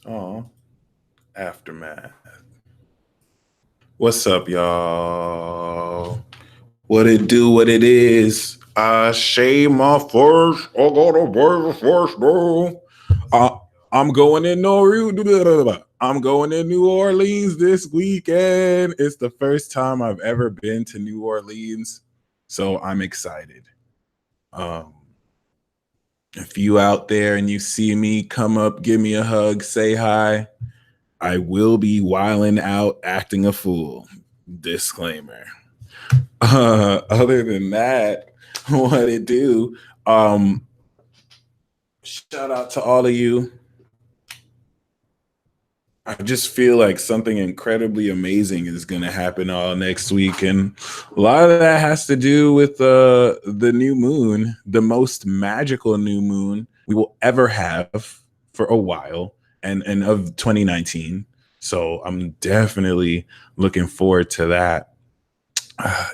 Oh, aftermath. What's up, y'all? What it do? What it is? I shave my first. I got to the first, bro. Uh, I'm going in I'm going in New Orleans this weekend. It's the first time I've ever been to New Orleans, so I'm excited. Um, if you out there and you see me, come up, give me a hug, say hi. I will be wilding out, acting a fool. Disclaimer. Other than that, what it do? Shout out to all of you. I just feel like something incredibly amazing is going to happen all next week, and a lot of that has to do with the new moon, the most magical new moon we will ever have for a while, and of 2019. So I'm definitely looking forward to that.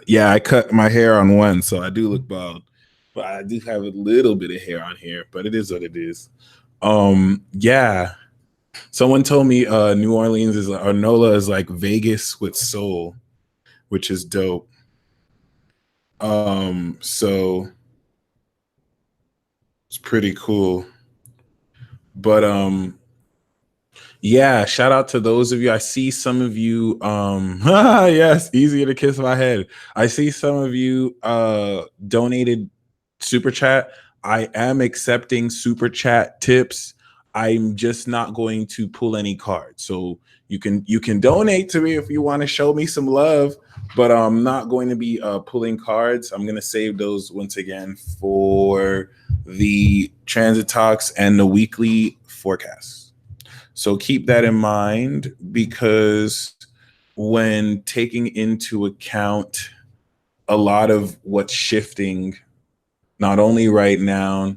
Yeah, I cut my hair on one, so I do look bald, but I do have a little bit of hair on here. But it is what it is. Yeah. Someone told me New Orleans is or NOLA is like Vegas with soul, which is dope. So it's pretty cool. But yeah, shout out to those of you. I see some of you yes, easier to kiss my head. I see some of you donated super chat. I am accepting super chat tips. I'm just not going to pull any cards. So you can donate to me if you want to show me some love, but I'm not going to be pulling cards. I'm going to save those once again for the transit talks and the weekly forecast. So keep that in mind, because when taking into account a lot of what's shifting, not only right now,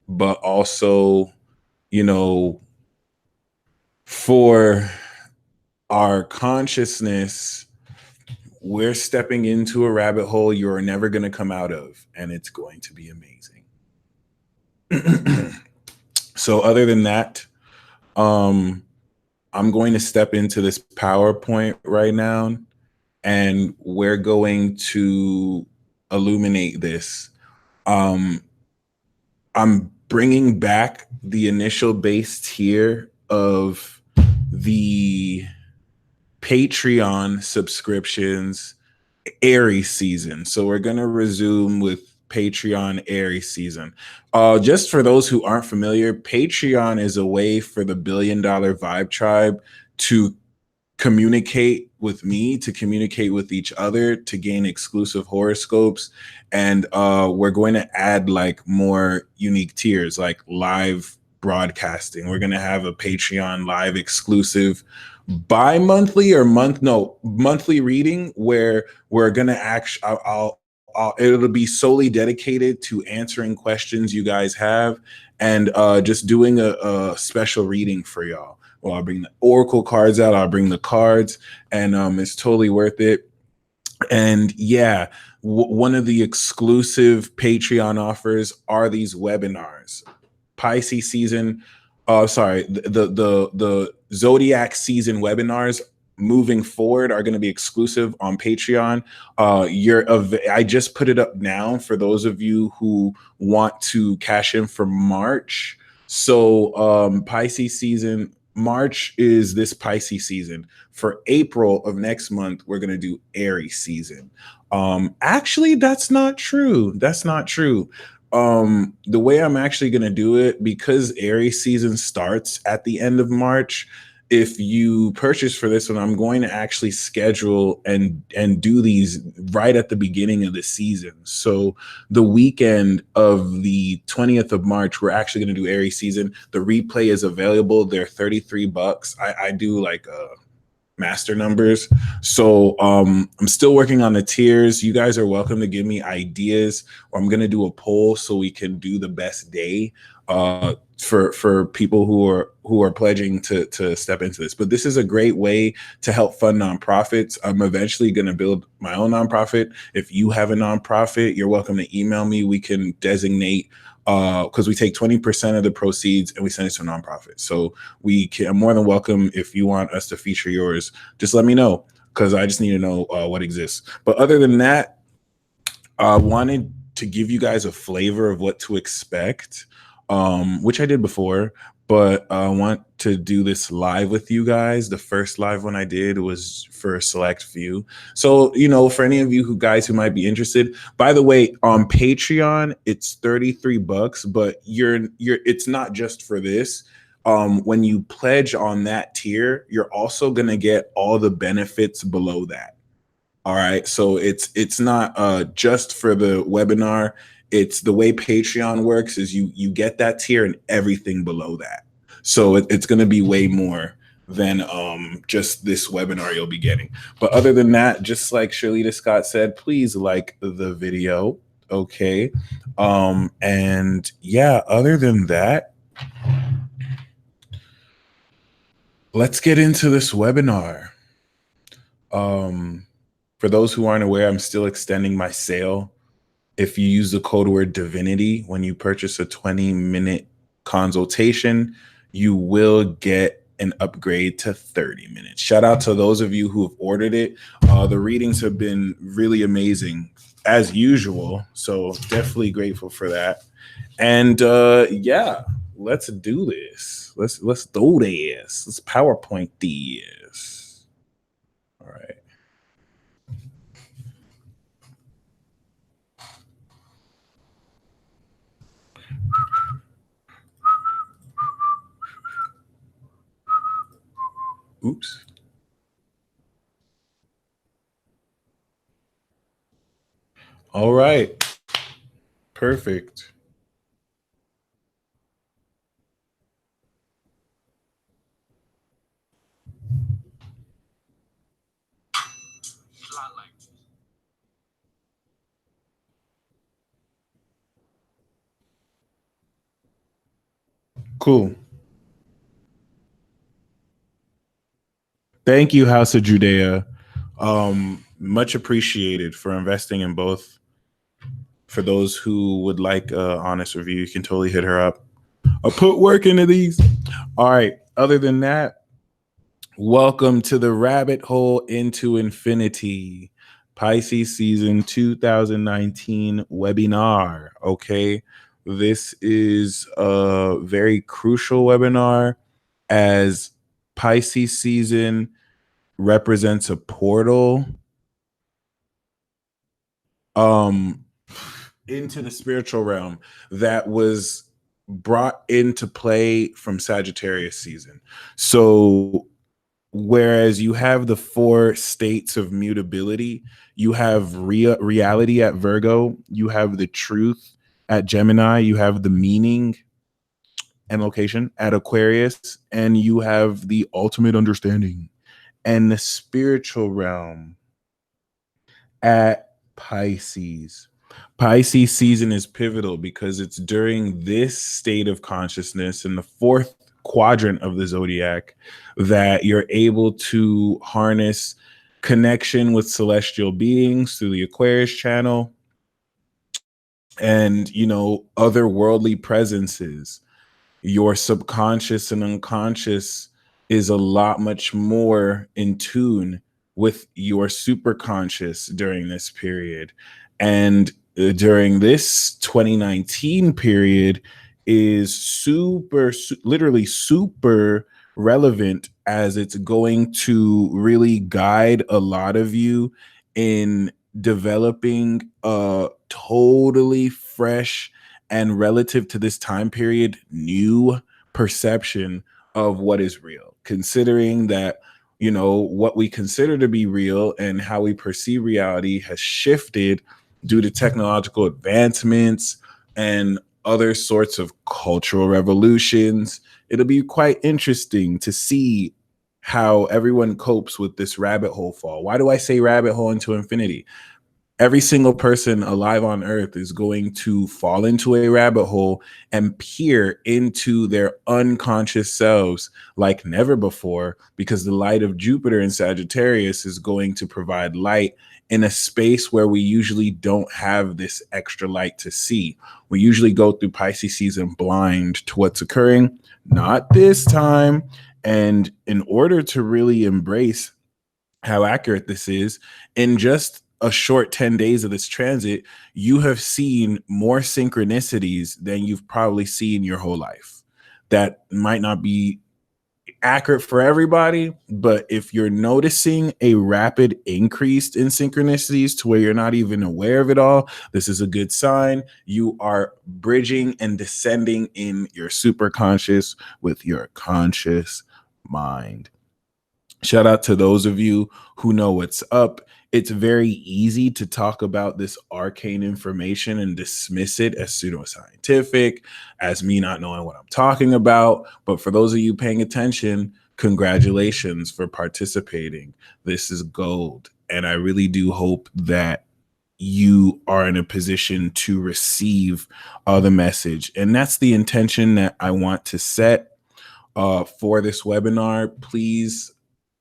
but also, you know, for our consciousness, we're stepping into a rabbit hole you're never going to come out of, and it's going to be amazing. So other than that, I'm going to step into this PowerPoint right now, and we're going to illuminate this. I'm bringing back the initial base tier of the Patreon subscriptions Aries season. So we're going to resume with Patreon Aries season. Just for those who aren't familiar, Patreon is a way for the $1 Billion Vibe Tribe to communicate with me, to communicate with each other, to gain exclusive horoscopes. And we're going to add like more unique tiers, like live broadcasting. We're going to have a Patreon live exclusive bi-monthly or monthly reading where we're going to it'll be solely dedicated to answering questions you guys have, and just doing a special reading for y'all. Well, I'll bring the oracle cards out. I'll bring the cards, and it's totally worth it. And yeah, one of the exclusive Patreon offers are these webinars. Pisces season, the zodiac season webinars moving forward are going to be exclusive on Patreon. I just put it up now for those of you who want to cash in for March. So Pisces season, March is this Pisces season. For April of next month, we're going to do Aries season. Actually, that's not true. That's not true. The way I'm actually going to do it, because Aries season starts at the end of March, if you purchase for this one, I'm going to actually schedule and do these right at the beginning of the season. So the weekend of the 20th of March, we're actually going to do Aries season. The replay is available. They're $33. I do like master numbers. So I'm still working on the tiers. You guys are welcome to give me ideas, or I'm going to do a poll so we can do the best day for people who are pledging to step into this. But this is a great way to help fund nonprofits. I'm eventually going to build my own nonprofit. If you have a nonprofit, you're welcome to email me. We can designate because we take 20% of the proceeds and we send it to a nonprofit. So we can more than welcome if you want us to feature yours. Just let me know, because I just need to know what exists. But other than that, I wanted to give you guys a flavor of what to expect, which I did before, but I want to do this live with you guys. The first live one I did was for a select few. So, for any of you who might be interested, by the way, on Patreon, it's $33, but it's not just for this. When you pledge on that tier, you're also going to get all the benefits below that. All right. So it's not just for the webinar. It's the way Patreon works is you get that tier and everything below that. So it's going to be way more than just this webinar you'll be getting. But other than that, just like Shirlita Scott said, please like the video. Okay. And yeah, other than that, let's get into this webinar. For those who aren't aware, I'm still extending my sale. If you use the code word divinity when you purchase a 20-minute consultation, you will get an upgrade to 30 minutes. Shout out to those of you who have ordered it. The readings have been really amazing as usual. So definitely grateful for that. And yeah, let's do this. Let's do this. Let's PowerPoint this. All right. Oops. All right. Perfect. Cool. Thank you, House of Judea. Much appreciated for investing in both. For those who would like an honest review, you can totally hit her up. I'll put work into these. All right. Other than that, welcome to the Rabbit Hole into Infinity Pisces season 2019 webinar. Okay. This is a very crucial webinar as Pisces season represents a portal into the spiritual realm that was brought into play from Sagittarius season. So whereas you have the 4 states of mutability, you have reality at Virgo, you have the truth at Gemini, you have the meaning and location at Aquarius, and you have the ultimate understanding and the spiritual realm at Pisces. Pisces season is pivotal because it's during this state of consciousness in the 4th quadrant of the zodiac that you're able to harness connection with celestial beings through the Aquarius channel and, otherworldly presences. Your subconscious and unconscious is a lot much more in tune with your superconscious during this period. And during this 2019 period is literally super relevant, as it's going to really guide a lot of you in developing a totally fresh and relative to this time period, new perception of what is real, considering that, what we consider to be real and how we perceive reality has shifted due to technological advancements and other sorts of cultural revolutions. It'll be quite interesting to see how everyone copes with this rabbit hole fall. Why do I say rabbit hole into infinity? Every single person alive on earth is going to fall into a rabbit hole and peer into their unconscious selves like never before, because the light of Jupiter in Sagittarius is going to provide light in a space where we usually don't have this extra light to see. We usually go through Pisces season blind to what's occurring. Not this time. And in order to really embrace how accurate this is, in just a short 10 days of this transit, you have seen more synchronicities than you've probably seen your whole life. That might not be accurate for everybody, but if you're noticing a rapid increase in synchronicities to where you're not even aware of it all, this is a good sign. You are bridging and descending in your superconscious with your conscious mind. Shout out to those of you who know what's up. It's very easy to talk about this arcane information and dismiss it as pseudoscientific, as me not knowing what I'm talking about. But for those of you paying attention, congratulations for participating. This is gold. And I really do hope that you are in a position to receive the message. And that's the intention that I want to set for this webinar. Please,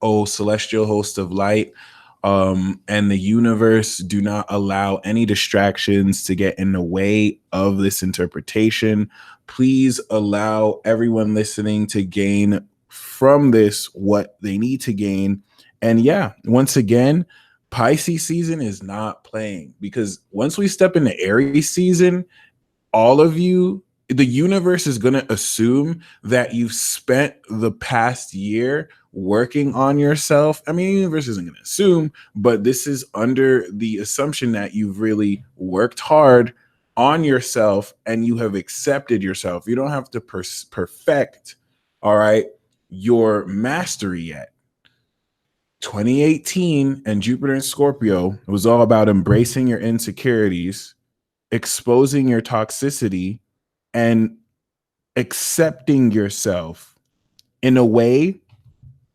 oh celestial host of light, and the universe, do not allow any distractions to get in the way of this interpretation. Please allow everyone listening to gain from this what they need to gain. And yeah, once again, Pisces season is not playing, because once we step into Aries season, all of you, the universe is going to assume that you've spent the past year working on yourself. I mean, the universe isn't going to assume, but this is under the assumption that you've really worked hard on yourself and you have accepted yourself. You don't have to perfect, all right, your mastery yet. 2018 and Jupiter in Scorpio was all about embracing your insecurities, exposing your toxicity, and accepting yourself in a way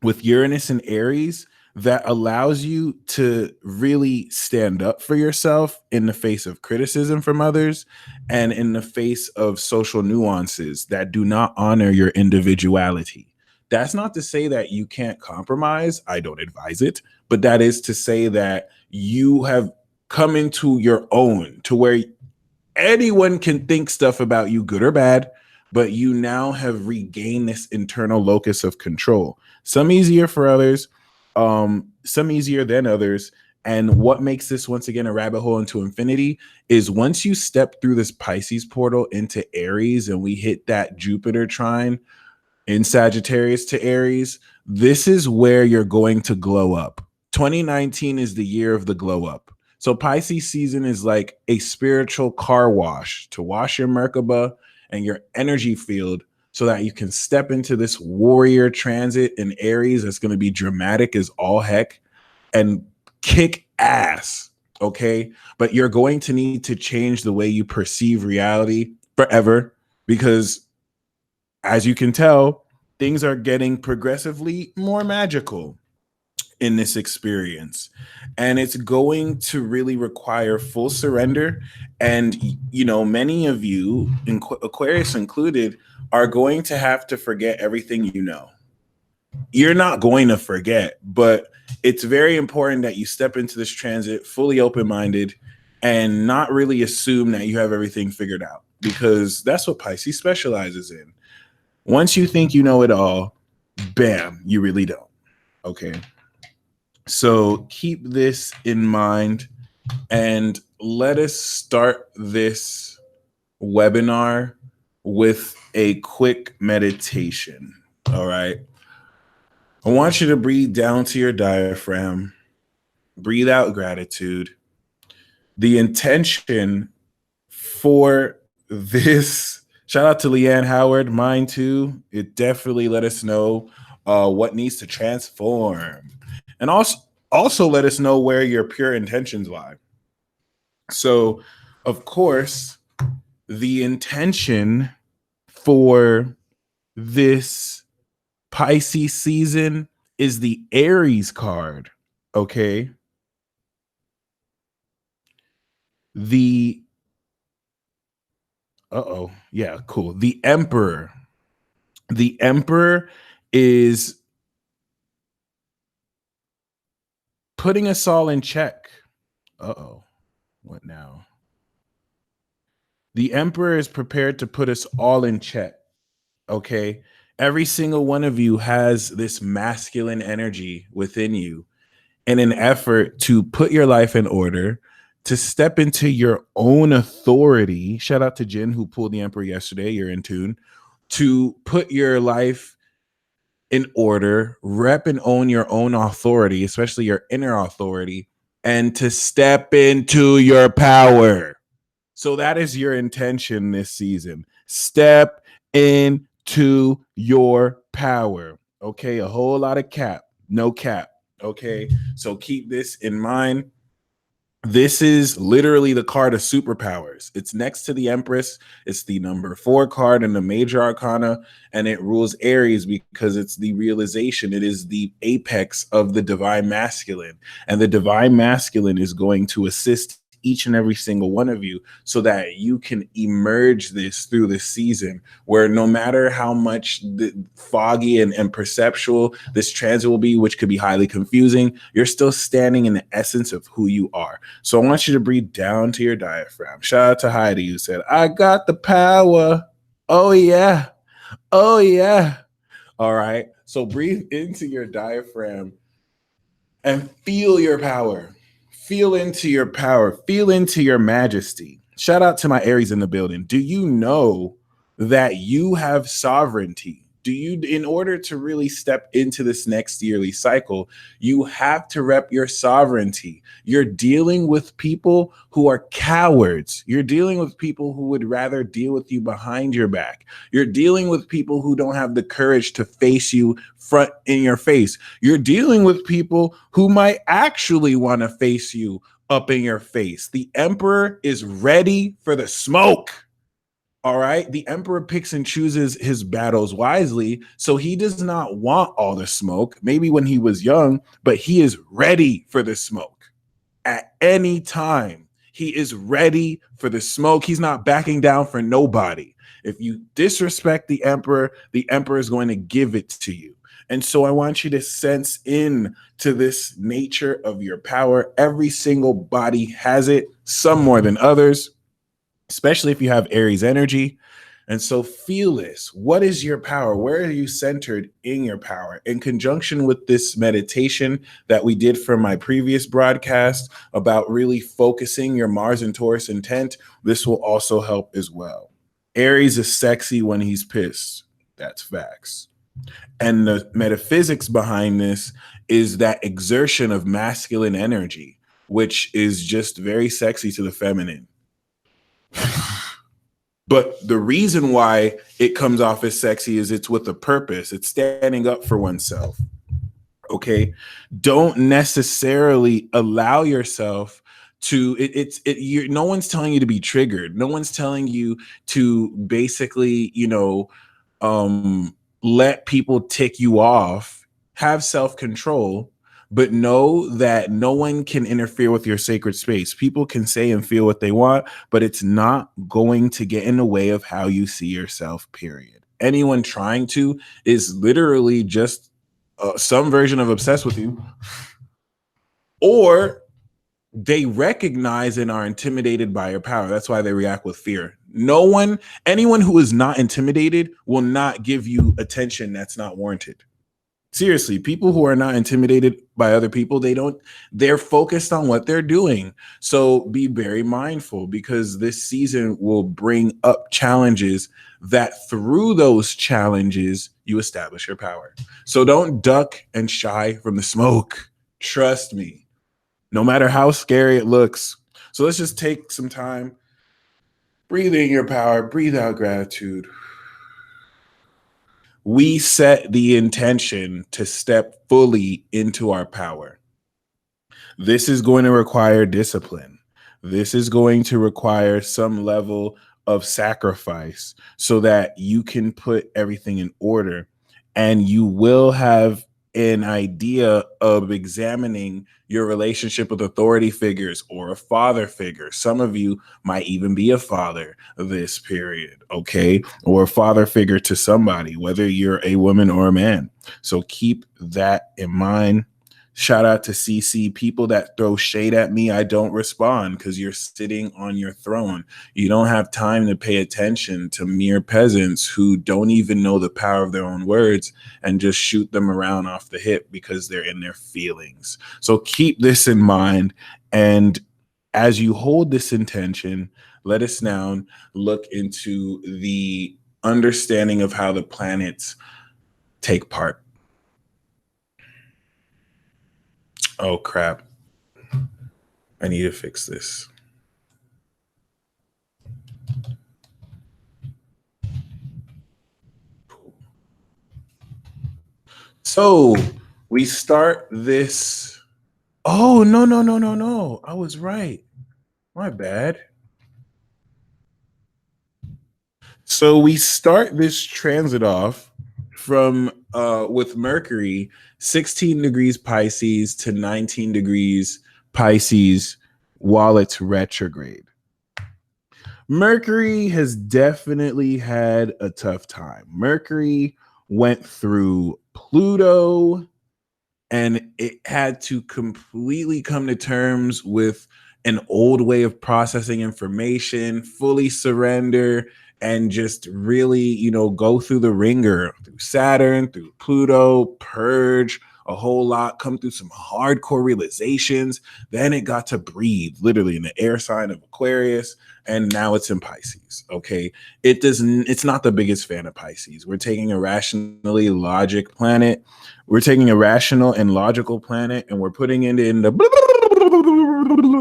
with Uranus and Aries that allows you to really stand up for yourself in the face of criticism from others and in the face of social nuances that do not honor your individuality. That's not to say that you can't compromise. I don't advise it, but that is to say that you have come into your own to where anyone can think stuff about you, good or bad, but you now have regained this internal locus of control. Some easier for others, some easier than others. And what makes this once again a rabbit hole into infinity is once you step through this Pisces portal into Aries and we hit that Jupiter trine in Sagittarius to Aries, this is where you're going to glow up. 2019 is the year of the glow up. So Pisces season is like a spiritual car wash to wash your Merkaba and your energy field so that you can step into this warrior transit in Aries that's going to be dramatic as all heck and kick ass, okay? But you're going to need to change the way you perceive reality forever, because as you can tell, things are getting progressively more magical in this experience, and it's going to really require full surrender. And you know, many of you, Aquarius included, are going to have to forget everything you know. You're not going to forget, but it's very important that you step into this transit fully open-minded and not really assume that you have everything figured out, because that's what Pisces specializes in. Once you think you know it all, bam, you really don't. Okay. So keep this in mind and let us start this webinar with a quick meditation. All right. I want you to breathe down to your diaphragm, breathe out gratitude. The intention for this, shout out to Leanne Howard, mine too. It definitely let us know what needs to transform. And also let us know where your pure intentions lie. So, of course, the intention for this Pisces season is the Aries card, okay? The yeah, cool. The Emperor. The Emperor is putting us all in check. Uh-oh. What now? The Emperor is prepared to put us all in check. Okay. Every single one of you has this masculine energy within you in an effort to put your life in order, to step into your own authority. Shout out to Jin, who pulled the Emperor yesterday. You're in tune. To put your life in order, rep and own your own authority, especially your inner authority, and to step into your power. So that is your intention this season. Step into your power. Okay. A whole lot of cap, no cap. Okay. So keep this in mind. This is literally the card of superpowers. It's next to the Empress. It's the number 4 card in the major arcana, and it rules Aries because it's the realization. It is the apex of the divine masculine, and the divine masculine is going to assist each and every single one of you so that you can emerge this through this season where no matter how much foggy and perceptual this transit will be, which could be highly confusing, you're still standing in the essence of who you are. So I want you to breathe down to your diaphragm. Shout out to Heidi, who said, I got the power. Oh yeah. Oh yeah. All right. So breathe into your diaphragm and feel your power. Feel into your power. Feel into your majesty. Shout out to my Aries in the building. Do you know that you have sovereignty? Do you, in order to really step into this next yearly cycle, you have to rep your sovereignty. You're dealing with people who are cowards. You're dealing with people who would rather deal with you behind your back. You're dealing with people who don't have the courage to face you front in your face. You're dealing with people who might actually want to face you up in your face. The Emperor is ready for the smoke. All right. The Emperor picks and chooses his battles wisely. So he does not want all the smoke, maybe when he was young, but he is ready for the smoke at any time. He is ready for the smoke. He's not backing down for nobody. If you disrespect the Emperor is going to give it to you. And so I want you to sense in to this nature of your power. Every single body has it, some more than others, especially if you have Aries energy. And so feel this. What is your power? Where are you centered in your power? In conjunction with this meditation that we did from my previous broadcast about really focusing your Mars and Taurus intent, this will also help as well. Aries is sexy when he's pissed. That's facts. And the metaphysics behind this is that exertion of masculine energy, which is just very sexy to the feminine. But the reason why it comes off as sexy is it's with a purpose. It's standing up for oneself. Okay. Don't necessarily allow yourself to no one's telling you to be triggered. No one's telling you to basically, let people tick you off. Have self-control. But know that no one can interfere with your sacred space. People can say and feel what they want, but it's not going to get in the way of how you see yourself, period. Anyone trying to is literally just some version of obsessed with you, or they recognize and are intimidated by your power. That's why they react with fear. Anyone who is not intimidated will not give you attention that's not warranted. Seriously, people who are not intimidated by other people, they're focused on what they're doing. So be very mindful, because this season will bring up challenges that through those challenges, you establish your power. So don't duck and shy from the smoke. Trust me, no matter how scary it looks. So let's just take some time, breathe in your power, breathe out gratitude. We set the intention to step fully into our power. This is going to require discipline. This is going to require some level of sacrifice so that you can put everything in order, and you will have an idea of examining your relationship with authority figures or a father figure. Some of you might even be a father this period, okay? Or a father figure to somebody, whether you're a woman or a man. So keep that in mind. Shout out to CC. People that throw shade at me, I don't respond because you're sitting on your throne. You don't have time to pay attention to mere peasants who don't even know the power of their own words and just shoot them around off the hip because they're in their feelings. So keep this in mind. And as you hold this intention, let us now look into the understanding of how the planets take part. Oh, crap. I need to fix this. So we start this. Oh, no, no, no, no, no. I was right. My bad. So we start this transit off from with Mercury 16 degrees Pisces to 19 degrees Pisces while it's retrograde. Mercury has definitely had a tough time. Mercury went through Pluto and it had to completely come to terms with an old way of processing information, fully surrender, and just really, go through the ringer through Saturn, through Pluto, purge a whole lot, come through some hardcore realizations. Then it got to breathe literally in the air sign of Aquarius, and now it's in Pisces. Okay. It's not the biggest fan of Pisces. We're taking a rationally logic planet. We're taking a rational and logical planet and we're putting it in the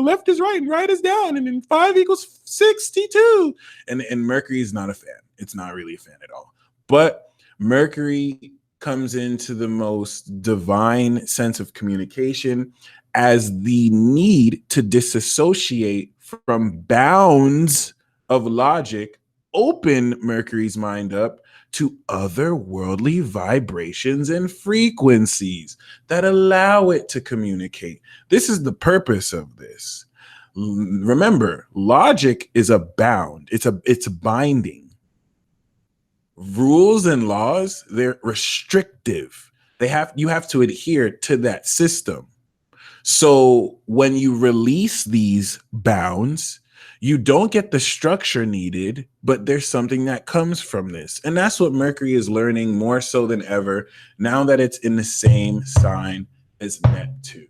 left is right and right is down, and then 5 equals 62. And Mercury is not a fan. It's not really a fan at all. But Mercury comes into the most divine sense of communication as the need to disassociate from bounds of logic, open Mercury's mind up to otherworldly vibrations and frequencies that allow it to communicate. This is the purpose of this. Remember, logic is a bound. It's binding. Rules and laws, they're restrictive. You have to adhere to that system. So when you release these bounds, you don't get the structure needed, but there's something that comes from this. And that's what Mercury is learning more so than ever now that it's in the same sign as Neptune.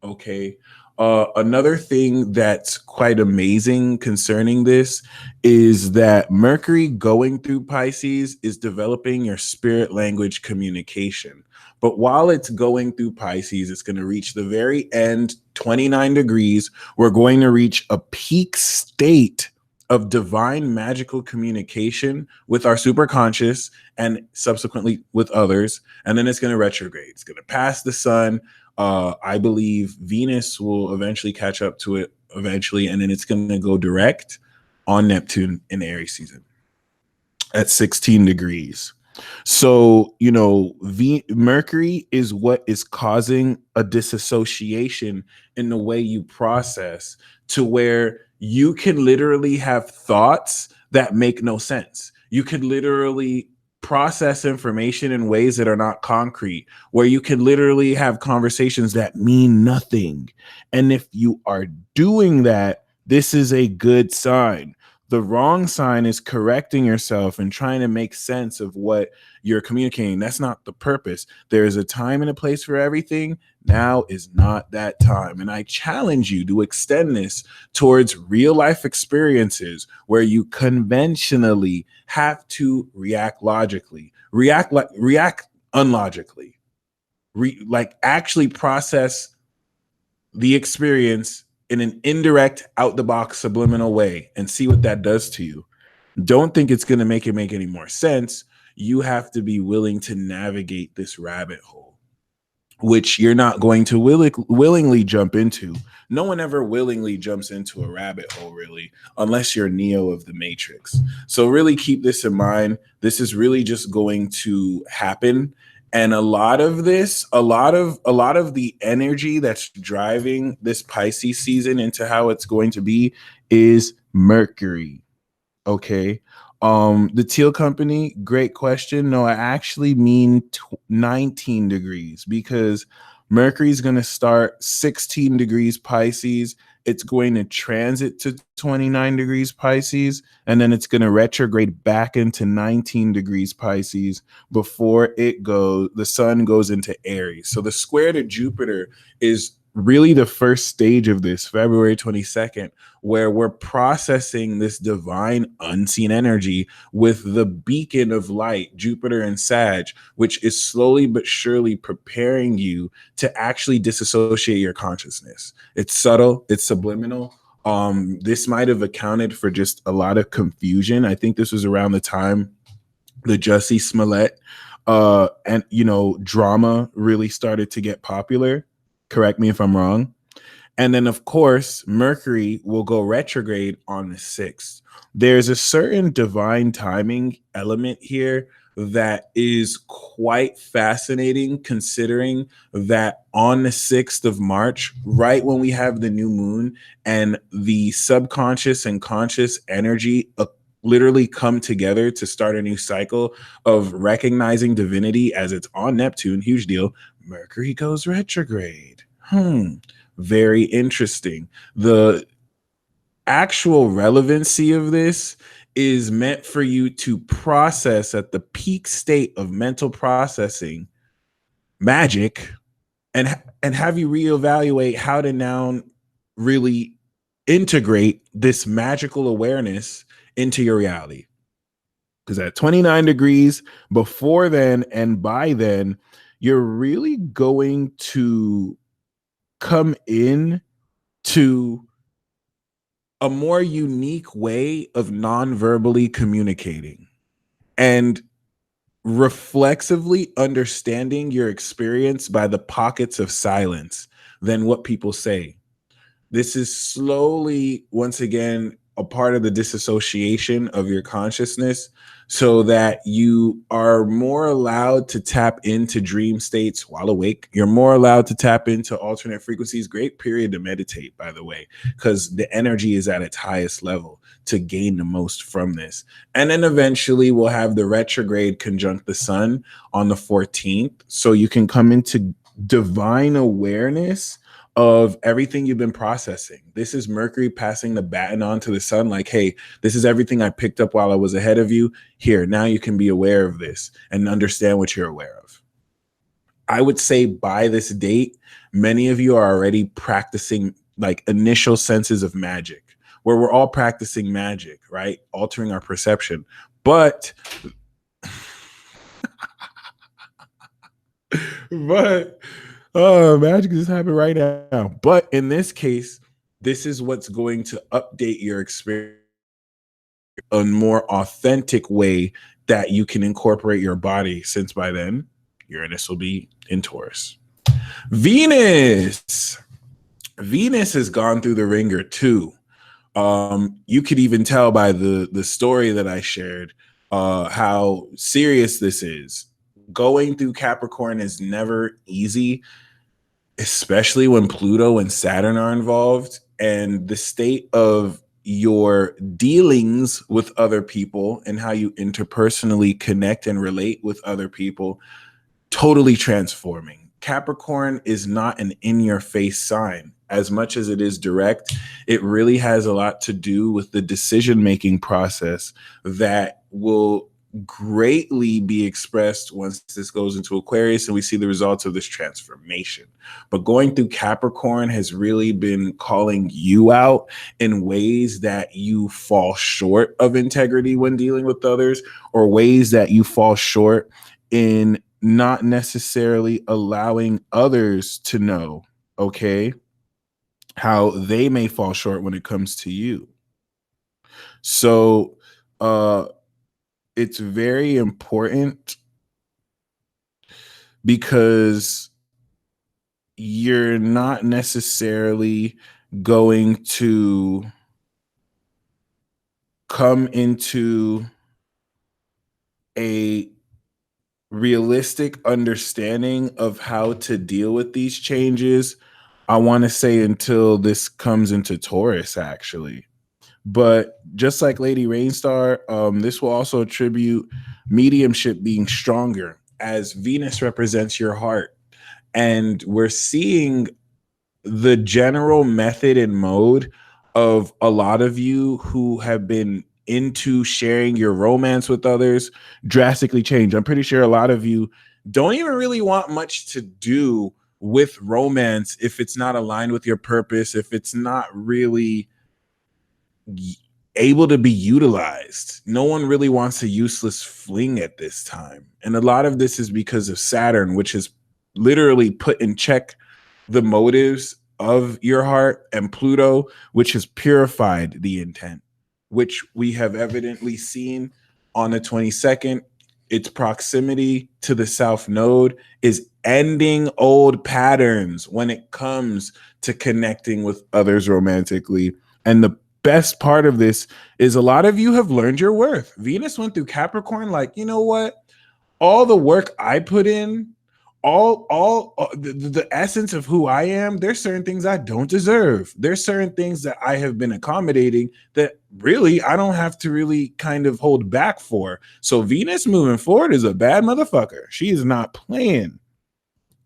Okay. Another thing that's quite amazing concerning this is that Mercury going through Pisces is developing your spirit language communication. But while it's going through Pisces, it's going to reach the very end, 29 degrees. We're going to reach a peak state of divine magical communication with our superconscious and subsequently with others. And then it's going to retrograde. It's going to pass the sun. I believe Venus will eventually catch up to it eventually, and then it's going to go direct on Neptune in Aries season at 16 degrees. So, Mercury is what is causing a disassociation in the way you process, to where you can literally have thoughts that make no sense. You could literally process information in ways that are not concrete, where you can literally have conversations that mean nothing. And if you are doing that, this is a good sign. The wrong sign is correcting yourself and trying to make sense of what you're communicating. That's not the purpose. There is a time and a place for everything. Now is not that time. And I challenge you to extend this towards real life experiences where you conventionally have to react logically, react unlogically, like actually process the experience in an indirect, out the box, subliminal way and see what that does to you. Don't think it's going to make any more sense. You have to be willing to navigate this rabbit hole, which you're not going to willingly jump into. No one ever willingly jumps into a rabbit hole, really, unless you're Neo of the Matrix. So really keep this in mind. This is really just going to happen. And a lot of the energy that's driving this Pisces season into how it's going to be is Mercury. Okay. The Teal Company, great question. No, I actually mean 19 degrees, because Mercury is going to start 16 degrees Pisces. It's going to transit to 29 degrees Pisces, and then it's going to retrograde back into 19 degrees Pisces before the sun goes into Aries. So the square to Jupiter is really the first stage of this, February 22nd, where we're processing this divine unseen energy with the beacon of light, Jupiter and Sag, which is slowly but surely preparing you to actually disassociate your consciousness. It's subtle, it's subliminal. This might have accounted for just a lot of confusion. I think this was around the time the Jussie Smollett and drama really started to get popular. Correct me if I'm wrong. And then, of course, Mercury will go retrograde on the 6th. There's a certain divine timing element here that is quite fascinating, considering that on the 6th of March, right when we have the new moon and the subconscious and conscious energy literally come together to start a new cycle of recognizing divinity as it's on Neptune, huge deal, Mercury goes retrograde. Very interesting. The actual relevancy of this is meant for you to process at the peak state of mental processing magic and have you reevaluate how to now really integrate this magical awareness into your reality. Because at 29 degrees, before then and by then, you're really going to come in to a more unique way of non-verbally communicating and reflexively understanding your experience by the pockets of silence than what people say. This is slowly, once again, a part of the disassociation of your consciousness so that you are more allowed to tap into dream states while awake. You're more allowed to tap into alternate frequencies. Great period to meditate, by the way, because the energy is at its highest level to gain the most from this. And then eventually we'll have the retrograde conjunct the sun on the 14th. So you can come into divine awareness of everything you've been processing. This is Mercury passing the baton on to the sun, like, hey, this is everything I picked up while I was ahead of you. Here, now you can be aware of this and understand what you're aware of. I would say by this date, many of you are already practicing like initial senses of magic, where we're all practicing magic, right? Altering our perception. But magic just happened right now. But in this case, this is what's going to update your experience in a more authentic way that you can incorporate your body, since by then Uranus will be in Taurus. Venus has gone through the ringer too. You could even tell by the story that I shared how serious this is. Going through Capricorn is never easy, especially when Pluto and Saturn are involved, and the state of your dealings with other people and how you interpersonally connect and relate with other people totally transforming. Capricorn is not an in-your-face sign. As much as it is direct, it really has a lot to do with the decision-making process that will greatly be expressed once this goes into Aquarius and we see the results of this transformation. But going through Capricorn has really been calling you out in ways that you fall short of integrity when dealing with others, or ways that you fall short in not necessarily allowing others to know, okay, how they may fall short when it comes to you. So it's very important because you're not necessarily going to come into a realistic understanding of how to deal with these changes, I want to say, until this comes into Taurus, actually. But just like Lady Rainstar, this will also attribute mediumship being stronger, as Venus represents your heart. And we're seeing the general method and mode of a lot of you who have been into sharing your romance with others drastically change. I'm pretty sure a lot of you don't even really want much to do with romance if it's not aligned with your purpose, if it's not really able to be utilized. No one really wants a useless fling at this time. And a lot of this is because of Saturn, which has literally put in check the motives of your heart, and Pluto, which has purified the intent, which we have evidently seen on the 22nd. Its proximity to the South Node is ending old patterns when it comes to connecting with others romantically. And the best part of this is a lot of you have learned your worth. Venus went through Capricorn, like, you know what? All the work I put in, all the essence of who I am, there's certain things I don't deserve. There's certain things that I have been accommodating that really I don't have to really kind of hold back for. So Venus moving forward is a bad motherfucker. She is not playing.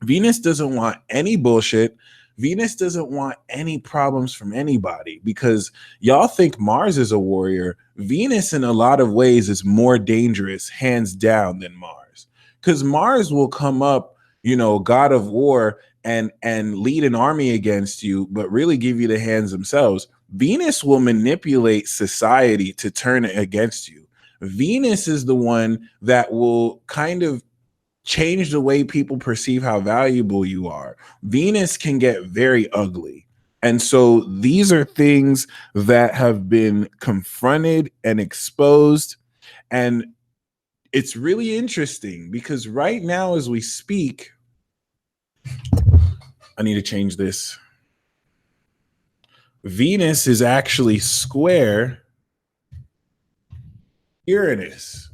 Venus doesn't want any bullshit. Venus doesn't want any problems from anybody, because y'all think Mars is a warrior. Venus in a lot of ways is more dangerous, hands down, than Mars. Because Mars will come up, you know, god of war, and lead an army against you, but really give you the hands themselves. Venus will manipulate society to turn it against you. Venus is the one that will kind of change the way people perceive how valuable you are. Venus can get very ugly. And so these are things that have been confronted and exposed. And it's really interesting because right now, as we speak, I need to change this. Venus is actually square Uranus,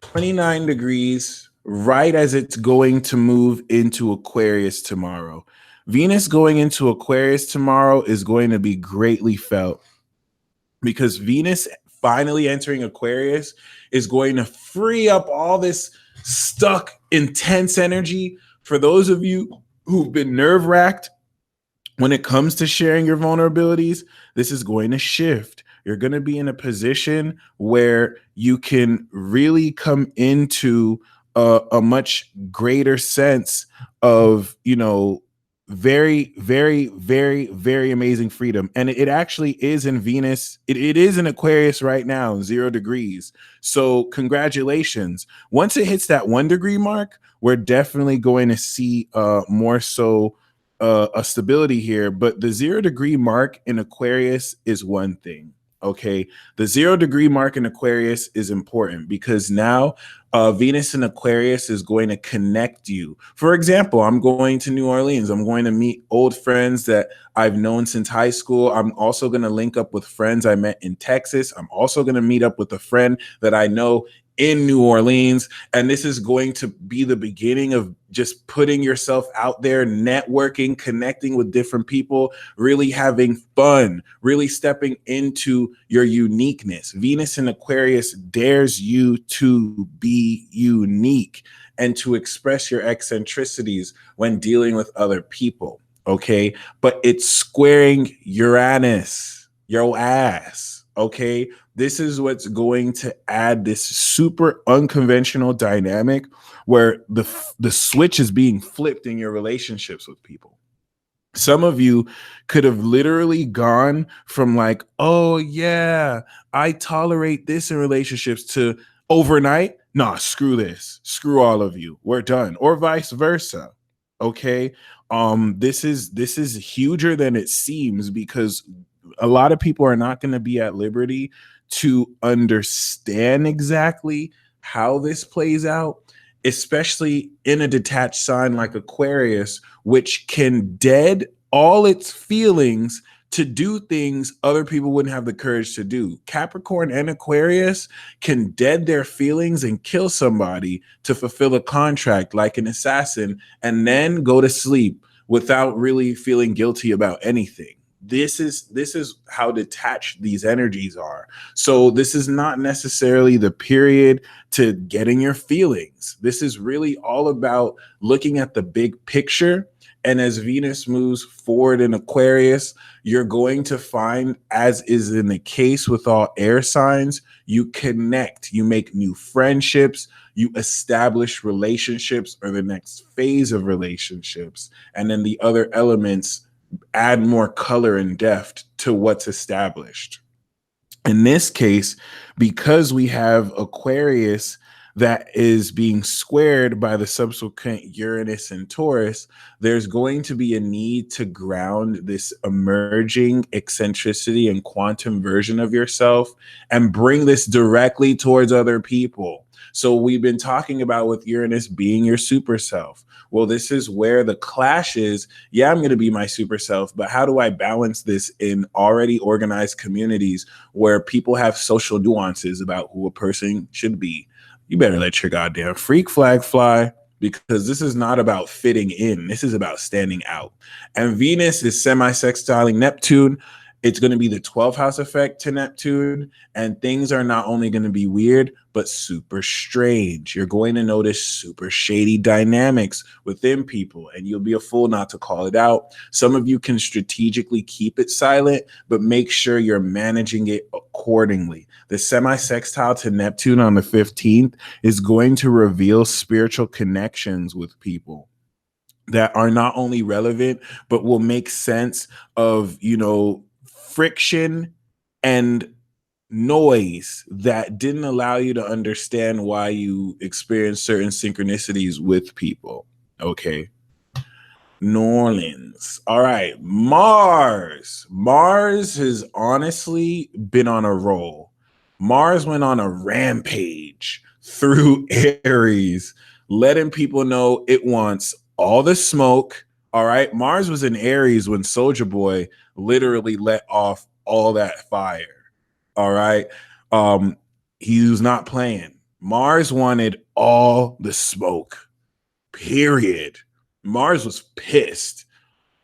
29 degrees, right as it's going to move into Aquarius tomorrow. Venus going into Aquarius tomorrow is going to be greatly felt, because Venus finally entering Aquarius is going to free up all this stuck, intense energy. For those of you who've been nerve-wracked when it comes to sharing your vulnerabilities, this is going to shift. You're going to be in a position where you can really come into a much greater sense of, you know, very, very, very, very amazing freedom. And it actually is in Venus. It is in Aquarius right now, 0 degrees. So congratulations. Once it hits that 1 degree mark, we're definitely going to see more so a stability here. But the 0 degree mark in Aquarius is one thing. Okay, the 0 degree mark in Aquarius is important because now Venus in Aquarius is going to connect you. For example, I'm going to New Orleans. I'm going to meet old friends that I've known since high school. I'm also going to link up with friends I met in Texas. I'm also going to meet up with a friend that I know in New Orleans. And this is going to be the beginning of just putting yourself out there, networking, connecting with different people, really having fun, really stepping into your uniqueness. Venus in Aquarius dares you to be unique and to express your eccentricities when dealing with other people. Okay. But it's squaring Uranus, your ass. Okay. This is what's going to add this super unconventional dynamic where the switch is being flipped in your relationships with people. Some of you could have literally gone from like, oh yeah, I tolerate this in relationships, to overnight, nah, screw this, screw all of you, we're done, or vice versa. Okay. This is huger than it seems, because a lot of people are not going to be at liberty to understand exactly how this plays out, especially in a detached sign like Aquarius, which can dead all its feelings to do things other people wouldn't have the courage to do. Capricorn and Aquarius can dead their feelings and kill somebody to fulfill a contract like an assassin, and then go to sleep without really feeling guilty about anything. This is how detached these energies are. So this is not necessarily the period to getting your feelings. This is really all about looking at the big picture. And as Venus moves forward in Aquarius, you're going to find, as is in the case with all air signs, you connect, you make new friendships, you establish relationships or the next phase of relationships. And then the other elements add more color and depth to what's established. In this case, because we have Aquarius that is being squared by the subsequent Uranus and Taurus, there's going to be a need to ground this emerging eccentricity and quantum version of yourself and bring this directly towards other people. So we've been talking about with Uranus being your super self. Well, this is where the clash is. Yeah, I'm going to be my super self, but how do I balance this in already organized communities where people have social nuances about who a person should be? You better let your goddamn freak flag fly, because this is not about fitting in. This is about standing out. And Venus is semi-sextiling Neptune. It's going to be the 12th house effect to Neptune. And things are not only going to be weird, but super strange. You're going to notice super shady dynamics within people, and you'll be a fool not to call it out. Some of you can strategically keep it silent, but make sure you're managing it accordingly. The semi-sextile to Neptune on the 15th is going to reveal spiritual connections with people that are not only relevant, but will make sense of, friction and noise that didn't allow you to understand why you experienced certain synchronicities with people. Okay. New Orleans. All right. Mars. Mars has honestly been on a roll. Mars went on a rampage through Aries, letting people know it wants all the smoke. All right. Mars was in Aries when Soulja Boy literally let off all that fire. All right. He was not playing. Mars wanted all the smoke. Period. Mars was pissed.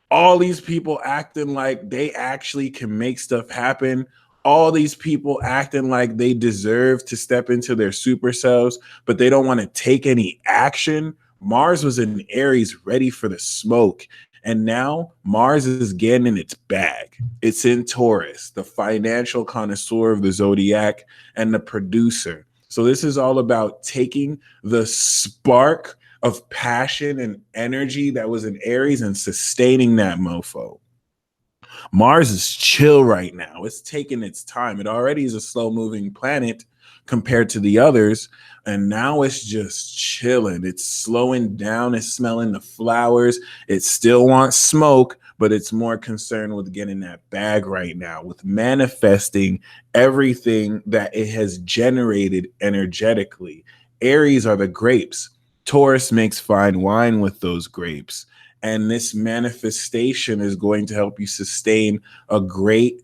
All these people acting like they actually can make stuff happen. All these people acting like they deserve to step into their super selves, but they don't want to take any action. Mars was in Aries ready for the smoke. And now Mars is getting in its bag. It's in Taurus, the financial connoisseur of the zodiac and the producer. So this is all about taking the spark of passion and energy that was in Aries and sustaining that mofo. Mars is chill right now. It's taking its time. It already is a slow moving planet compared to the others. And now it's just chilling. It's slowing down. It's smelling the flowers. It still wants smoke, but it's more concerned with getting that bag right now, with manifesting everything that it has generated energetically. Aries are the grapes. Taurus makes fine wine with those grapes. And this manifestation is going to help you sustain a great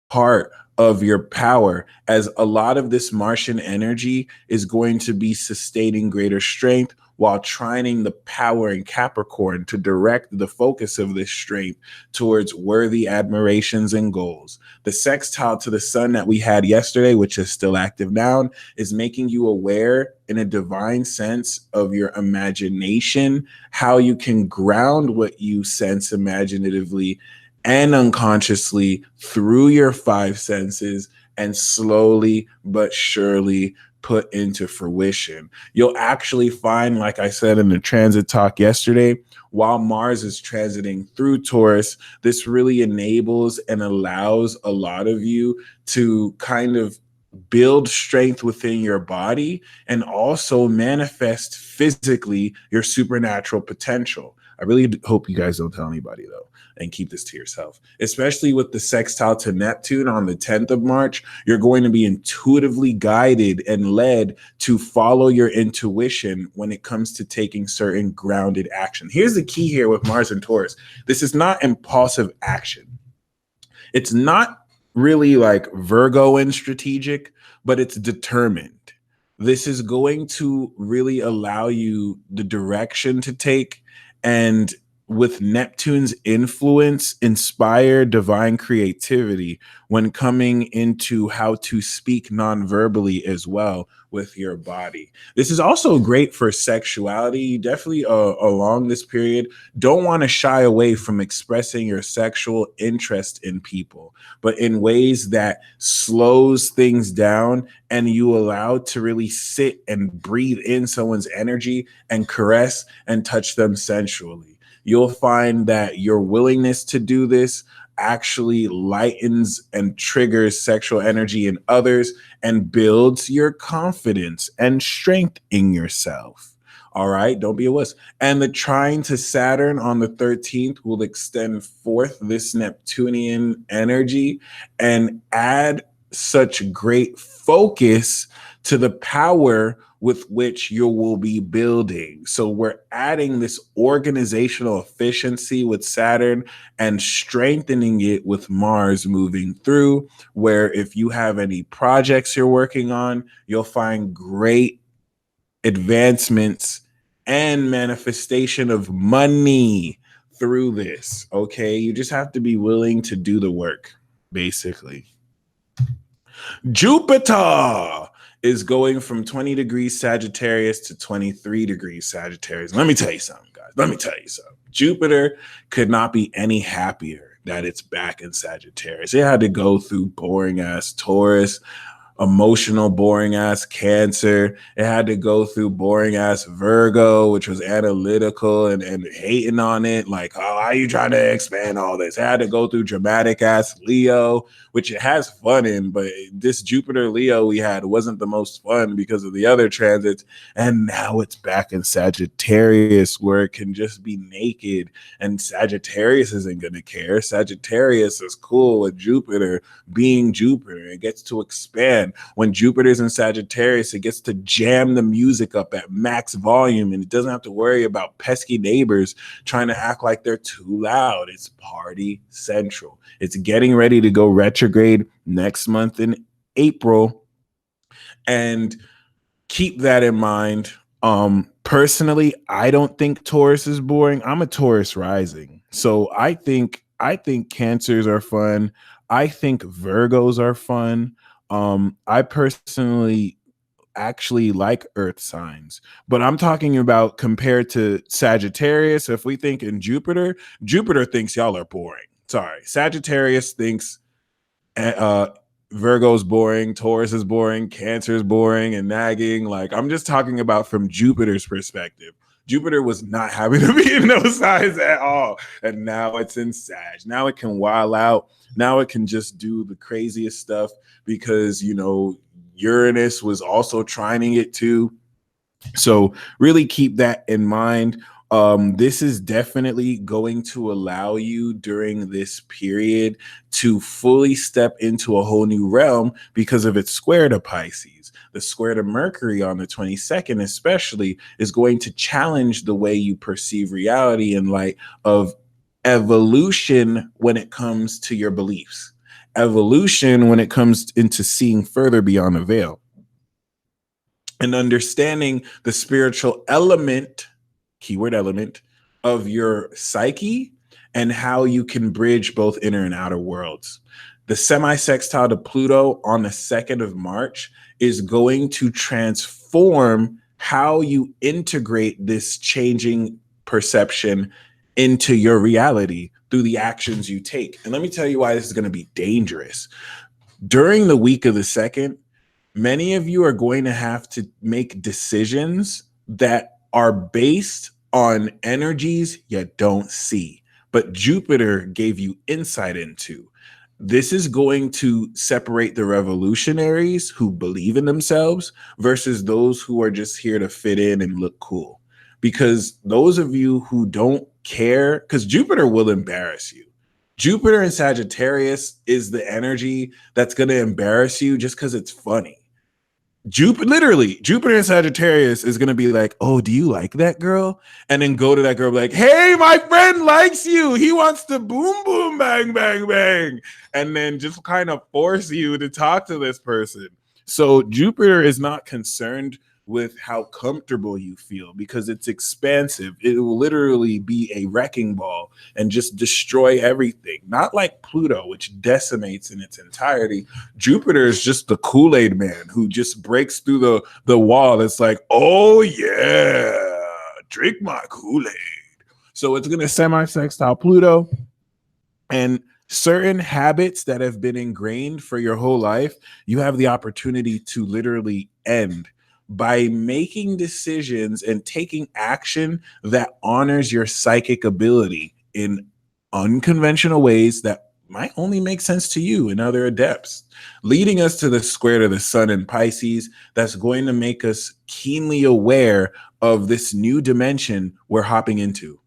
part of your power, as a lot of this Martian energy is going to be sustaining greater strength while trining the power in Capricorn to direct the focus of this strength towards worthy admirations and goals. The sextile to the sun that we had yesterday, which is still active now, is making you aware in a divine sense of your imagination, how you can ground what you sense imaginatively and unconsciously through your five senses and slowly but surely put into fruition. You'll actually find, like I said in the transit talk yesterday, while Mars is transiting through Taurus, this really enables and allows a lot of you to kind of build strength within your body and also manifest physically your supernatural potential. I really hope you guys don't tell anybody, though, and keep this to yourself. Especially with the sextile to Neptune on the 10th of March, you're going to be intuitively guided and led to follow your intuition when it comes to taking certain grounded action. Here's the key here with Mars and Taurus. This is not impulsive action. It's not really like Virgo and strategic, but it's determined. This is going to really allow you the direction to take and with Neptune's influence, inspire divine creativity when coming into how to speak non-verbally as well with your body. This is also great for sexuality. Definitely along this period, don't want to shy away from expressing your sexual interest in people, but in ways that slows things down and you allow to really sit and breathe in someone's energy and caress and touch them sensually. You'll find that your willingness to do this actually lightens and triggers sexual energy in others and builds your confidence and strength in yourself. All right, don't be a wuss. And the trine to Saturn on the 13th will extend forth this Neptunian energy and add such great focus to the power with which you will be building. So we're adding this organizational efficiency with Saturn and strengthening it with Mars moving through, where if you have any projects you're working on, you'll find great advancements and manifestation of money through this. Okay, you just have to be willing to do the work, basically. Jupiter is going from 20 degrees Sagittarius to 23 degrees Sagittarius. Let me tell you something, guys. Let me tell you something. Jupiter could not be any happier that it's back in Sagittarius. It had to go through boring ass Taurus, emotional, boring ass Cancer. It had to go through boring ass Virgo, which was analytical and hating on it. Like, oh, how are you trying to expand all this? It had to go through dramatic ass Leo, which it has fun in, but this Jupiter Leo we had wasn't the most fun because of the other transits. And now it's back in Sagittarius where it can just be naked, and Sagittarius isn't going to care. Sagittarius is cool with Jupiter being Jupiter. It gets to expand. When Jupiter's in Sagittarius, it gets to jam the music up at max volume, and it doesn't have to worry about pesky neighbors trying to act like they're too loud. It's party central. It's getting ready to go retrograde next month in April, and keep that in mind. Personally, I don't think Taurus is boring. I'm a Taurus rising, so I think Cancers are fun. I think Virgos are fun. I personally actually like earth signs, but I'm talking about compared to Sagittarius. If we think in Jupiter thinks y'all are boring. Sorry, Sagittarius thinks Virgo's boring, Taurus is boring, Cancer is boring and nagging. Like, I'm just talking about from Jupiter's perspective. Jupiter was not happy to be in those signs at all, and now it's in Sag. Now it can wild out. Now it can just do the craziest stuff because, you know, Uranus was also trining it too. So really keep that in mind. This is definitely going to allow you during this period to fully step into a whole new realm because of its square to Pisces. The square to Mercury on the 22nd especially is going to challenge the way you perceive reality in light of evolution when it comes to your beliefs, evolution when it comes into seeing further beyond the veil, and understanding the spiritual element, keyword element, of your psyche and how you can bridge both inner and outer worlds. The semi-sextile to Pluto on the 2nd of March is going to transform how you integrate this changing perception into your reality through the actions you take. And let me tell you why this is going to be dangerous. During the week of the 2nd, many of you are going to have to make decisions that are based on energies you don't see, but Jupiter gave you insight into. This is going to separate the revolutionaries who believe in themselves versus those who are just here to fit in and look cool. Because those of you who don't care, because Jupiter will embarrass you. Jupiter in Sagittarius is the energy that's going to embarrass you just because it's funny. Jupiter in Sagittarius is going to be like, oh, do you like that girl? And then go to that girl like, hey, my friend likes you. He wants to boom, boom, bang, bang, bang. And then just kind of force you to talk to this person. So Jupiter is not concerned with how comfortable you feel because it's expansive. It will literally be a wrecking ball and just destroy everything. Not like Pluto, which decimates in its entirety. Jupiter is just the Kool-Aid man who just breaks through the wall. It's like, oh yeah, drink my Kool-Aid. So it's going to semi-sextile Pluto, and certain habits that have been ingrained for your whole life, you have the opportunity to literally end by making decisions and taking action that honors your psychic ability in unconventional ways that might only make sense to you and other adepts, leading us to the square to the sun in Pisces. That's going to make us keenly aware of this new dimension we're hopping into.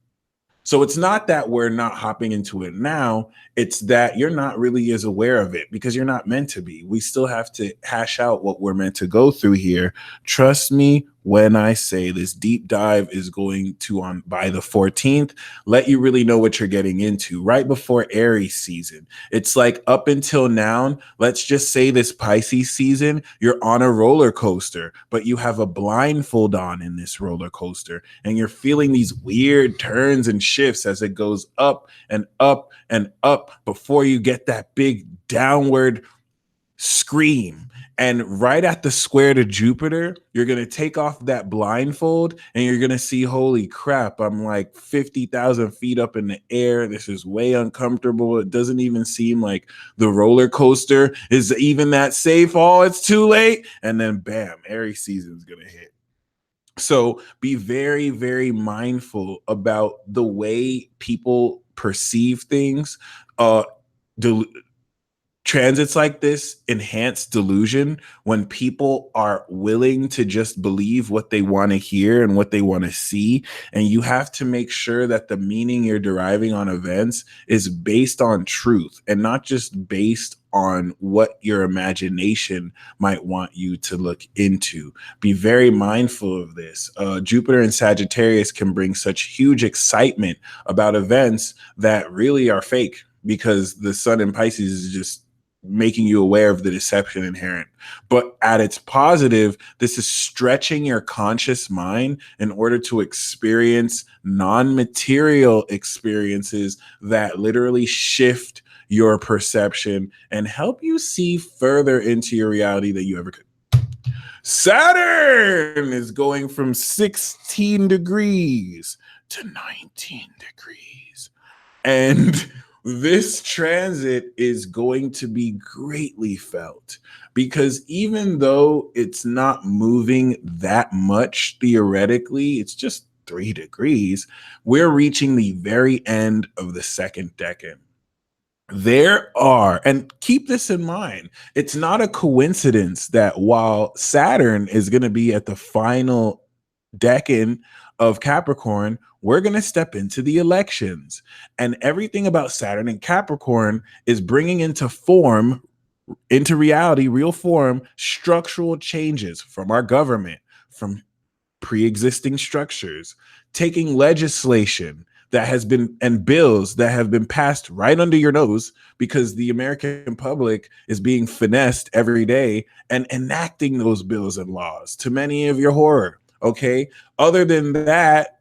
So it's not that we're not hopping into it now. It's that you're not really as aware of it because you're not meant to be. We still have to hash out what we're meant to go through here. Trust me when I say this deep dive is going to, on by the 14th, let you really know what you're getting into right before Aries season. It's like up until now, let's just say this Pisces season, you're on a roller coaster, but you have a blindfold on in this roller coaster and you're feeling these weird turns and shifts as it goes up and up and up before you get that big downward scream. And right at the square to Jupiter, you're going to take off that blindfold and you're going to see, holy crap, I'm like 50,000 feet up in the air. This is way uncomfortable. It doesn't even seem like the roller coaster is even that safe. Oh, it's too late. And then bam, Aries season is going to hit. So be very, very mindful about the way people perceive things. Del- Transits like this enhance delusion when people are willing to just believe what they want to hear and what they want to see. And you have to make sure that the meaning you're deriving on events is based on truth and not just based on what your imagination might want you to look into. Be very mindful of this. Jupiter and Sagittarius can bring such huge excitement about events that really are fake because the sun in Pisces is just making you aware of the deception inherent. But at its positive, this is stretching your conscious mind in order to experience non-material experiences that literally shift your perception and help you see further into your reality than you ever could. Saturn is going from 16 degrees to 19 degrees. And this transit is going to be greatly felt because even though it's not moving that much theoretically, it's just 3 degrees, we're reaching the very end of the second decade. There are, and keep this in mind, it's not a coincidence that while Saturn is going to be at the final decan of Capricorn, we're going to step into the elections. And everything about Saturn and Capricorn is bringing into form, into reality, real form, structural changes from our government, from pre-existing structures, taking legislation that has been and bills that have been passed right under your nose because the American public is being finessed every day and enacting those bills and laws to many of your horror. Okay. Other than that,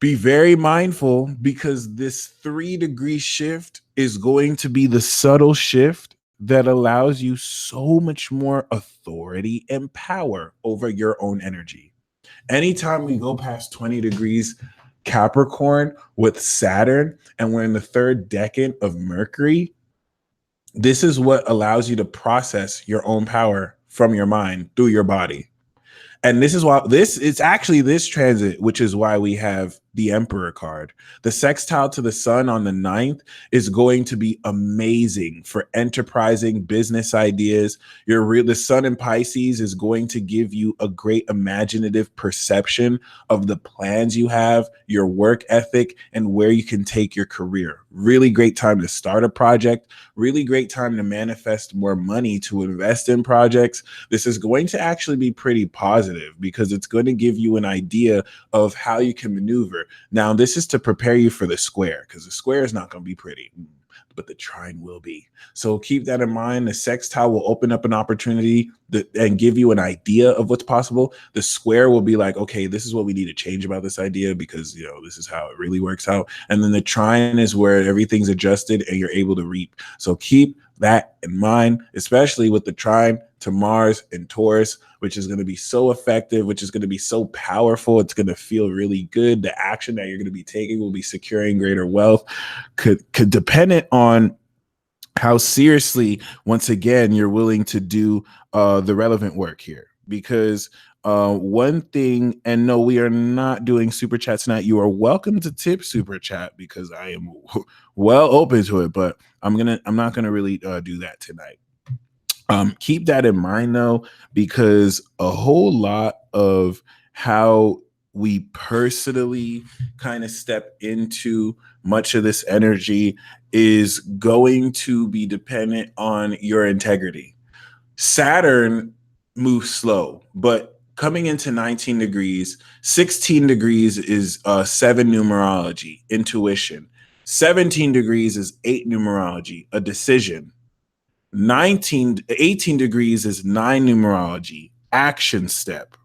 be very mindful because this 3-degree shift is going to be the subtle shift that allows you so much more authority and power over your own energy. Anytime we go past 20 degrees Capricorn with Saturn and we're in the third decade of Mercury, this is what allows you to process your own power from your mind through your body. And this is why it's actually this transit, which is why we have the Emperor card. The sextile to the sun on the 9th is going to be amazing for enterprising business ideas. The sun in Pisces is going to give you a great imaginative perception of the plans you have, your work ethic, and where you can take your career. Really great time to start a project, really great time to manifest more money to invest in projects. This is going to actually be pretty positive because it's going to give you an idea of how you can maneuver. Now, this is to prepare you for the square because the square is not going to be pretty. but the trine will be. So keep that in mind. The sextile will open up an opportunity and give you an idea of what's possible. The square will be like, okay, this is what we need to change about this idea because, you know, this is how it really works out. And then the trine is where everything's adjusted and you're able to reap. So keep that in mind, especially with the trine to Mars and Taurus, which is going to be so effective, which is going to be so powerful. It's going to feel really good. The action that you're going to be taking will be securing greater wealth. Could dependent on how seriously, once again, you're willing to do the relevant work here. Because one thing, and no, we are not doing super chat tonight. You are welcome to tip super chat because I am well open to it, but I'm not gonna really do that tonight. Keep that in mind though, because a whole lot of how we personally kind of step into much of this energy is going to be dependent on your integrity. Saturn moves slow, but coming into 19 degrees, 16 degrees is 7 numerology, intuition. 17 degrees is 8 numerology, a decision. 18 degrees is 9 numerology, action step.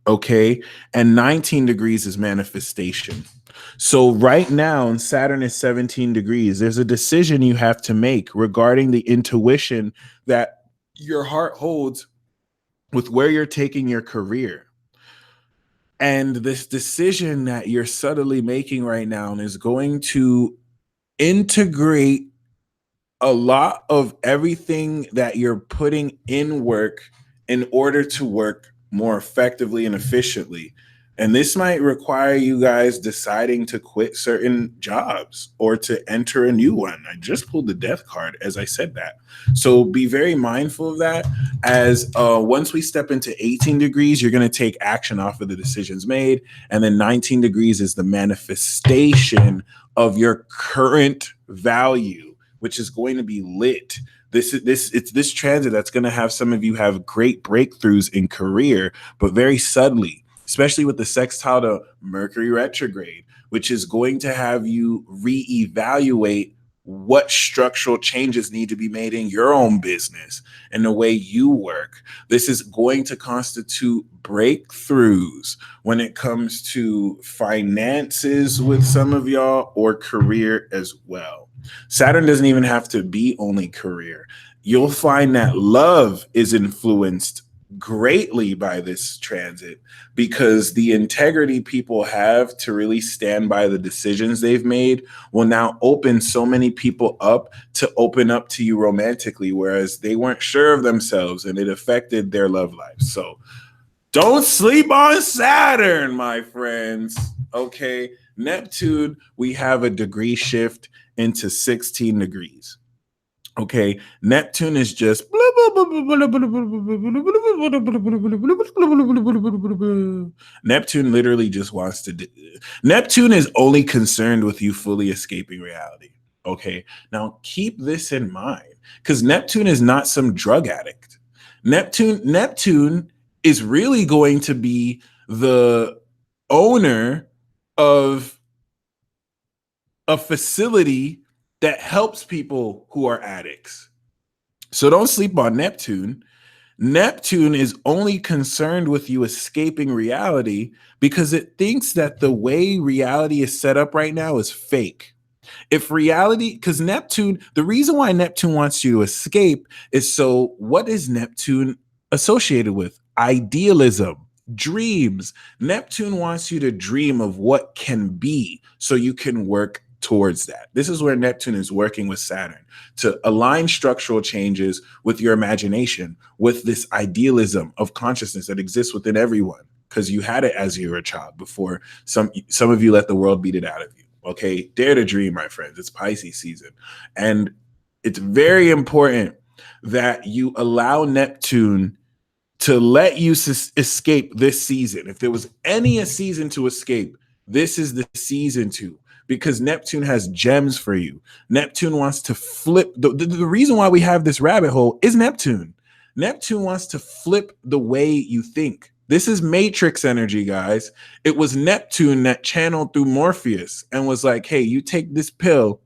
Okay. And 19 degrees is manifestation. So right now, Saturn is 17 degrees. There's a decision you have to make regarding the intuition that your heart holds with where you're taking your career. And this decision that you're subtly making right now is going to integrate a lot of everything that you're putting in work in order to work more effectively and efficiently. And this might require you guys deciding to quit certain jobs or to enter a new one. I just pulled the death card as I said that. So be very mindful of that. As once we step into 18 degrees, you're going to take action off of the decisions made. And then 19 degrees is the manifestation of your current value, which is going to be lit. It's this transit that's going to have some of you have great breakthroughs in career, but very subtly, especially with the sextile to Mercury retrograde, which is going to have you reevaluate what structural changes need to be made in your own business and the way you work. This is going to constitute breakthroughs when it comes to finances with some of y'all or career as well. Saturn doesn't even have to be only career. You'll find that love is influenced greatly by this transit because the integrity people have to really stand by the decisions they've made will now open so many people up to open up to you romantically, whereas they weren't sure of themselves and it affected their love life. So don't sleep on Saturn, my friends. Okay. Neptune, we have a degree shift into 16 degrees. Okay, Neptune is just Neptune literally just wants to Neptune is only concerned with you fully escaping reality. Okay, now keep this in mind because Neptune is not some drug addict. Neptune is really going to be the owner of a facility that helps people who are addicts. So don't sleep on Neptune. Neptune is only concerned with you escaping reality because it thinks that the way reality is set up right now is fake. If reality, because Neptune, the reason why Neptune wants you to escape is so what is Neptune associated with? Idealism. Dreams. Neptune wants you to dream of what can be so you can work towards that. This is where Neptune is working with Saturn to align structural changes with your imagination, with this idealism of consciousness that exists within everyone, because you had it as you were a child before some of you let the world beat it out of you. Okay, dare to dream, my friends. It's Pisces season, and it's very important that you allow Neptune to let you escape this season. If there was any a season to escape, this is the season to, because Neptune has gems for you. Neptune wants to flip. The reason why we have this rabbit hole is Neptune. Neptune wants to flip the way you think. This is Matrix energy, guys. It was Neptune that channeled through Morpheus and was like, hey, you take this pill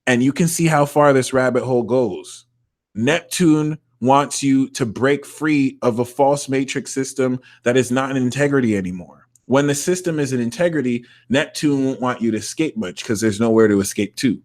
And you can see how far this rabbit hole goes. Neptune wants you to break free of a false matrix system that is not in integrity anymore. When the system is in integrity, Neptune won't want you to escape much because there's nowhere to escape to.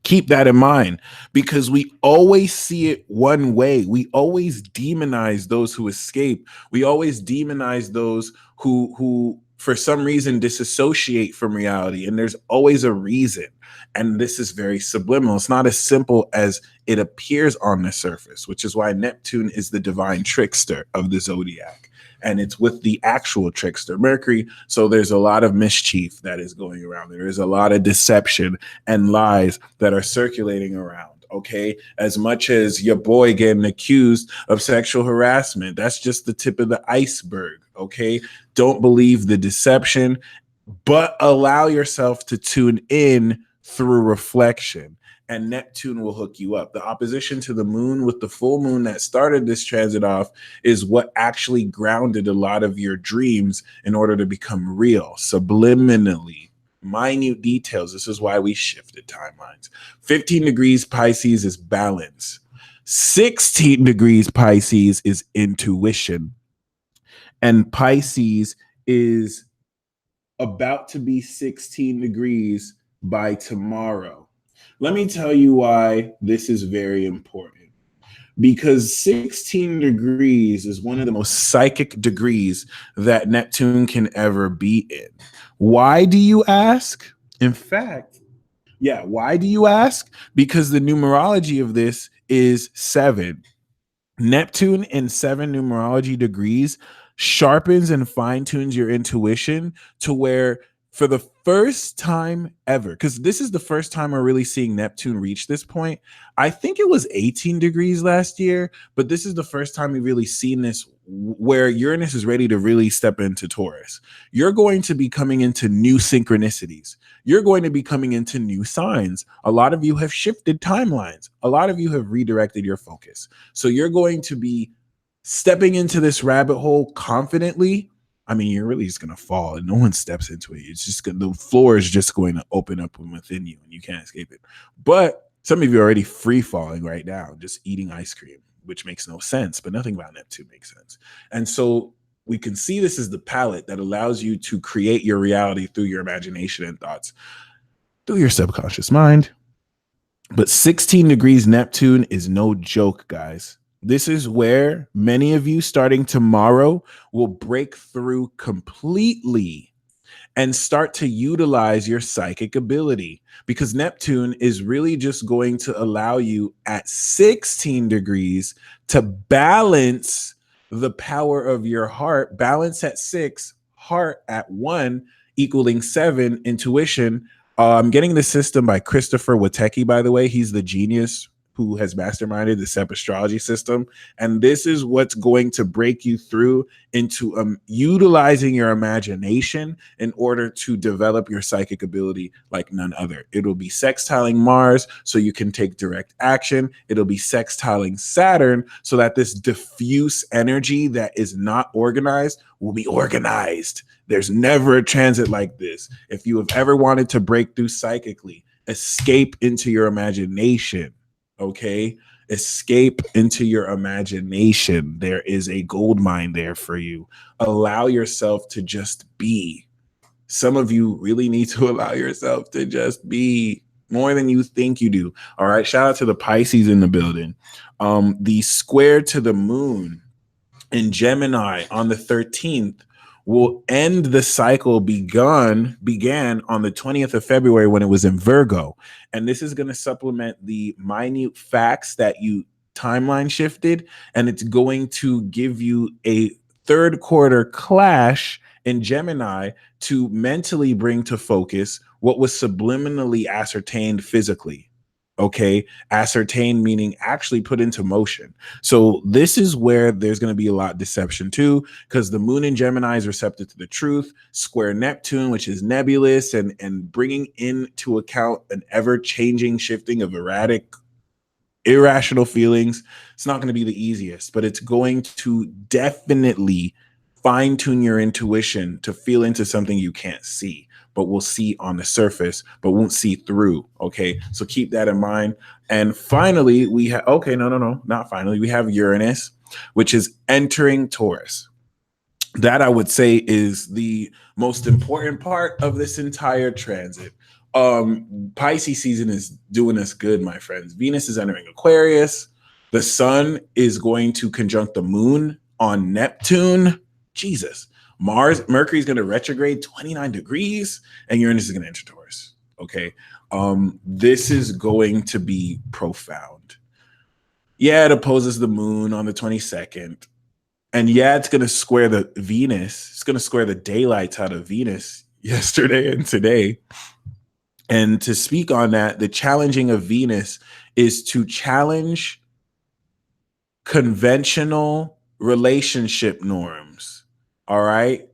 Keep that in mind, because we always see it one way. We always demonize those who escape. We always demonize those who for some reason disassociate from reality, and there's always a reason. And this is very subliminal. It's not as simple as it appears on the surface, which is why Neptune is the divine trickster of the zodiac. And it's with the actual trickster, Mercury. So there's a lot of mischief that is going around. There is a lot of deception and lies that are circulating around. Okay. As much as your boy getting accused of sexual harassment, that's just the tip of the iceberg. Okay. Don't believe the deception, but allow yourself to tune in through reflection. And Neptune will hook you up. The opposition to the moon with the full moon that started this transit off is what actually grounded a lot of your dreams in order to become real, subliminally. Minute details. This is why we shifted timelines. 15 degrees Pisces is balance. 16 degrees Pisces is intuition. And Pisces is about to be 16 degrees by tomorrow. Let me tell you why this is very important. Because 16 degrees is one of the most psychic degrees that Neptune can ever be in. Why do you ask? In fact, why do you ask? Because the numerology of this is 7. Neptune in 7 numerology degrees sharpens and fine tunes your intuition to where, for the first time ever, because this is the first time we're really seeing Neptune reach this point. I think it was 18 degrees last year, but this is the first time we've really seen this where Uranus is ready to really step into Taurus. You're going to be coming into new synchronicities. You're going to be coming into new signs. A lot of you have shifted timelines. A lot of you have redirected your focus. So you're going to be stepping into this rabbit hole confidently. I mean, you're really just going to fall and no one steps into it. It's just the floor is just going to open up from within you and you can't escape it. But some of you are already free falling right now, just eating ice cream, which makes no sense, but nothing about Neptune makes sense. And so we can see this as the palette that allows you to create your reality through your imagination and thoughts, through your subconscious mind. But 16 degrees Neptune is no joke, guys. This is where many of you starting tomorrow will break through completely and start to utilize your psychic ability, because Neptune is really just going to allow you at 16 degrees to balance the power of your heart. Balance at 6, heart at 1, equaling 7, intuition. I'm getting the system by Christopher Witecki, by the way. He's the genius who has masterminded the SEP astrology system. And this is what's going to break you through into utilizing your imagination in order to develop your psychic ability like none other. It'll be sextiling Mars so you can take direct action. It'll be sextiling Saturn so that this diffuse energy that is not organized will be organized. There's never a transit like this. If you have ever wanted to break through psychically, escape into your imagination. Okay, escape into your imagination. There is a gold mine there for you. Allow yourself to just be. Some of you really need to allow yourself to just be more than you think you do. All right, shout out to the Pisces in the building. The square to the moon in Gemini on the 13th will end the cycle began on the 20th of February when it was in Virgo. And this is going to supplement the minute facts that you timeline shifted. And it's going to give you a third quarter clash in Gemini to mentally bring to focus what was subliminally ascertained physically. Okay, ascertain meaning actually put into motion. So this is where there's going to be a lot of deception too, because the moon in Gemini is receptive to the truth. Square Neptune, which is nebulous and bringing into account an ever-changing shifting of irrational feelings. It's not going to be the easiest, but it's going to definitely fine-tune your intuition to feel into something you can't see. but we'll see on the surface, but won't see through. Okay, so keep that in mind. And finally, we have, okay, no, not finally, we have Uranus, which is entering Taurus. That I would say is the most important part of this entire transit. Pisces season is doing us good, my friends. Venus is entering Aquarius. The sun is going to conjunct the moon on Neptune. Jesus. Mercury is going to retrograde 29 degrees, and Uranus is going to enter Taurus. Okay. This is going to be profound. Yeah, it opposes the moon on the 22nd. And yeah, it's going to square the Venus. It's going to square the daylights out of Venus yesterday and today. And to speak on that, the challenging of Venus is to challenge conventional relationship norms. All right.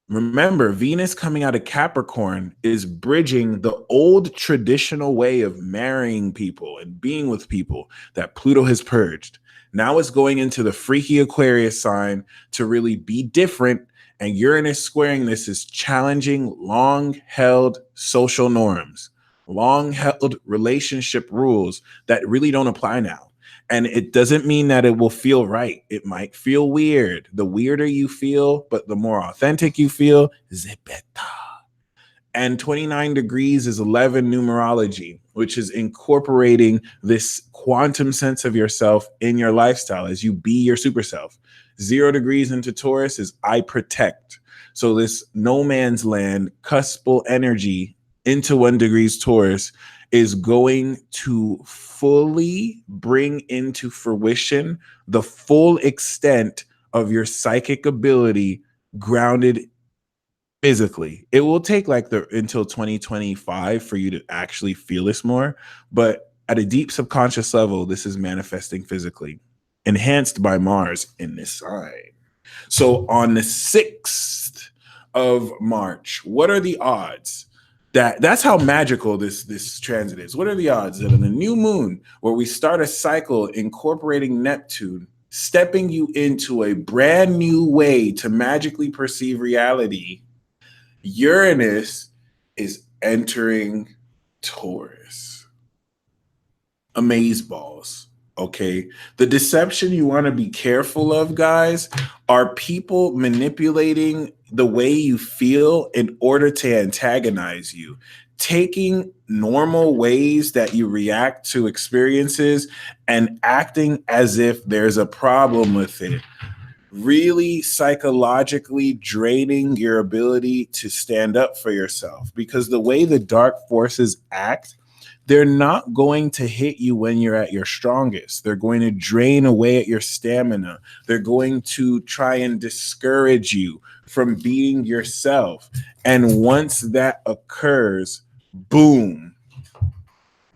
Remember, Venus coming out of Capricorn is bridging the old traditional way of marrying people and being with people that Pluto has purged. Now it's going into the freaky Aquarius sign to really be different. And Uranus squaring this is challenging long-held social norms, long-held relationship rules that really don't apply now. And it doesn't mean that it will feel right. It might feel weird. The weirder you feel, but the more authentic you feel, the better. And 29 degrees is 11 numerology, which is incorporating this quantum sense of yourself in your lifestyle as you be your super self. 0 degrees into Taurus is I protect. So this no man's land, cuspal energy into 1 degrees Taurus is going to fully bring into fruition the full extent of your psychic ability grounded physically. It will take until 2025 for you to actually feel this more, but at a deep subconscious level, this is manifesting physically, enhanced by Mars in this sign. So on the 6th of March, what are the odds? That's how magical this transit is. What are the odds that on the new moon, where we start a cycle incorporating Neptune, stepping you into a brand new way to magically perceive reality, Uranus is entering Taurus? Amazeballs. Okay. The deception you want to be careful of, guys, are people manipulating the way you feel in order to antagonize you, taking normal ways that you react to experiences and acting as if there's a problem with it, really psychologically draining your ability to stand up for yourself. Because the way the dark forces act, they're not going to hit you when you're at your strongest. They're going to drain away at your stamina. They're going to try and discourage you from being yourself. And once that occurs, boom,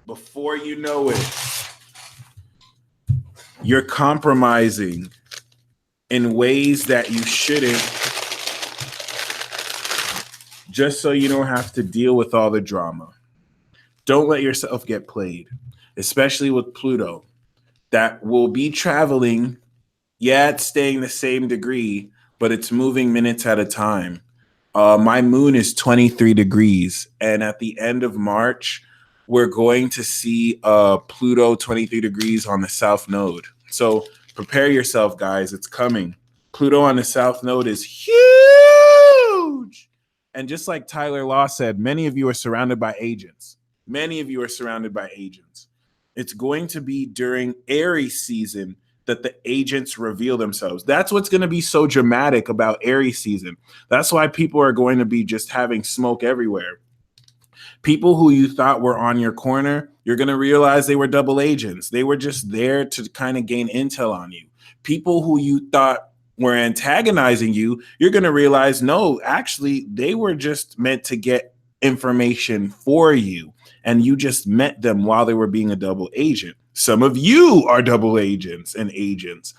before you know it, you're compromising in ways that you shouldn't, just so you don't have to deal with all the drama. Don't let yourself get played, especially with Pluto. That will be traveling. Yeah, it's staying the same degree, but it's moving minutes at a time. My moon is 23 degrees. And at the end of March, we're going to see Pluto 23 degrees on the south node. So prepare yourself, guys. It's coming. Pluto on the south node is huge. And just like Tyler Law said, many of you are surrounded by agents. Many of you are surrounded by agents. It's going to be during Aries season that the agents reveal themselves. That's what's going to be so dramatic about Aries season. That's why people are going to be just having smoke everywhere. People who you thought were on your corner, you're going to realize they were double agents. They were just there to kind of gain intel on you. People who you thought were antagonizing you, you're going to realize, no, actually, they were just meant to get information for you. And you just met them while they were being a double agent. Some of you are double agents and agents.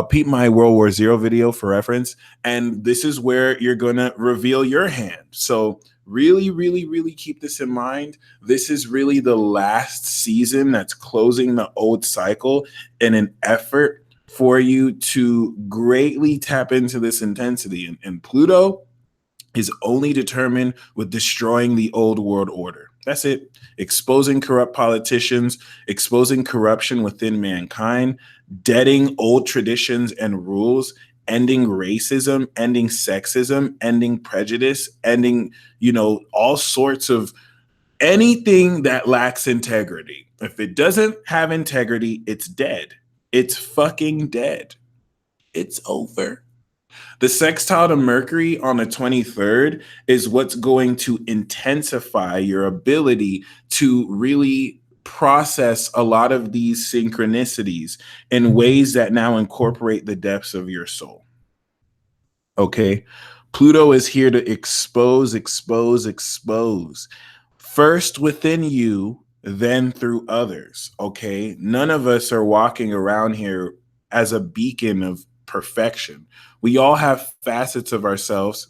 Peep my World War Z video for reference. And this is where you're going to reveal your hand. So really, really, really keep this in mind. This is really the last season that's closing the old cycle in an effort for you to greatly tap into this intensity. And Pluto, is only determined with destroying the old world order. That's it. Exposing corrupt politicians, exposing corruption within mankind, deading old traditions and rules, ending racism, ending sexism, ending prejudice, ending, all sorts of anything that lacks integrity. If it doesn't have integrity, it's dead. It's fucking dead. It's over. The sextile to Mercury on the 23rd is what's going to intensify your ability to really process a lot of these synchronicities in ways that now incorporate the depths of your soul. Okay? Pluto is here to expose. First within you, then through others. Okay? None of us are walking around here as a beacon of perfection. We all have facets of ourselves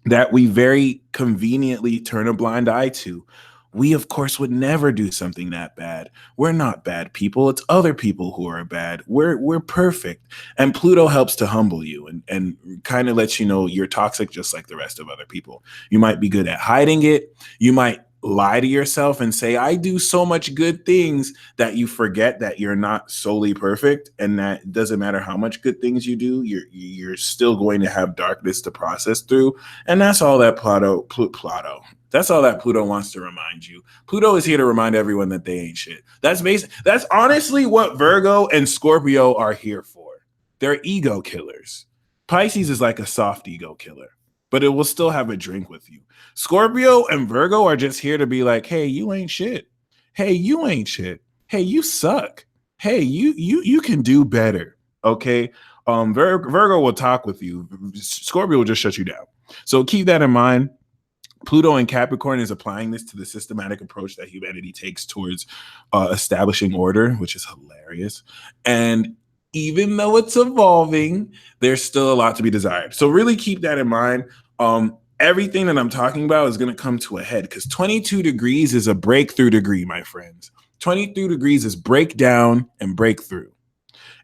that we very conveniently turn a blind eye to. We, of course, would never do something that bad. We're not bad people. It's other people who are bad. We're perfect. And Pluto helps to humble you and kind of lets you know you're toxic just like the rest of other people. You might be good at hiding it. You might lie to yourself and say, I do so much good things, that you forget that you're not solely perfect, and that it doesn't matter how much good things you do, you're still going to have darkness to process through. And that's all that Pluto. That's all that Pluto wants to remind you. Pluto is here to remind everyone that they ain't shit. That's honestly what Virgo and Scorpio are here for. They're ego killers. Pisces is like a soft ego killer, but it will still have a drink with you. Scorpio and Virgo are just here to be like, hey, you ain't shit. Hey, you ain't shit. Hey, you suck. Hey, you can do better. Okay. Virgo will talk with you. Scorpio will just shut you down. So keep that in mind. Pluto and Capricorn is applying this to the systematic approach that humanity takes towards establishing order, which is hilarious. And even though it's evolving, there's still a lot to be desired. So really keep that in mind. Everything that I'm talking about is going to come to a head because 22 degrees is a breakthrough degree, my friends. 22 degrees is breakdown and breakthrough.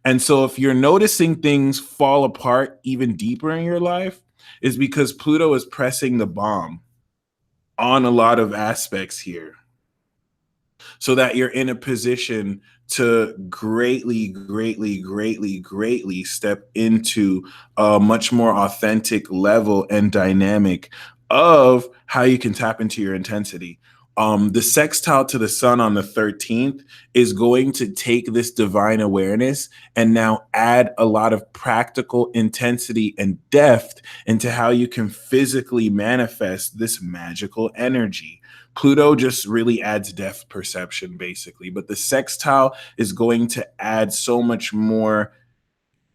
And so if you're noticing things fall apart even deeper in your life, is because Pluto is pressing the bomb on a lot of aspects here, so that you're in a position to greatly step into a much more authentic level and dynamic of how you can tap into your intensity. The sextile to the sun on the 13th is going to take this divine awareness and now add a lot of practical intensity and depth into how you can physically manifest this magical energy. Pluto just really adds depth perception, basically, but the sextile is going to add so much more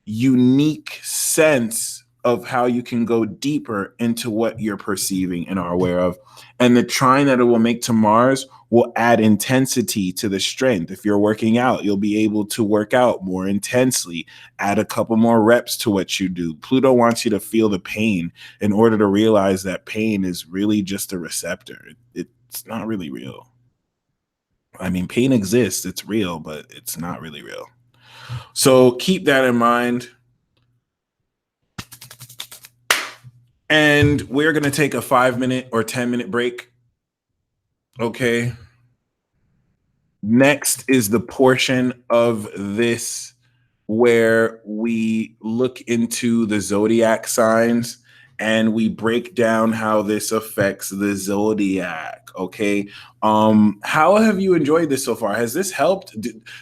unique sense of how you can go deeper into what you're perceiving and are aware of. And the trine that it will make to Mars will add intensity to the strength. If you're working out, you'll be able to work out more intensely, add a couple more reps to what you do. Pluto wants you to feel the pain in order to realize that pain is really just a receptor. It's not really real. I mean, pain exists, it's real, but it's not really real. So keep that in mind. And we're going to take a 5-minute or 10-minute break. Okay. Next is the portion of this where we look into the zodiac signs and we break down how this affects the zodiac. Okay. How have you enjoyed this so far? Has this helped?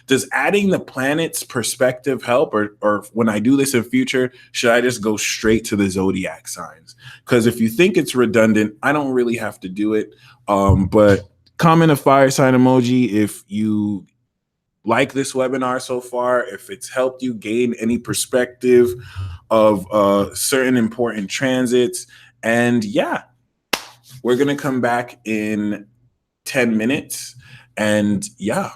Does adding the planets perspective help? Or when I do this in future, should I just go straight to the zodiac signs? Because if you think it's redundant, I don't really have to do it. But comment a fire sign emoji if you like this webinar so far, if it's helped you gain any perspective of certain important transits. And yeah, we're going to come back in 10 minutes. And yeah.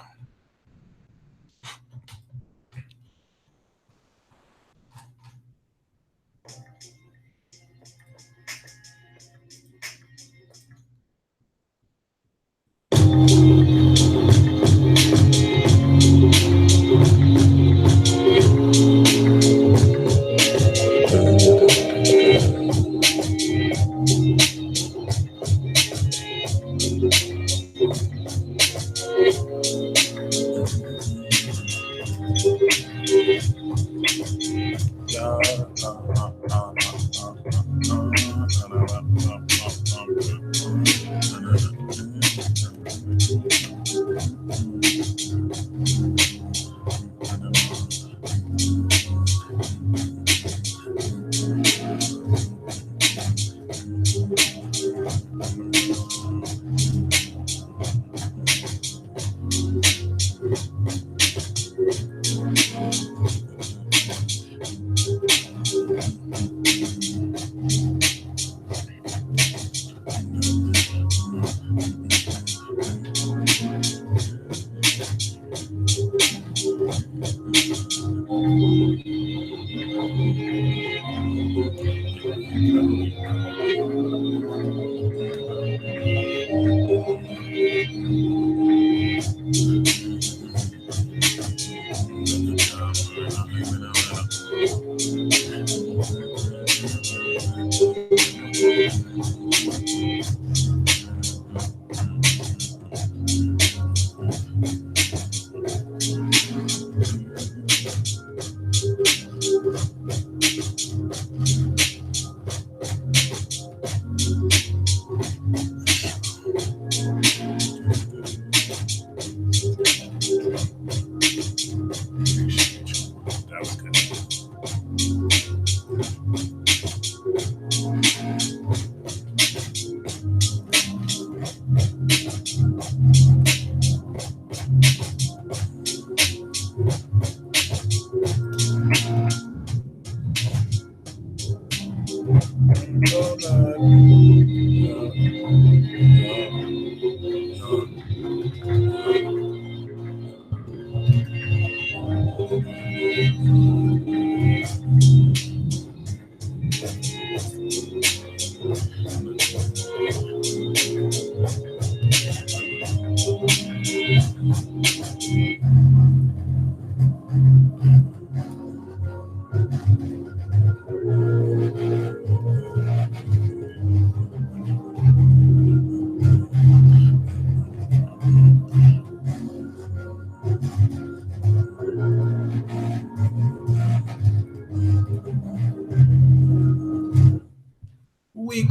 Weak.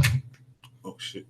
Oh shit.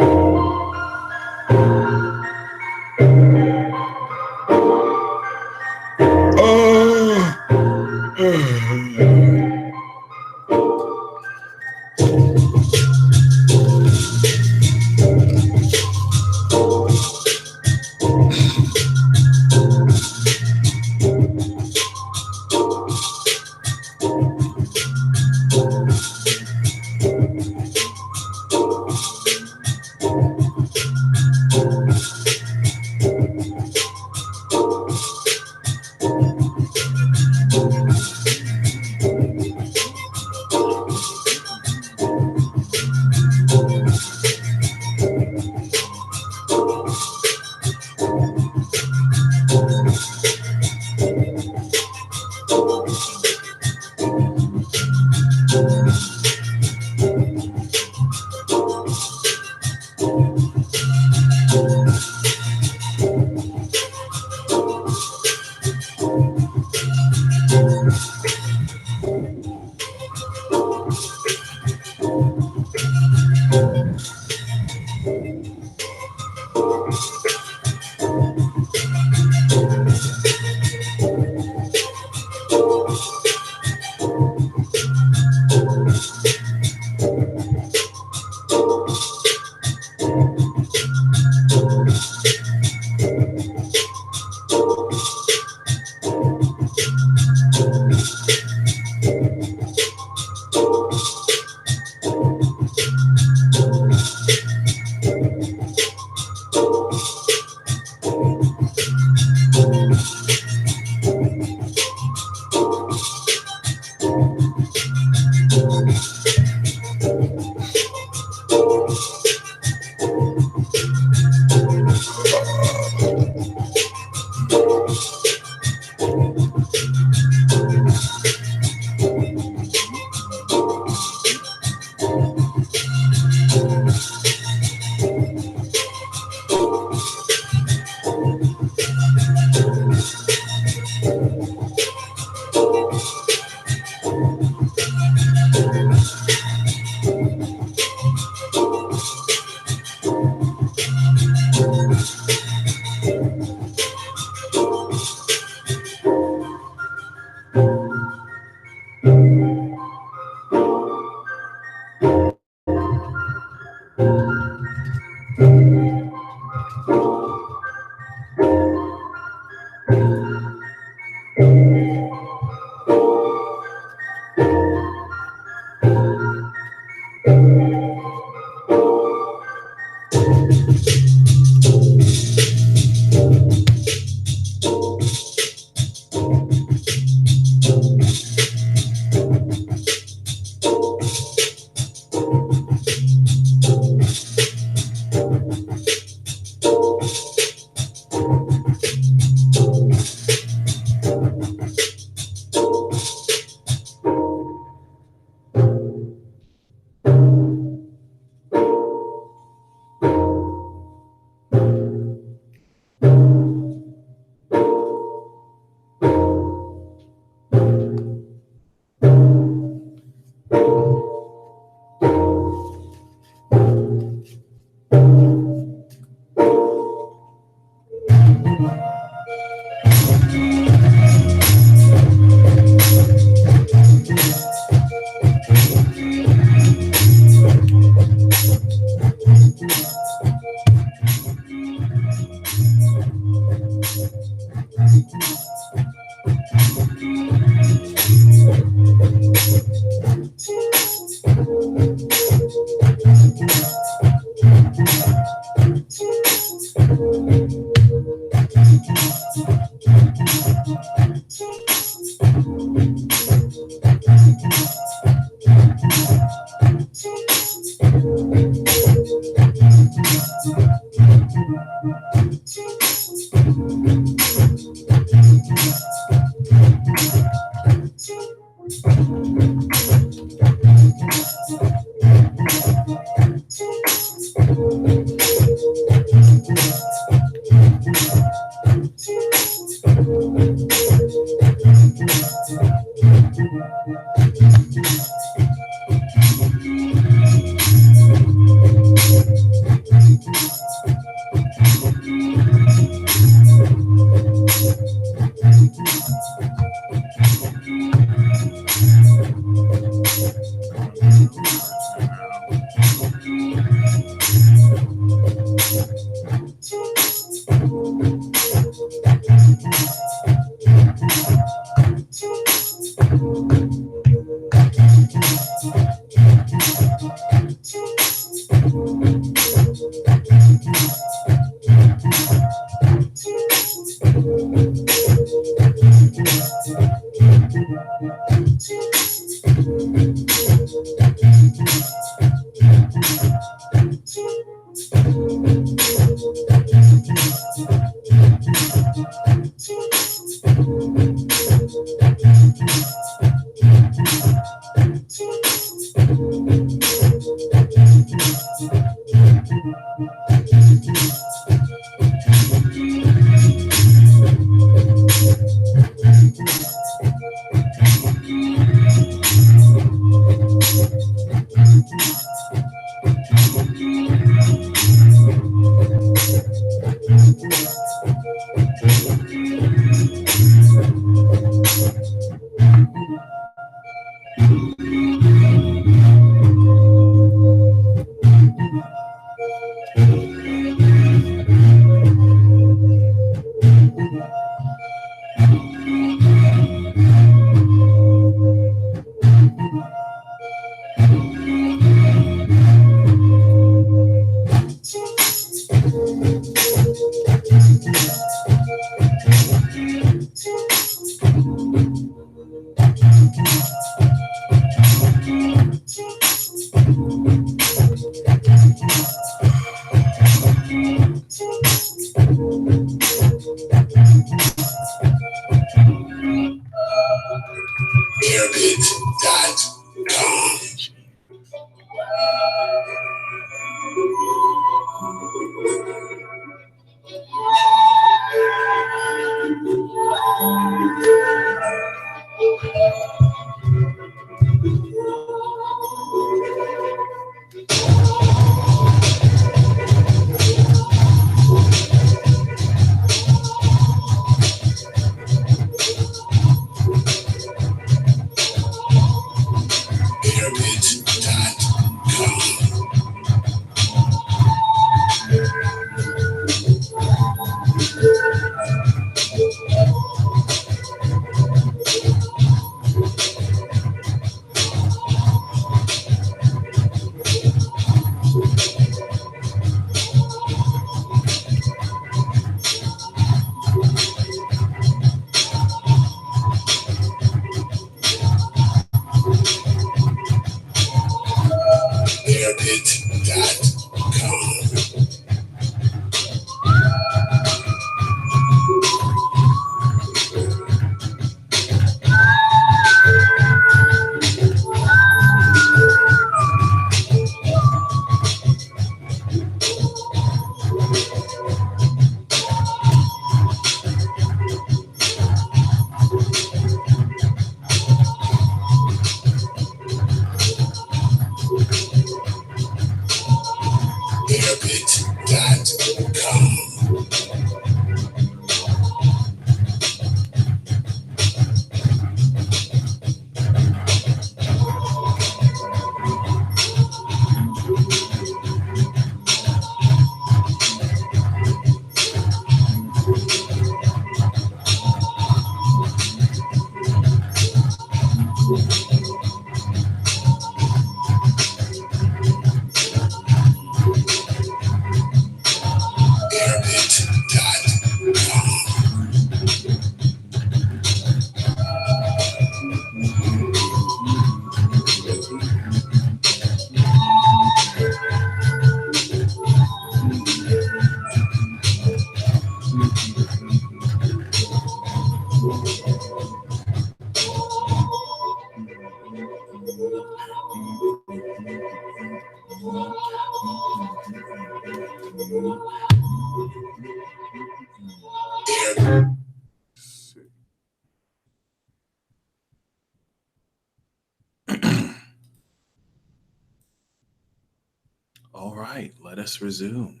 All right, let us resume.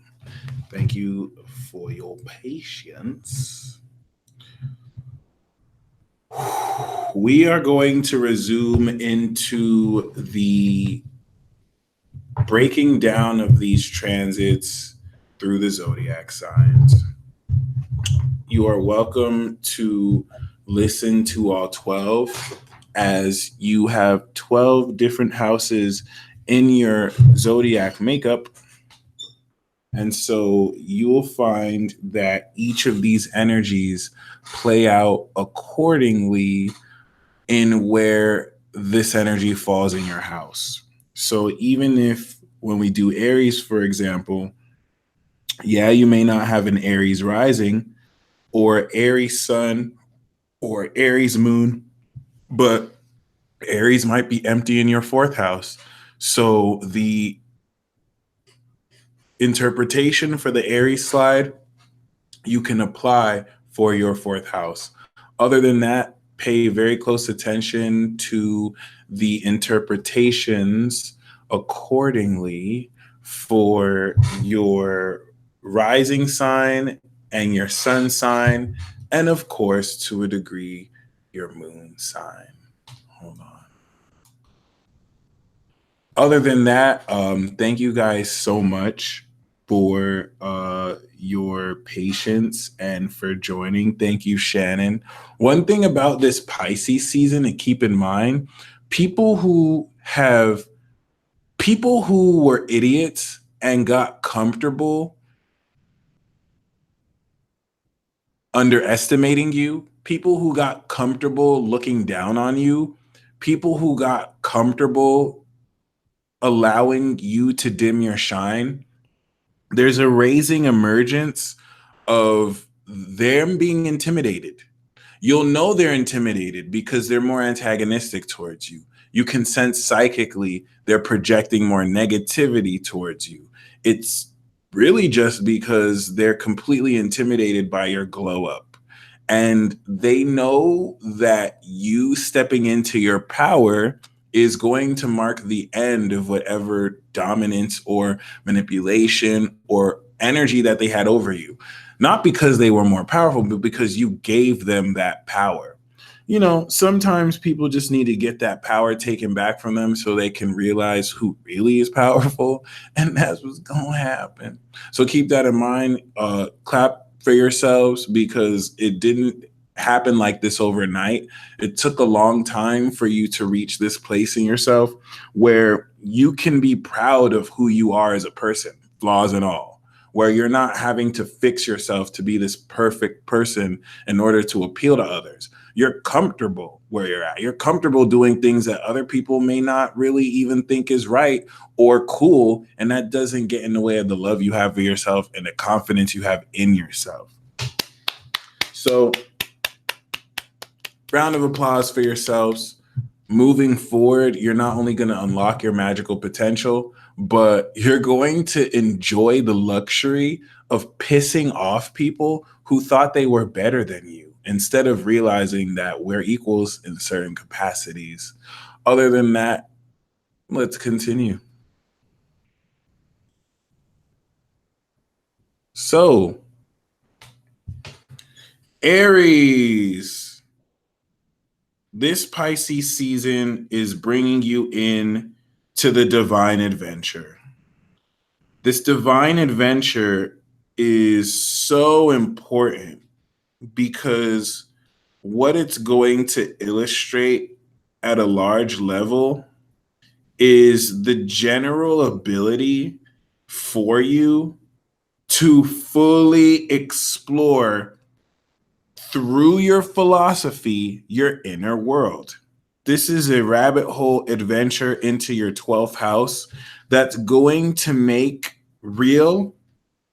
Thank you for your patience. We are going to resume into the breaking down of these transits through the zodiac signs. You are welcome to listen to all 12, as you have 12 different houses in your zodiac makeup. And so you will find that each of these energies play out accordingly in where this energy falls in your house. So even if when we do Aries, for example, yeah, you may not have an Aries rising or Aries sun or Aries moon, but Aries might be empty in your fourth house. So the interpretation for the Aries slide you can apply for your fourth house. Other than that, pay very close attention to the interpretations accordingly for your rising sign and your sun sign, and of course, to a degree, your moon sign. Hold on. Other than that, thank you guys so much for your patience and for joining. Thank you, Shannon. One thing about this Pisces season to keep in mind, people who have people who were idiots and got comfortable underestimating you, people who got comfortable looking down on you, people who got comfortable allowing you to dim your shine, there's a raising emergence of them being intimidated. You'll know they're intimidated because they're more antagonistic towards you. You can sense psychically they're projecting more negativity towards you. It's really just because they're completely intimidated by your glow up. And they know that you stepping into your power is going to mark the end of whatever dominance or manipulation or energy that they had over you. Not because they were more powerful, but because you gave them that power. You know, sometimes people just need to get that power taken back from them so they can realize who really is powerful. And that's what's going to happen. So keep that in mind. Clap for yourselves because it didn't happen like this overnight. It took a long time for you to reach this place in yourself where you can be proud of who you are as a person, flaws and all, where you're not having to fix yourself to be this perfect person in order to appeal to others. You're comfortable where you're at. You're comfortable doing things that other people may not really even think is right or cool. And that doesn't get in the way of the love you have for yourself and the confidence you have in yourself. So, round of applause for yourselves. Moving forward, you're not only going to unlock your magical potential, but you're going to enjoy the luxury of pissing off people who thought they were better than you instead of realizing that we're equals in certain capacities. Other than that, let's continue. So, Aries, this Pisces season is bringing you in to the divine adventure. This divine adventure is so important because what it's going to illustrate at a large level is the general ability for you to fully explore through your philosophy your inner world. This is a rabbit hole adventure into your 12th house that's going to make real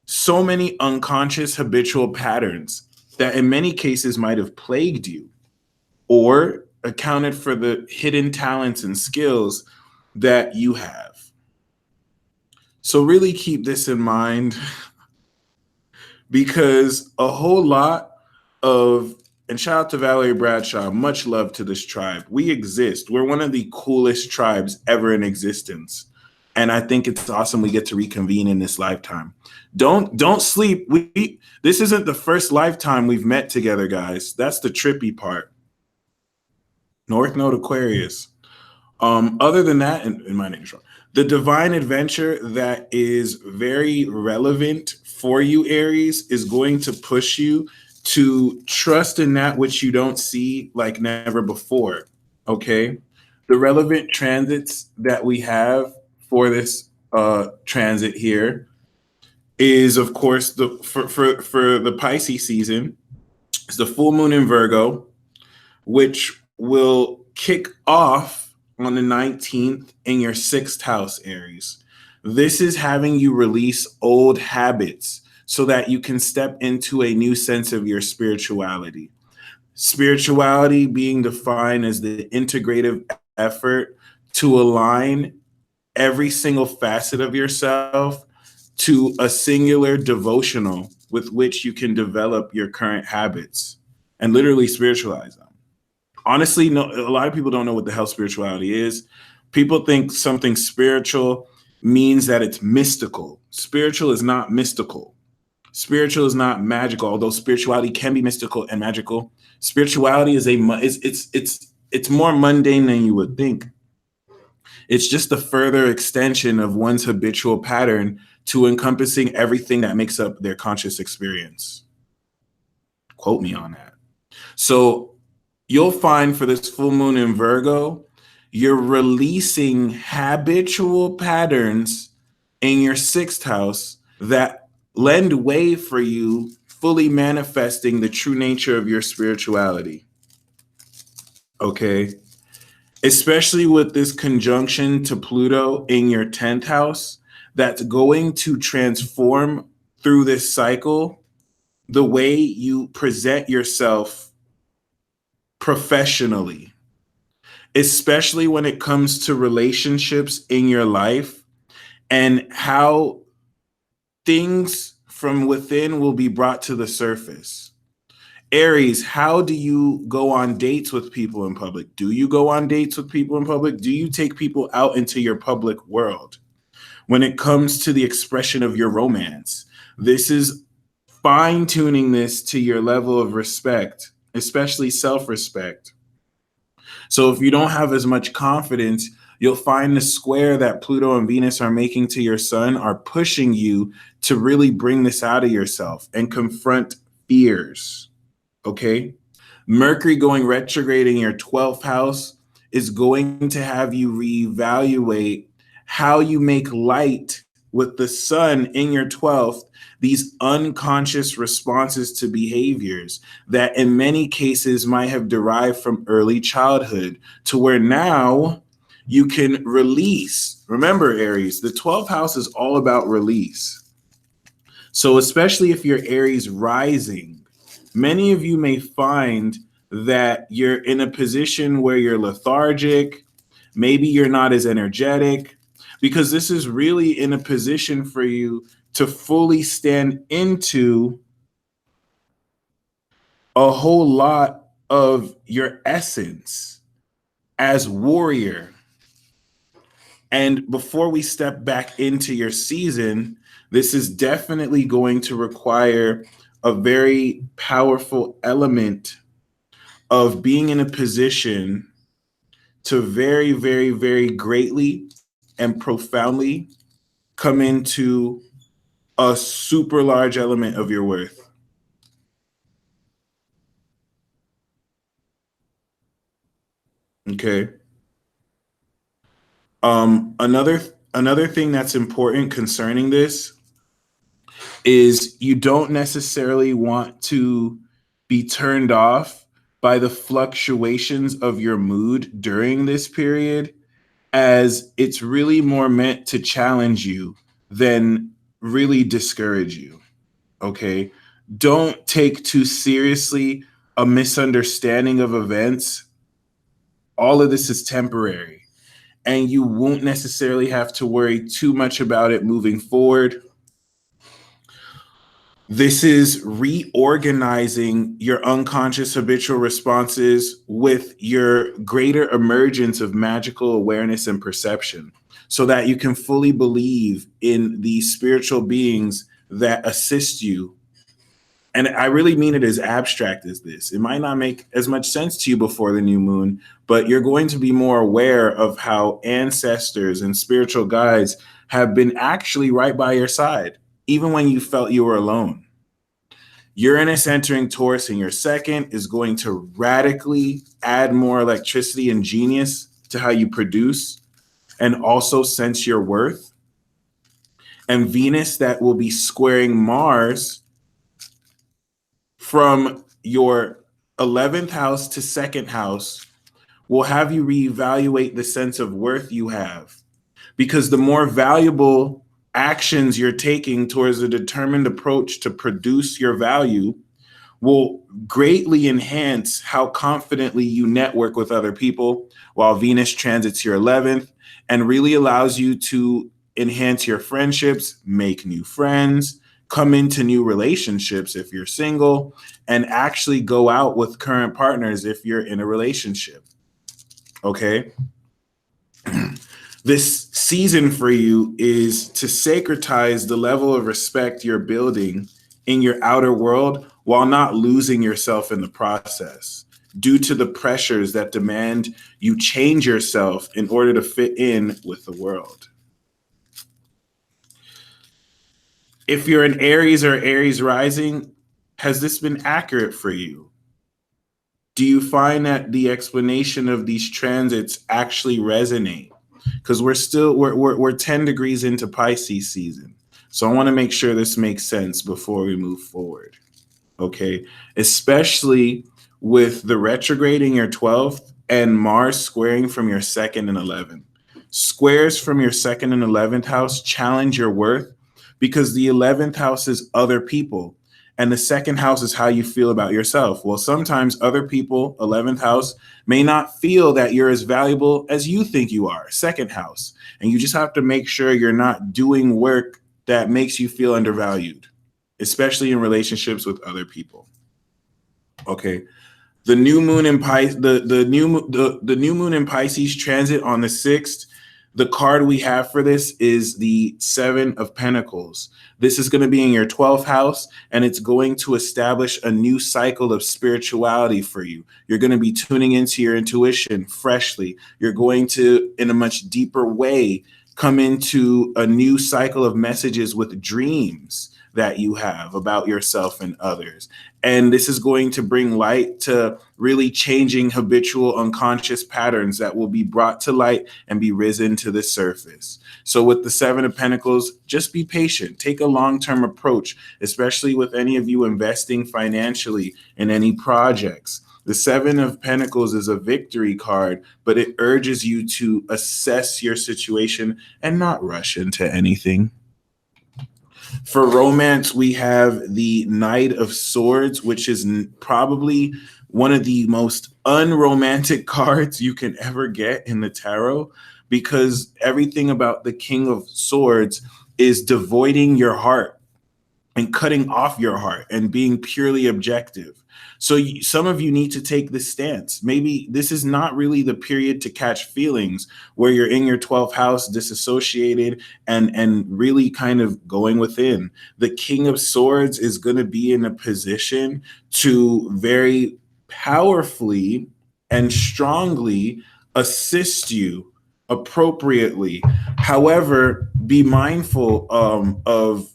so many unconscious habitual patterns that in many cases might have plagued you or accounted for the hidden talents and skills that you have. So really keep this in mind because a whole lot of, and shout out to Valerie Bradshaw, much love to this tribe. We exist. We're one of the coolest tribes ever in existence. And I think it's awesome we get to reconvene in this lifetime. Don't sleep. This isn't the first lifetime we've met together, guys. That's the trippy part. North Node Aquarius. Other than that, and my name is wrong, the divine adventure that is very relevant for you, Aries, is going to push you to trust in that which you don't see like never before. Okay. The relevant transits that we have for this transit here is, of course, for the Pisces season, it's the full moon in Virgo, which will kick off on the 19th in your 6th house, Aries. This is having you release old habits so that you can step into a new sense of your spirituality. Spirituality being defined as the integrative effort to align every single facet of yourself to a singular devotional with which you can develop your current habits and literally spiritualize them. Honestly, no, a lot of people don't know what the hell spirituality is. People think something spiritual means that it's mystical. Spiritual is not mystical. Spiritual is not magical, although spirituality can be mystical and magical. Spirituality is it's more mundane than you would think. It's just a further extension of one's habitual pattern to encompassing everything that makes up their conscious experience. Quote me on that. So you'll find for this full moon in Virgo, you're releasing habitual patterns in your 6th house that lend way for you fully manifesting the true nature of your spirituality. Okay. Especially with this conjunction to Pluto in your 10th house, that's going to transform through this cycle the way you present yourself professionally, especially when it comes to relationships in your life and how things from within will be brought to the surface. Aries, how do you go on dates with people in public? Do you go on dates with people in public? Do you take people out into your public world? When it comes to the expression of your romance, this is fine-tuning this to your level of respect, especially self-respect. So if you don't have as much confidence, you'll find the square that Pluto and Venus are making to your sun are pushing you to really bring this out of yourself and confront fears. Okay. Mercury going retrograde in your 12th house is going to have you reevaluate how you make light with the sun in your 12th, these unconscious responses to behaviors that in many cases might have derived from early childhood, to where now you can release. Remember, Aries, the 12th house is all about release. So especially if you're Aries rising, many of you may find that you're in a position where you're lethargic, maybe you're not as energetic, because this is really in a position for you to fully stand into a whole lot of your essence as warrior. And before we step back into your season, this is definitely going to require a very powerful element of being in a position to very, very, very greatly and profoundly come into a super large element of your worth. Okay. Another thing that's important concerning this is you don't necessarily want to be turned off by the fluctuations of your mood during this period, as it's really more meant to challenge you than really discourage you. Okay. Don't take too seriously a misunderstanding of events. All of this is temporary, and you won't necessarily have to worry too much about it moving forward. This is reorganizing your unconscious habitual responses with your greater emergence of magical awareness and perception so that you can fully believe in these spiritual beings that assist you. And I really mean it as abstract as this. It might not make as much sense to you before the new moon, but you're going to be more aware of how ancestors and spiritual guides have been actually right by your side, even when you felt you were alone. Uranus entering Taurus in your second is going to radically add more electricity and genius to how you produce and also sense your worth. And Venus, that will be squaring Mars from your 11th house to second house, will have you reevaluate the sense of worth you have. Because the more valuable actions you're taking towards a determined approach to produce your value will greatly enhance how confidently you network with other people, while Venus transits your 11th and really allows you to enhance your friendships, make new friends, come into new relationships if you're single, and actually go out with current partners if you're in a relationship. Okay? This season for you is to sacretize the level of respect you're building in your outer world while not losing yourself in the process due to the pressures that demand you change yourself in order to fit in with the world. If you're an Aries or Aries rising, has this been accurate for you? Do you find that the explanation of these transits actually resonate? Because we're 10 degrees into Pisces season. So I want to make sure this makes sense before we move forward. Okay. Especially with the retrograde in your 12th and Mars squaring from your second and 11th. Squares from your second and 11th house challenge your worth because the 11th house is other people. And the second house is how you feel about yourself. Well, sometimes other people, 11th house, may not feel that you're as valuable as you think you are, second house. And you just have to make sure you're not doing work that makes you feel undervalued, especially in relationships with other people. Okay. The new moon in Pisces, the new moon in Pisces transit on the 6th. The card we have for this is the 7 of Pentacles. This is going to be in your 12th house, and it's going to establish a new cycle of spirituality for you. You're going to be tuning into your intuition freshly. You're going to, in a much deeper way, come into a new cycle of messages with dreams that you have about yourself and others. And this is going to bring light to really changing habitual unconscious patterns that will be brought to light and be risen to the surface. So with the 7 of Pentacles, just be patient. Take a long-term approach, especially with any of you investing financially in any projects. The 7 of Pentacles is a victory card, but it urges you to assess your situation and not rush into anything. For romance, we have the Knight of Swords, which is probably one of the most unromantic cards you can ever get in the tarot, because everything about the King of Swords is devoiding your heart and cutting off your heart and being purely objective. So some of you need to take this stance. Maybe this is not really the period to catch feelings where you're in your 12th house, disassociated and really kind of going within. The King of Swords is going to be in a position to very powerfully and strongly assist you appropriately. However, be mindful of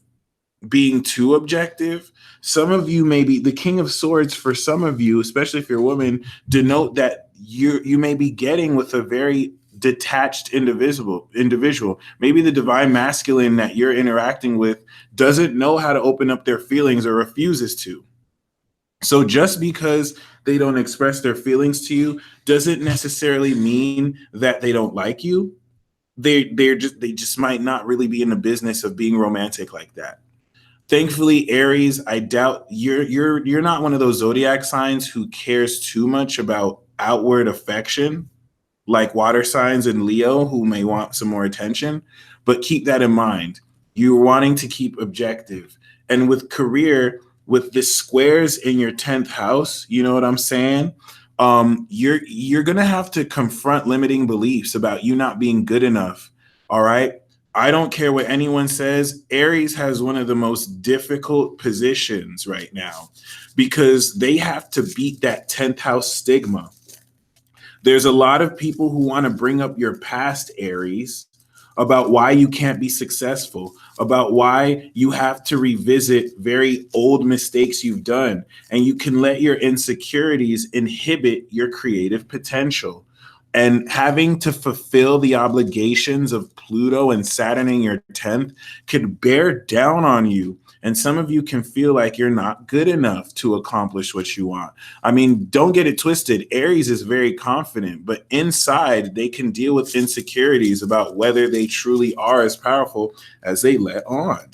being too objective. Some of you may be the King of Swords. For some of you, especially if you're a woman, denote that you may be getting with a very detached individual. Maybe the divine masculine that you're interacting with doesn't know how to open up their feelings or refuses to. So just because they don't express their feelings to you doesn't necessarily mean that they don't like you. They just might not really be in the business of being romantic like that. Thankfully, Aries, I doubt you're not one of those zodiac signs who cares too much about outward affection, like water signs and Leo, who may want some more attention. But keep that in mind. You're wanting to keep objective. And with career, with the squares in your 10th house, you know what I'm saying? You're gonna have to confront limiting beliefs about you not being good enough. All right. I don't care what anyone says. Aries has one of the most difficult positions right now because they have to beat that 10th house stigma. There's a lot of people who want to bring up your past, Aries, about why you can't be successful, about why you have to revisit very old mistakes you've done, and you can let your insecurities inhibit your creative potential. And having to fulfill the obligations of Pluto and Saturn in your 10th could bear down on you. And some of you can feel like you're not good enough to accomplish what you want. I mean, don't get it twisted. Aries is very confident, but inside they can deal with insecurities about whether they truly are as powerful as they let on.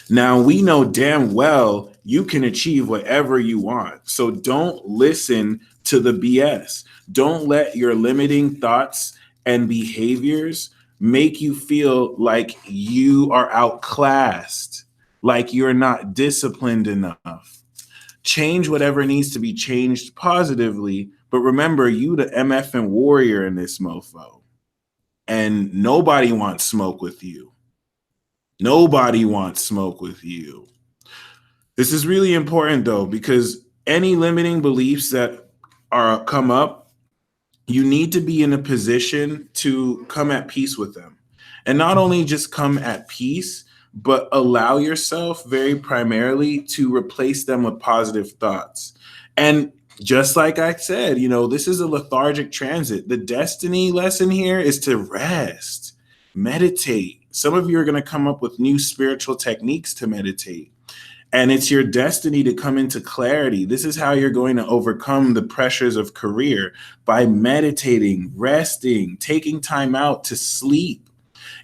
Now, we know damn well you can achieve whatever you want. So don't listen to the BS. Don't let your limiting thoughts and behaviors make you feel like you are outclassed, like you're not disciplined enough. Change whatever needs to be changed positively, but remember, you the MF and warrior in this mofo. And nobody wants smoke with you. Nobody wants smoke with you. This is really important though, because any limiting beliefs that are come up, you need to be in a position to come at peace with them. And not only just come at peace, but allow yourself very primarily to replace them with positive thoughts. And just like I said, you know, this is a lethargic transit. The destiny lesson here is to rest, meditate. Some of you are going to come up with new spiritual techniques to meditate. And it's your destiny to come into clarity. This is how you're going to overcome the pressures of career, by meditating, resting, taking time out to sleep.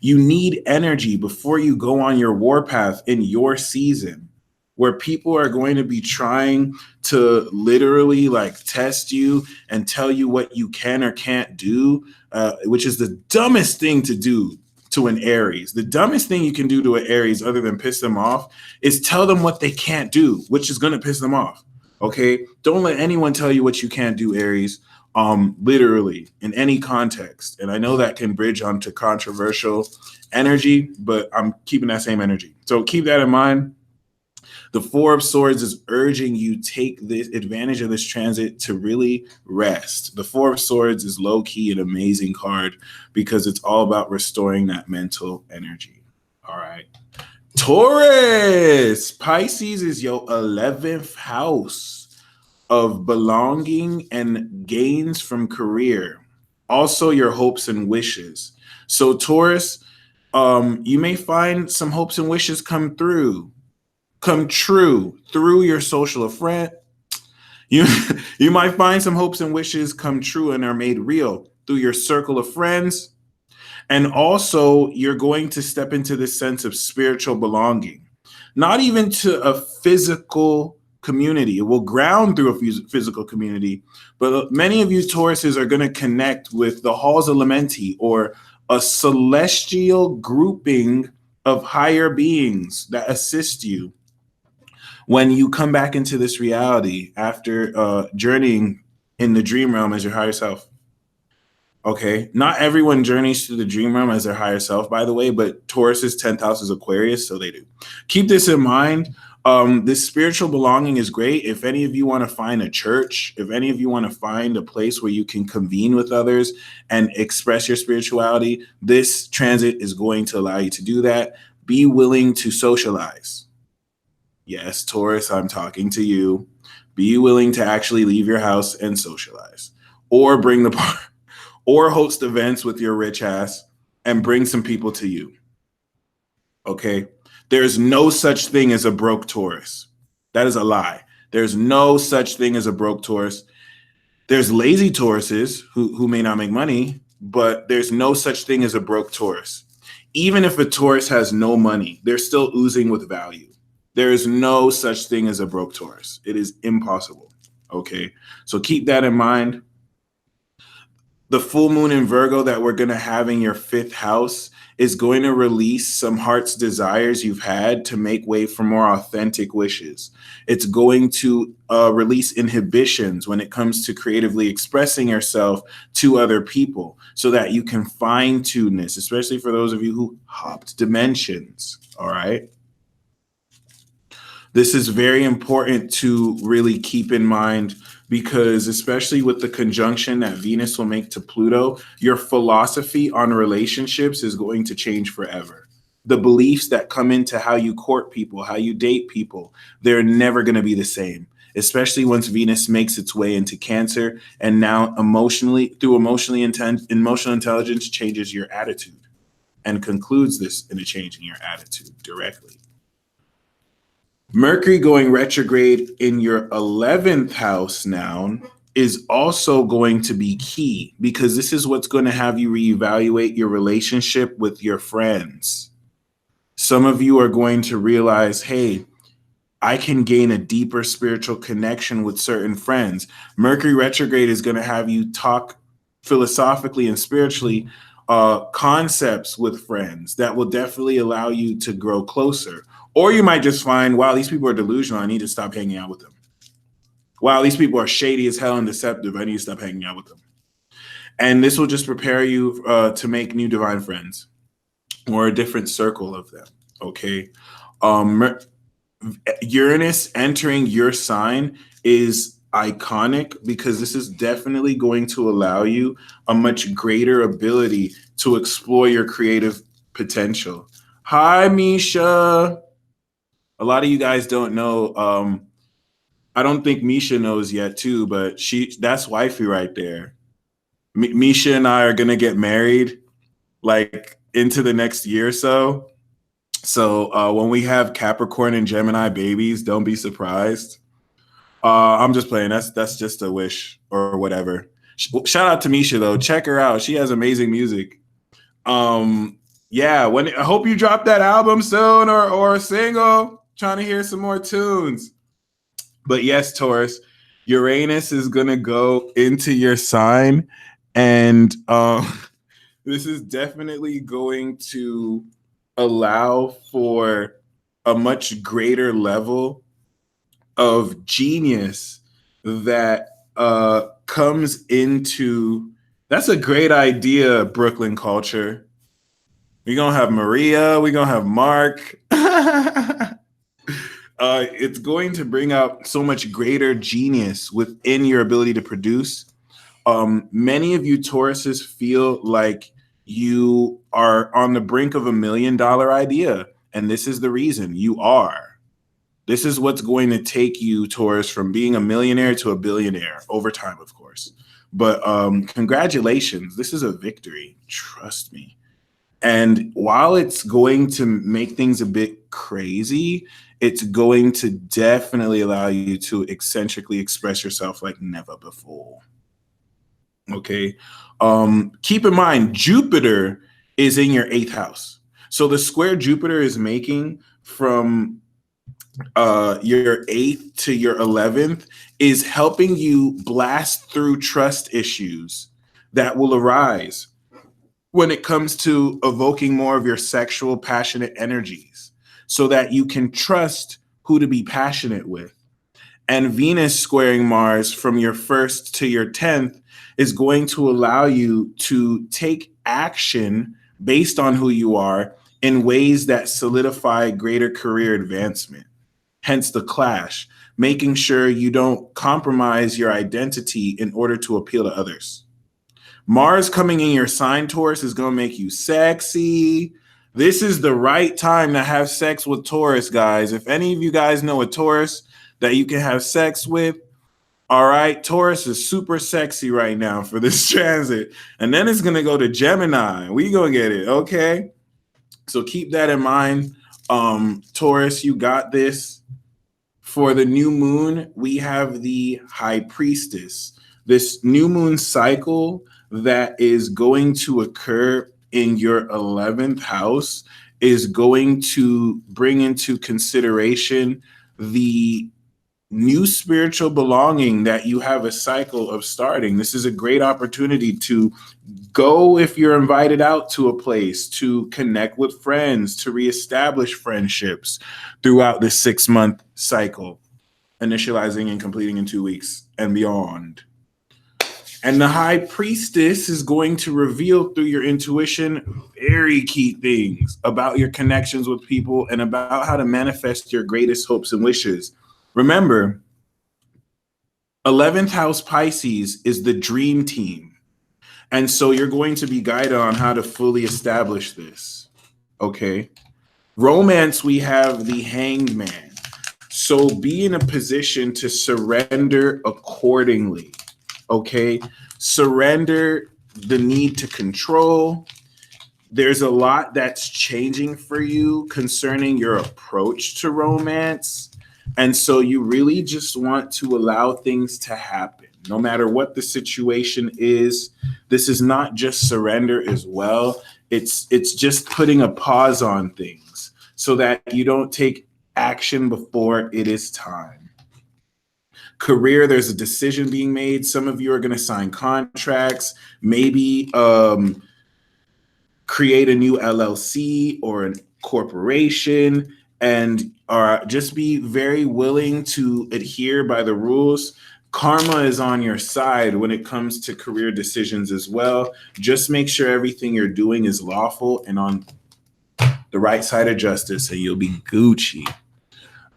You need energy before you go on your warpath in your season, where people are going to be trying to literally like test you and tell you what you can or can't do, which is the dumbest thing to do to an Aries. The dumbest thing you can do to an Aries, other than piss them off, is tell them what they can't do, which is going to piss them off. Okay? Don't let anyone tell you what you can't do, Aries, literally in any context. And I know that can bridge onto controversial energy, but I'm keeping that same energy. So keep that in mind. The Four of Swords is urging you take this advantage of this transit to really rest. The Four of Swords is low-key an amazing card because it's all about restoring that mental energy. All right. Taurus. Pisces is your 11th house of belonging and gains from career. Also your hopes and wishes. So Taurus, you may find some hopes and wishes come true through your social friend. You might find some hopes and wishes come true and are made real through your circle of friends. And also you're going to step into this sense of spiritual belonging, not even to a physical community. It will ground through a physical community, but many of you Tauruses are going to connect with the halls of Lamenti, or a celestial grouping of higher beings that assist you when you come back into this reality after journeying in the dream realm as your higher self. Okay, not everyone journeys through the dream realm as their higher self, by the way, but Taurus's 10th house is Aquarius, so they do. Keep this in mind. This spiritual belonging is great. If any of you want to find a church, if any of you want to find a place where you can convene with others and express your spirituality, this transit is going to allow you to do that. Be willing to socialize. Yes, Taurus, I'm talking to you. Be willing to actually leave your house and socialize, or bring the part, or host events with your rich ass and bring some people to you. Okay? There's no such thing as a broke Taurus. That is a lie. There's no such thing as a broke Taurus. There's lazy Tauruses who may not make money, but there's no such thing as a broke Taurus. Even if a Taurus has no money, they're still oozing with value. There is no such thing as a broke Taurus. It is impossible. Okay? So keep that in mind. The full moon in Virgo that we're going to have in your 5th house is going to release some heart's desires you've had to make way for more authentic wishes. It's going to release inhibitions when it comes to creatively expressing yourself to other people so that you can fine tune this, especially for those of you who hopped dimensions. All right. This is very important to really keep in mind because, especially with the conjunction that Venus will make to Pluto, your philosophy on relationships is going to change forever. The beliefs that come into how you court people, how you date people, they're never going to be the same, especially once Venus makes its way into Cancer and now through emotional intelligence changes your attitude and concludes this in a change in your attitude directly. Mercury going retrograde in your 11th house now is also going to be key because this is what's going to have you reevaluate your relationship with your friends. Some of you are going to realize, hey, I can gain a deeper spiritual connection with certain friends. Mercury retrograde is going to have you talk philosophically and spiritually concepts with friends that will definitely allow you to grow closer. Or you might just find, wow, these people are delusional. I need to stop hanging out with them. Wow, these people are shady as hell and deceptive. I need to stop hanging out with them. And this will just prepare you to make new divine friends or a different circle of them. Okay. Uranus entering your sign is iconic because this is definitely going to allow you a much greater ability to explore your creative potential. Hi, Misha. A lot of you guys don't know. I don't think Misha knows yet too, but that's wifey right there. Misha and I are gonna get married like into the next year or so. So when we have Capricorn and Gemini babies, don't be surprised. I'm just playing. That's just a wish or whatever. Shout out to Misha though. Check her out. She has amazing music. Yeah. I hope you drop that album soon or a single. Trying to hear some more tunes. But yes, Taurus, Uranus is gonna go into your sign, and this is definitely going to allow for a much greater level of genius that comes into. That's a great idea, Brooklyn culture. We're gonna have Maria, we're gonna have Mark. It's going to bring out so much greater genius within your ability to produce. Many of you Tauruses feel like you are on the brink of $1 million idea, and this is the reason you are. This is what's going to take you, Taurus, from being a millionaire to a billionaire over time, of course. But congratulations. This is a victory. Trust me. And while it's going to make things a bit crazy, it's going to definitely allow you to eccentrically express yourself like never before. Okay. Keep in mind, Jupiter is in your 8th house. So the square Jupiter is making from your 8th to your 11th is helping you blast through trust issues that will arise when it comes to evoking more of your sexual, passionate energies so that you can trust who to be passionate with. And Venus squaring Mars from your 1st to your 10th is going to allow you to take action based on who you are in ways that solidify greater career advancement. Hence the clash, making sure you don't compromise your identity in order to appeal to others. Mars coming in your sign, Taurus, is going to make you sexy. This is the right time to have sex with Taurus, guys. If any of you guys know a Taurus that you can have sex with, all right, Taurus is super sexy right now for this transit. And then it's going to go to Gemini. We going to get it, okay? So keep that in mind. Taurus, you got this. For the new moon, we have the High Priestess. This new moon cycle that is going to occur in your 11th house is going to bring into consideration the new spiritual belonging that you have a cycle of starting. This is a great opportunity to go, if you're invited out to a place, to connect with friends, to reestablish friendships throughout this 6-month cycle, initializing and completing in 2 weeks and beyond. And the high priestess is going to reveal through your intuition very key things about your connections with people and about how to manifest your greatest hopes and wishes. Remember, 11th house Pisces is the dream team. And so you're going to be guided on how to fully establish this. Okay. Romance, we have the Hanged Man. So be in a position to surrender accordingly. Okay. Surrender the need to control. There's a lot that's changing for you concerning your approach to romance. And so you really just want to allow things to happen, no matter what the situation is. This is not just surrender as well. It's just putting a pause on things so that you don't take action before it is time. Career, there's a decision being made. Some of you are going to sign contracts, maybe create a new LLC or a corporation, and just be very willing to adhere by the rules. Karma is on your side when it comes to career decisions as well. Just make sure everything you're doing is lawful and on the right side of justice, and you'll be Gucci.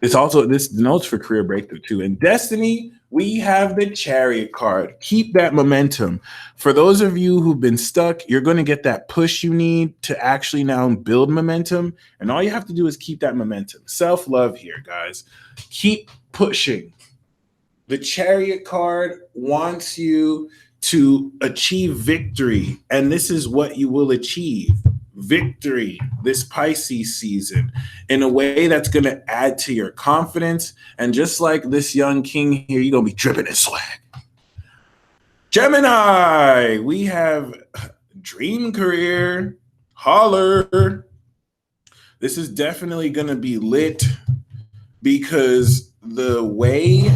It's also, this notes for career breakthrough too. In Destiny, we have the Chariot card. Keep that momentum. For those of you who've been stuck, you're going to get that push you need to actually now build momentum. And all you have to do is keep that momentum. Self-love here, guys. Keep pushing. The Chariot card wants you to achieve victory. And this is what you will achieve. Victory this Pisces season in a way that's going to add to your confidence. And just like this young king here, you're going to be dripping in swag. Gemini, we have dream career. Holler. This is definitely going to be lit because the way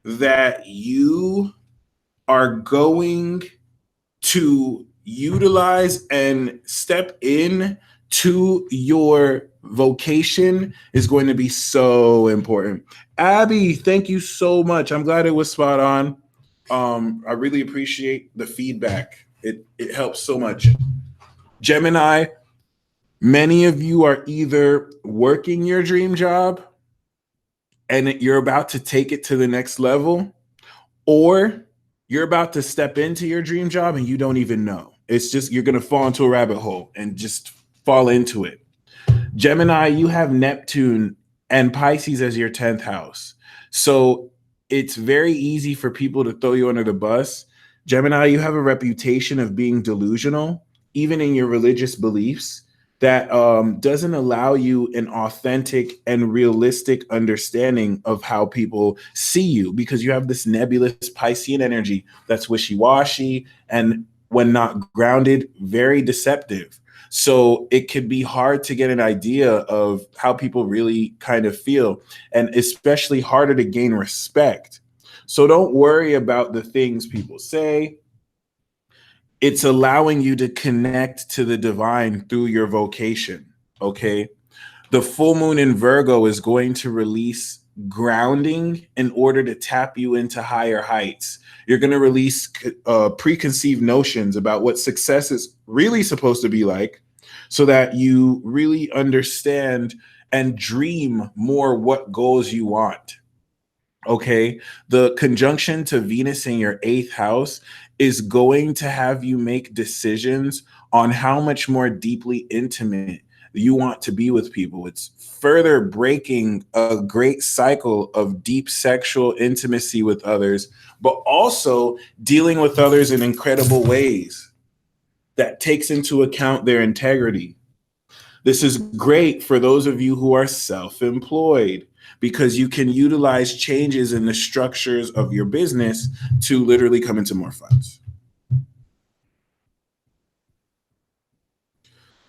that you are going to utilize and step in to your vocation is going to be so important. Abby, thank you so much. I'm glad it was spot on. I really appreciate the feedback. It helps so much. Gemini, many of you are either working your dream job and you're about to take it to the next level, or you're about to step into your dream job and you don't even know. It's just, you're going to fall into a rabbit hole and just fall into it. Gemini, you have Neptune and Pisces as your 10th house. So it's very easy for people to throw you under the bus. Gemini, you have a reputation of being delusional, even in your religious beliefs, that doesn't allow you an authentic and realistic understanding of how people see you, because you have this nebulous Piscean energy that's wishy-washy and, when not grounded, very deceptive. So it could be hard to get an idea of how people really kind of feel, and especially harder to gain respect. So don't worry about the things people say. It's allowing you to connect to the divine through your vocation, okay? The full moon in Virgo is going to release grounding in order to tap you into higher heights. You're going to release preconceived notions about what success is really supposed to be like, so that you really understand and dream more what goals you want. Okay, the conjunction to Venus in your 8th house is going to have you make decisions on how much more deeply intimate you want to be with people. It's further breaking a great cycle of deep sexual intimacy with others, but also dealing with others in incredible ways that takes into account their integrity. This is great for those of you who are self-employed, because you can utilize changes in the structures of your business to literally come into more funds.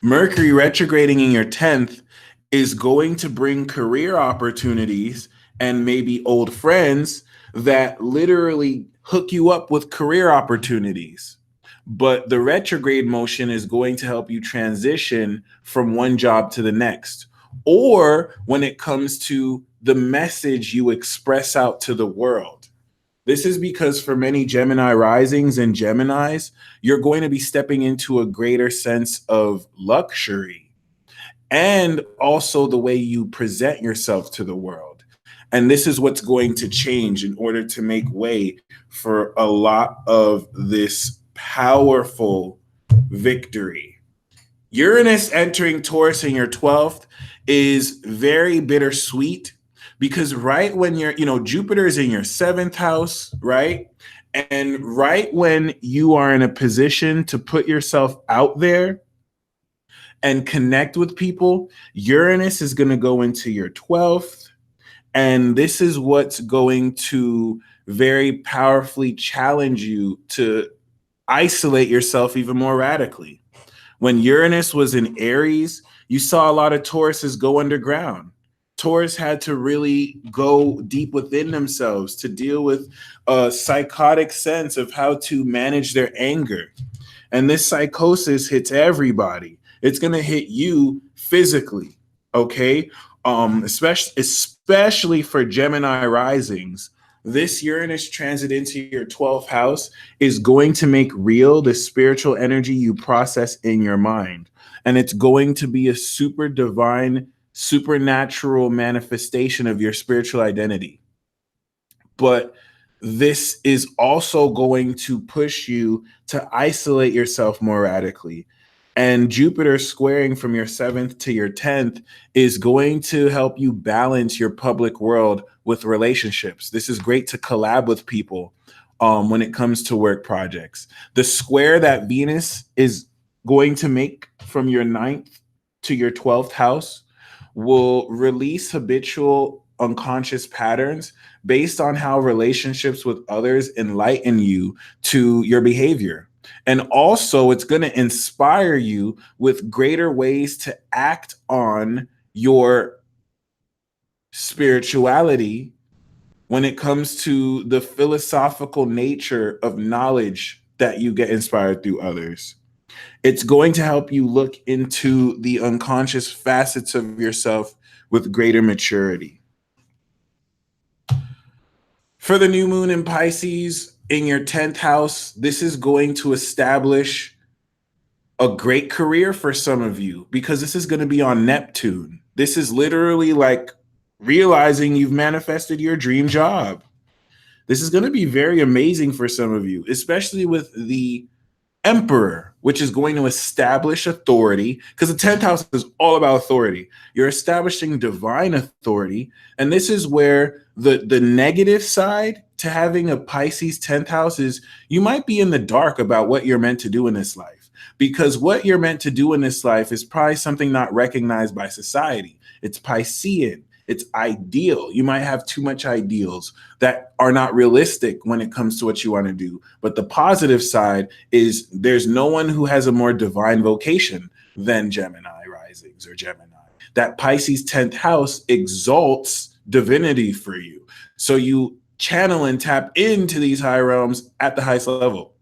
Mercury retrograding in your 10th is going to bring career opportunities and maybe old friends that literally hook you up with career opportunities. But the retrograde motion is going to help you transition from one job to the next. Or when it comes to the message you express out to the world. This is because for many Gemini risings and Geminis, you're going to be stepping into a greater sense of luxury and also the way you present yourself to the world. And this is what's going to change in order to make way for a lot of this powerful victory. Uranus entering Taurus in your 12th is very bittersweet because right when Jupiter is in your 7th house, right? And right when you are in a position to put yourself out there and connect with people, Uranus is going to go into your 12th. And this is what's going to very powerfully challenge you to isolate yourself even more radically. When Uranus was in Aries, you saw a lot of Tauruses go underground. Taurus had to really go deep within themselves to deal with a psychotic sense of how to manage their anger. And this psychosis hits everybody. It's going to hit you physically, okay? Especially for Gemini risings. This Uranus transit into your 12th house is going to make real the spiritual energy you process in your mind. And it's going to be a super divine, supernatural manifestation of your spiritual identity. But this is also going to push you to isolate yourself more radically. And Jupiter squaring from your 7th to your 10th is going to help you balance your public world with relationships. This is great to collab with people when it comes to work projects. The square that Venus is going to make from your 9th to your 12th house will release habitual unconscious patterns based on how relationships with others enlighten you to your behavior. And also, it's going to inspire you with greater ways to act on your spirituality when it comes to the philosophical nature of knowledge that you get inspired through others. It's going to help you look into the unconscious facets of yourself with greater maturity. For the new moon in Pisces in your 10th house, this is going to establish a great career for some of you because this is going to be on Neptune. This is literally like realizing you've manifested your dream job. This is going to be very amazing for some of you, especially with the Emperor, which is going to establish authority, because the 10th house is all about authority. You're establishing divine authority. And this is where the negative side to having a Pisces 10th house is you might be in the dark about what you're meant to do in this life, because what you're meant to do in this life is probably something not recognized by society. It's Piscean. It's ideal. You might have too much ideals that are not realistic when it comes to what you want to do. But the positive side is there's no one who has a more divine vocation than Gemini risings or Gemini. That Pisces 10th house exalts divinity for you. So you channel and tap into these high realms at the highest level.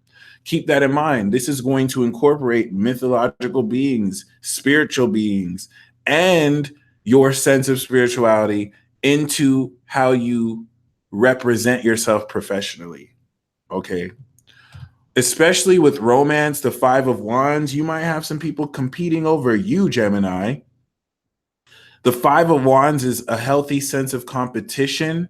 Keep that in mind. This is going to incorporate mythological beings, spiritual beings, and your sense of spirituality into how you represent yourself professionally. Okay. Especially with romance, the 5 of Wands, you might have some people competing over you, Gemini. The 5 of Wands is a healthy sense of competition,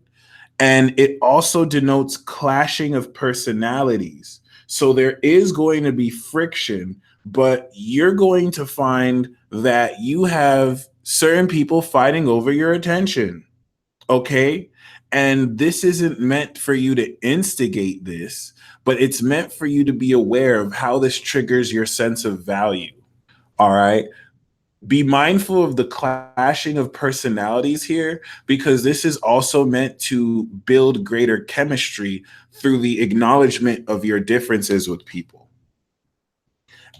and it also denotes clashing of personalities. So there is going to be friction, but you're going to find that you have certain people fighting over your attention, okay? And this isn't meant for you to instigate this, but it's meant for you to be aware of how this triggers your sense of value, all right? Be mindful of the clashing of personalities here, because this is also meant to build greater chemistry through the acknowledgement of your differences with people.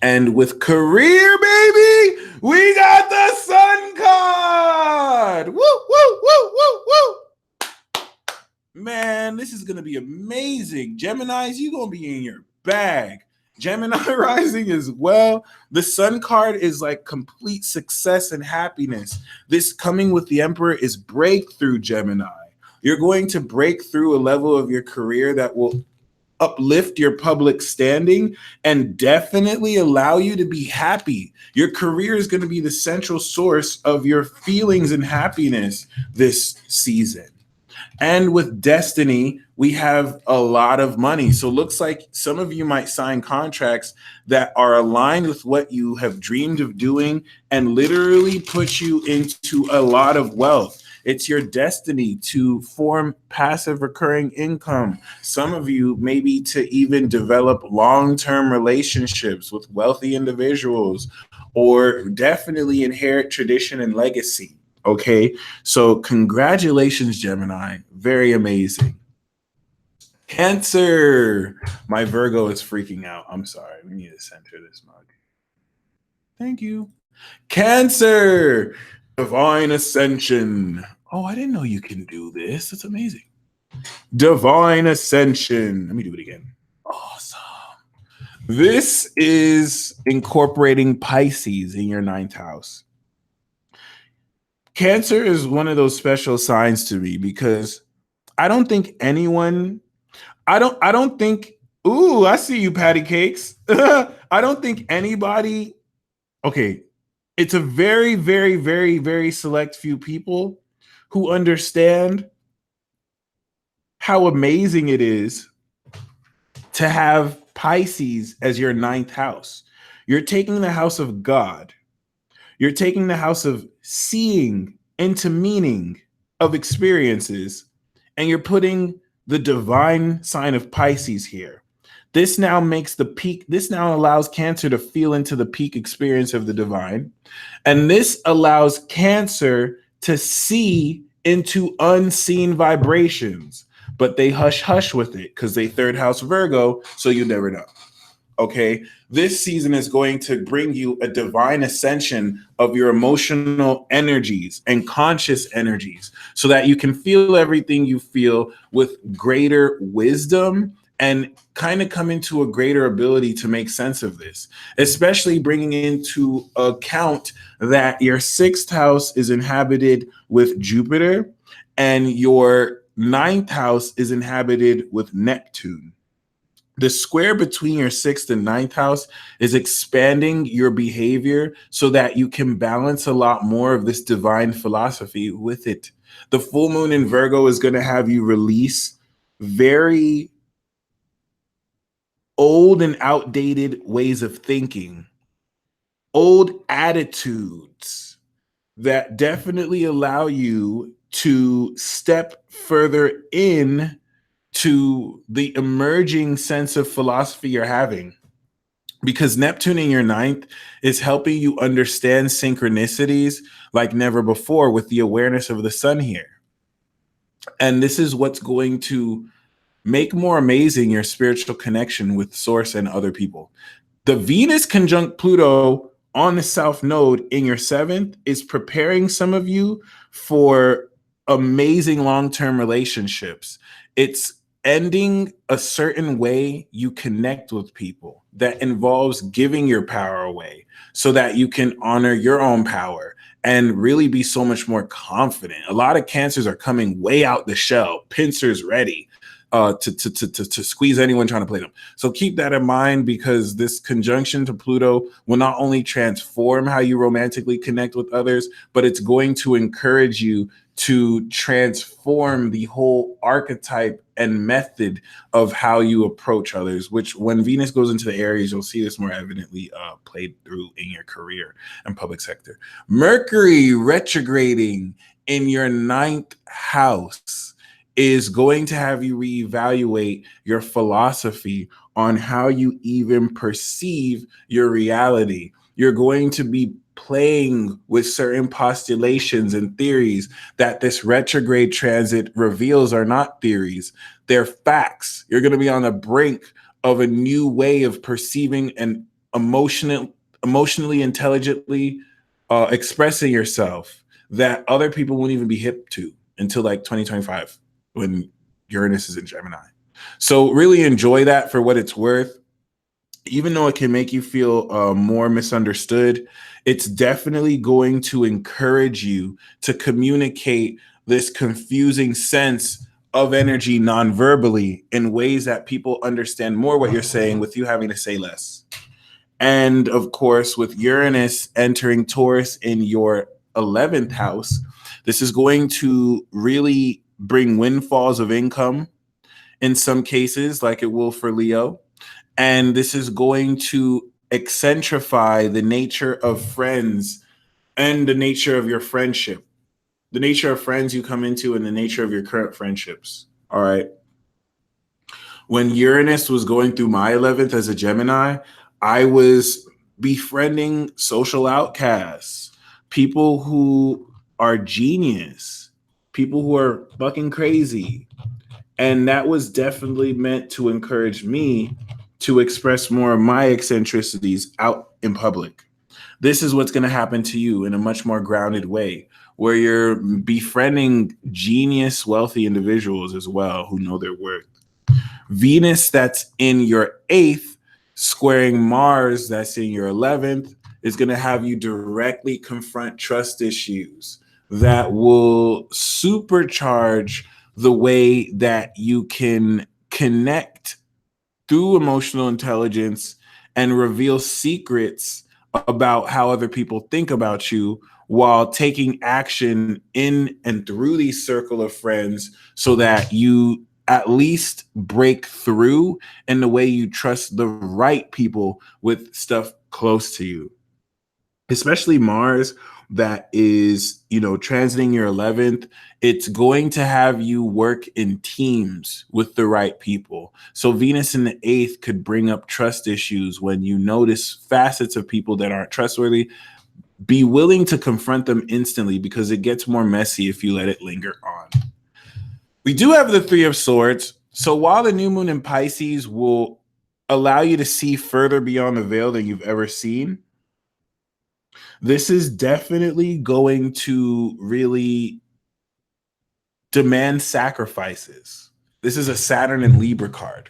And with career, baby, we got the Sun card. Woo, woo, woo, woo, woo. Man, this is going to be amazing. Geminis, you're going to be in your bag. Gemini rising as well. The sun card is like complete success and happiness. This coming with the Emperor is breakthrough, Gemini. You're going to break through a level of your career that will uplift your public standing and definitely allow you to be happy. Your career is going to be the central source of your feelings and happiness this season. And with destiny, we have a lot of money. So it looks like some of you might sign contracts that are aligned with what you have dreamed of doing and literally put you into a lot of wealth. It's your destiny to form passive recurring income. Some of you maybe to even develop long-term relationships with wealthy individuals, or definitely inherit tradition and legacy. Okay, so congratulations, Gemini. Very amazing. Cancer. My Virgo is freaking out. I'm sorry. We need to center this mug. Thank you. Cancer. Divine Ascension. Oh, I didn't know you can do this. That's amazing. Divine Ascension. Let me do it again. Awesome. This is incorporating Pisces in your ninth house. Cancer is one of those special signs to me because I don't think anyone, I don't think, ooh, I see you, patty cakes. I don't think anybody, okay, it's a very, very, very, very select few people who understand how amazing it is to have Pisces as your ninth house. You're taking the house of God. You're taking the house of seeing into meaning of experiences, and you're putting the divine sign of Pisces here. This now makes the peak, this now allows Cancer to feel into the peak experience of the divine. And this allows Cancer to see into unseen vibrations, but they hush hush with it because they third house Virgo, so you never know. Okay, this season is going to bring you a divine ascension of your emotional energies and conscious energies so that you can feel everything you feel with greater wisdom and kind of come into a greater ability to make sense of this, especially bringing into account that your sixth house is inhabited with Jupiter and your ninth house is inhabited with Neptune. The square between your sixth and ninth house is expanding your behavior so that you can balance a lot more of this divine philosophy with it. The full moon in Virgo is going to have you release very old and outdated ways of thinking, old attitudes that definitely allow you to step further in to the emerging sense of philosophy you're having, because Neptune in your ninth is helping you understand synchronicities like never before with the awareness of the sun here. And this is what's going to make more amazing your spiritual connection with source and other people. The Venus conjunct Pluto on the south node in your seventh is preparing some of you for amazing long-term relationships. It's ending a certain way you connect with people that involves giving your power away so that you can honor your own power and really be so much more confident. A lot of Cancers are coming way out the shell, pincers ready to squeeze anyone trying to play them. So keep that in mind, because this conjunction to Pluto will not only transform how you romantically connect with others, but it's going to encourage you to transform the whole archetype and method of how you approach others, which when Venus goes into the Aries, you'll see this more evidently played through in your career and public sector. Mercury retrograding in your ninth house is going to have you reevaluate your philosophy on how you even perceive your reality. You're going to be playing with certain postulations and theories that this retrograde transit reveals are not theories. They're facts. You're going to be on the brink of a new way of perceiving and emotionally intelligently expressing yourself that other people won't even be hip to until like 2025, when Uranus is in Gemini. So really enjoy that for what it's worth. Even though it can make you feel more misunderstood, it's definitely going to encourage you to communicate this confusing sense of energy non-verbally in ways that people understand more what you're saying with you having to say less. And of course, with Uranus entering Taurus in your 11th house, this is going to really bring windfalls of income in some cases, like it will for Leo. And this is going to accentrify the nature of friends and the nature of your friendship, the nature of friends you come into and the nature of your current friendships. All right. When Uranus was going through my 11th as a Gemini, I was befriending social outcasts, people who are genius, people who are fucking crazy. And that was definitely meant to encourage me to express more of my eccentricities out in public. This is what's going to happen to you in a much more grounded way, where you're befriending genius, wealthy individuals as well who know their worth. Venus, that's in your 8th, squaring Mars, that's in your 11th, is going to have you directly confront trust issues that will supercharge the way that you can connect through emotional intelligence and reveal secrets about how other people think about you while taking action in and through these circle of friends so that you at least break through in the way you trust the right people with stuff close to you. Especially Mars, that is, transiting your 11th, it's going to have you work in teams with the right people. So Venus in the 8th could bring up trust issues when you notice facets of people that aren't trustworthy. Be willing to confront them instantly because it gets more messy if you let it linger on. We do have the 3 of Swords. So while the new moon in Pisces will allow you to see further beyond the veil than you've ever seen, this is definitely going to really demand sacrifices. This is a Saturn and Libra card.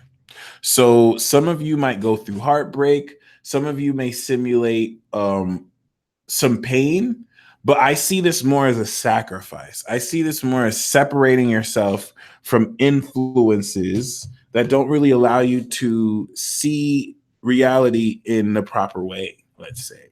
So some of you might go through heartbreak. Some of you may simulate some pain, but I see this more as a sacrifice. I see this more as separating yourself from influences that don't really allow you to see reality in the proper way, let's say.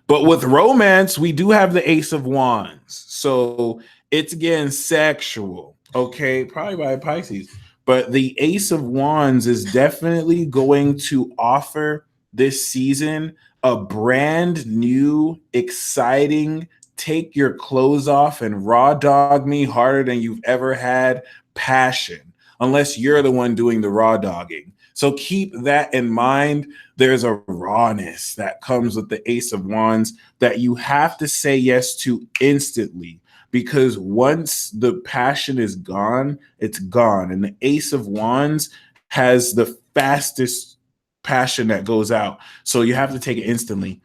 But with romance, we do have the Ace of Wands. So it's again sexual, okay? Probably by Pisces. But the Ace of Wands is definitely going to offer this season a brand new, exciting, take your clothes off and raw dog me harder than you've ever had passion, unless you're the one doing the raw dogging. So keep that in mind. There's a rawness that comes with the Ace of Wands that you have to say yes to instantly, because once the passion is gone, it's gone. And the Ace of Wands has the fastest passion that goes out. So you have to take it instantly.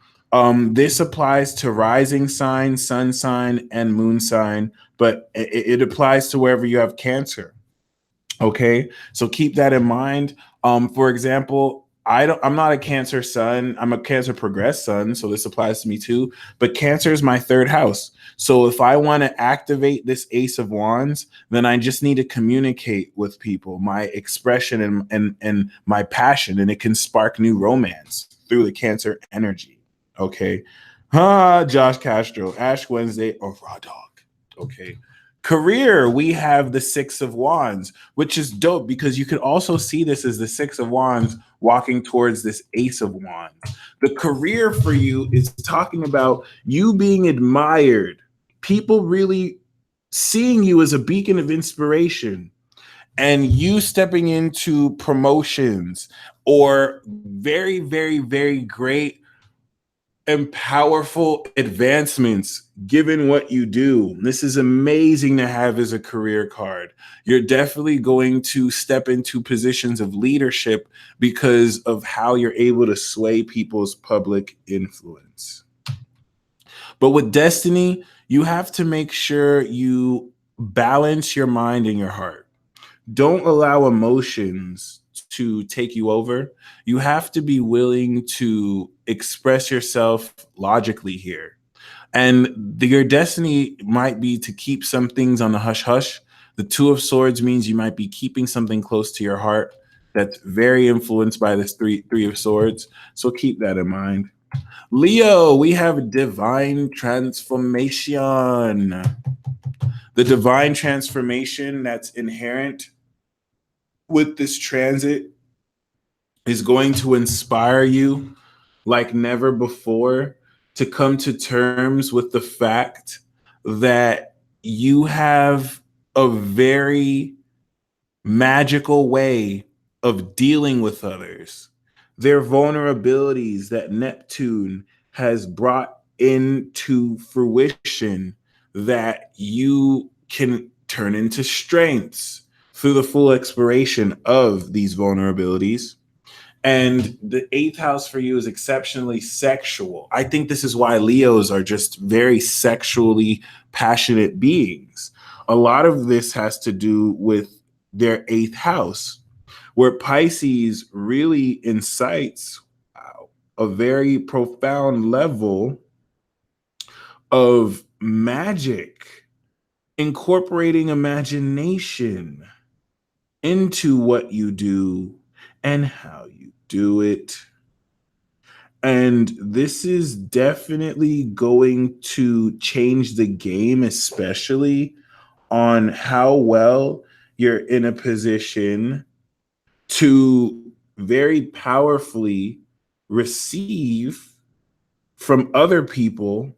This applies to rising sign, sun sign, and moon sign, but it applies to wherever you have Cancer. Okay, so keep that in mind. For example, I'm not a Cancer sun. I'm a Cancer progressed sun, so this applies to me too. But Cancer is my 3rd house. So if I want to activate this Ace of Wands, then I just need to communicate with people, my expression and my passion, and it can spark new romance through the Cancer energy. Okay, Josh Castro, Ash Wednesday, or Raw Dog. Okay. Career, we have the 6 of Wands, which is dope because you could also see this as the 6 of Wands walking towards this Ace of Wands. The career for you is talking about you being admired, people really seeing you as a beacon of inspiration, and you stepping into promotions or very, very, very great and powerful advancements given what you do. This is amazing to have as a career card. You're definitely going to step into positions of leadership because of how you're able to sway people's public influence. But with destiny, you have to make sure you balance your mind and your heart. Don't allow emotions to take you over. You have to be willing to express yourself logically here. And your destiny might be to keep some things on the hush hush. The Two of Swords means you might be keeping something close to your heart that's very influenced by this three of Swords. So keep that in mind. Leo, we have divine transformation. The divine transformation that's inherent with this transit is going to inspire you like never before to come to terms with the fact that you have a very magical way of dealing with others. Their vulnerabilities that Neptune has brought into fruition that you can turn into strengths through the full exploration of these vulnerabilities. And the eighth house for you is exceptionally sexual. I think this is why Leos are just very sexually passionate beings. A lot of this has to do with their eighth house, where Pisces really incites a very profound level of magic, incorporating imagination into what you do and how you do it. And this is definitely going to change the game, especially on how well you're in a position to very powerfully receive from other people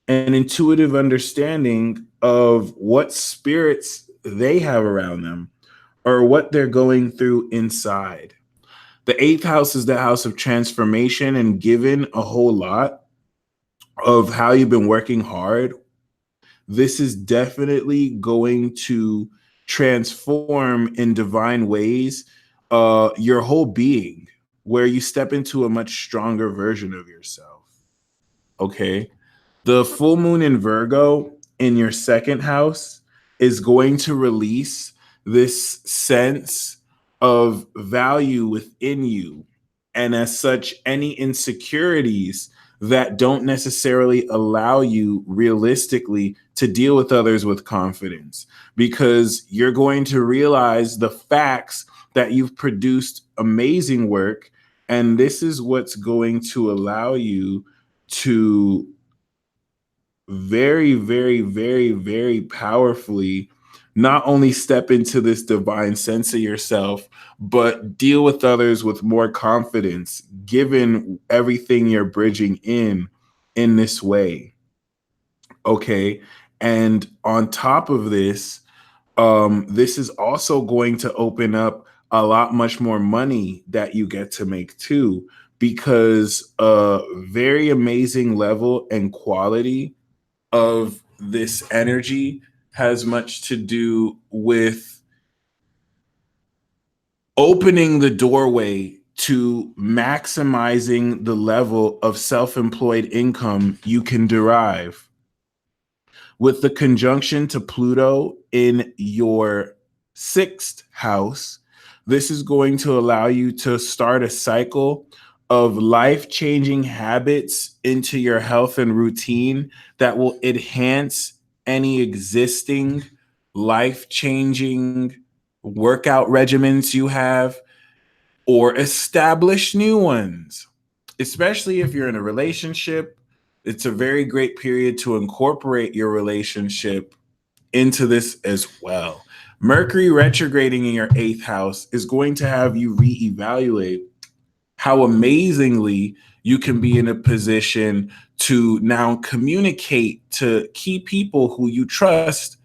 an intuitive understanding of what spirits they have around them or what they're going through inside. The eighth house is the house of transformation, and given a whole lot of how you've been working hard, this is definitely going to transform in divine ways your whole being, where you step into a much stronger version of yourself. Okay. The full moon in Virgo in your second house is going to release this sense of value within you. And as such, any insecurities that don't necessarily allow you realistically to deal with others with confidence, because you're going to realize the facts that you've produced amazing work. And this is what's going to allow you to very, very, very, very powerfully not only step into this divine sense of yourself, but deal with others with more confidence, given everything you're bridging in this way. Okay. And on top of this, this is also going to open up a lot much more money that you get to make too, because a very amazing level and quality of this energy has much to do with opening the doorway to maximizing the level of self-employed income you can derive. With the conjunction to Pluto in your sixth house, this is going to allow you to start a cycle of life-changing habits into your health and routine that will enhance any existing life-changing workout regimens you have or establish new ones. Especially if you're in a relationship, it's a very great period to incorporate your relationship into this as well. Mercury retrograding in your eighth house is going to have you reevaluate how amazingly you can be in a position to now communicate to key people who you trust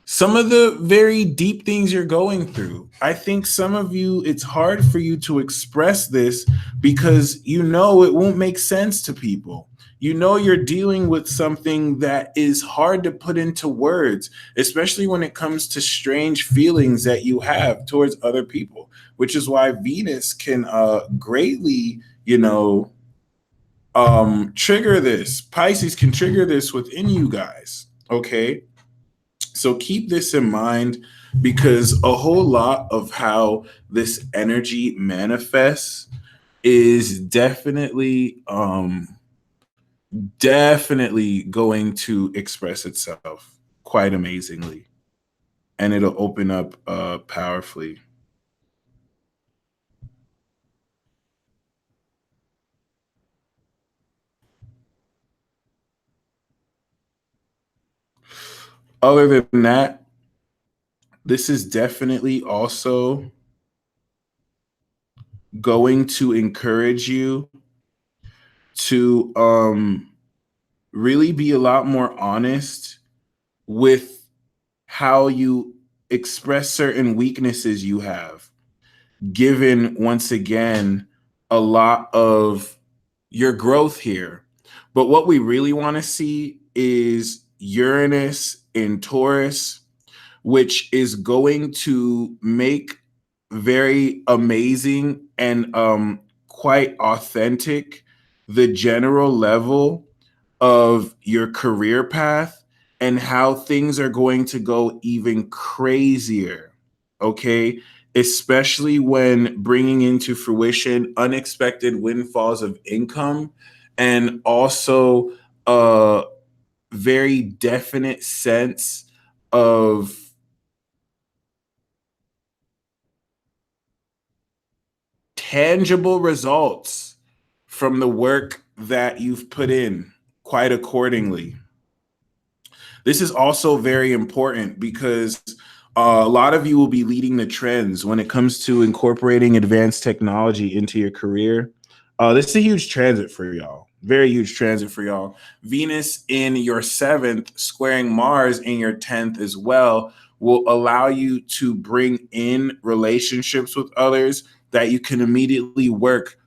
some of the very deep things you're going through. I think some of you, it's hard for you to express this because you know it won't make sense to people. You know you're dealing with something that is hard to put into words, especially when it comes to strange feelings that you have towards other people, which is why Venus can greatly, trigger this. Pisces can trigger this within you guys, okay? So keep this in mind, because a whole lot of how this energy manifests is definitely going to express itself quite amazingly, and it'll open up powerfully. Other than that, this is definitely also going to encourage you to really be a lot more honest with how you express certain weaknesses you have, given once again a lot of your growth here. But what we really want to see is Uranus in Taurus, which is going to make very amazing and quite authentic the general level of your career path and how things are going to go even crazier. Okay. Especially when bringing into fruition unexpected windfalls of income, and also a very definite sense of tangible results from the work that you've put in quite accordingly. This is also very important because a lot of you will be leading the trends when it comes to incorporating advanced technology into your career. This is a huge transit for y'all. Very huge transit for y'all. Venus in your seventh, squaring Mars in your 10th as well, will allow you to bring in relationships with others that you can immediately work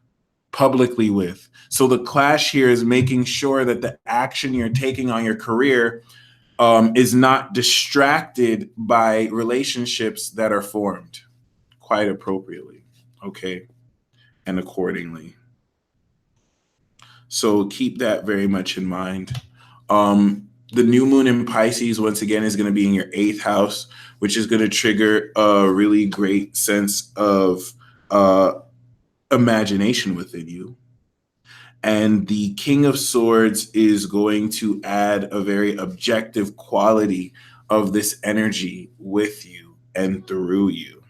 publicly with. So the clash here is making sure that the action you're taking on your career is not distracted by relationships that are formed quite appropriately, okay, and accordingly. So keep that very much in mind. The new moon in Pisces, once again, is going to be in your eighth house, which is going to trigger a really great sense of imagination within you. And the King of Swords is going to add a very objective quality of this energy with you and through you.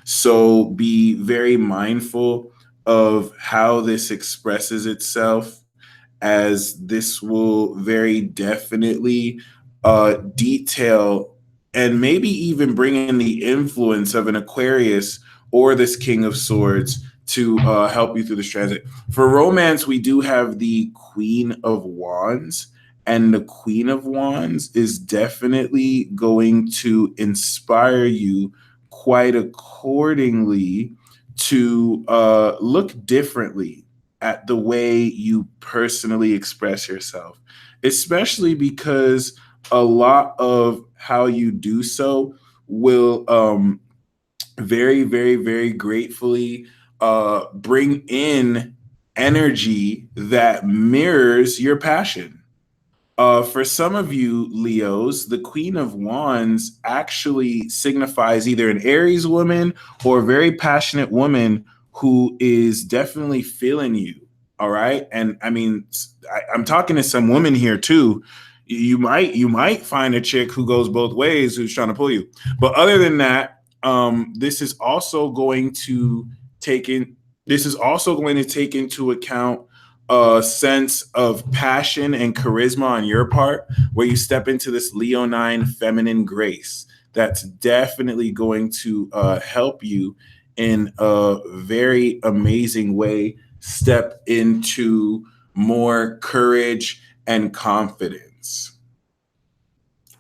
So be very mindful of how this expresses itself, as this will very definitely detail and maybe even bring in the influence of an Aquarius or this King of Swords to help you through this transit. For romance, we do have the Queen of Wands, and the Queen of Wands is definitely going to inspire you quite accordingly to look differently at the way you personally express yourself, especially because a lot of how you do so will very, very, very gratefully bring in energy that mirrors your passion. For some of you Leos, the Queen of Wands actually signifies either an Aries woman or a very passionate woman who is definitely feeling you. All right. And I mean, I'm talking to some women here too. You might find a chick who goes both ways who's trying to pull you. But other than that, this is also going to take in this is also going to take into account a sense of passion and charisma on your part, where you step into this Leonine feminine grace that's definitely going to help you in a very amazing way step into more courage and confidence.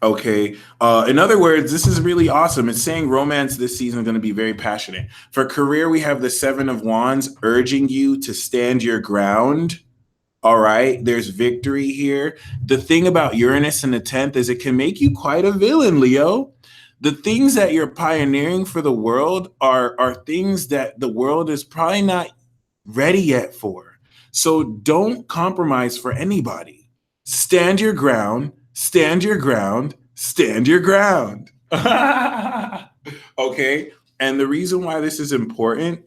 Okay. In other words, this is really awesome. It's saying romance this season is going to be very passionate. For career, we have the Seven of Wands urging you to stand your ground. All right. There's victory here. The thing about Uranus in the 10th is it can make you quite a villain, Leo. The things that you're pioneering for the world are things that the world is probably not ready yet for. So don't compromise for anybody. Stand your ground, stand your ground, stand your ground. Okay. And the reason why this is important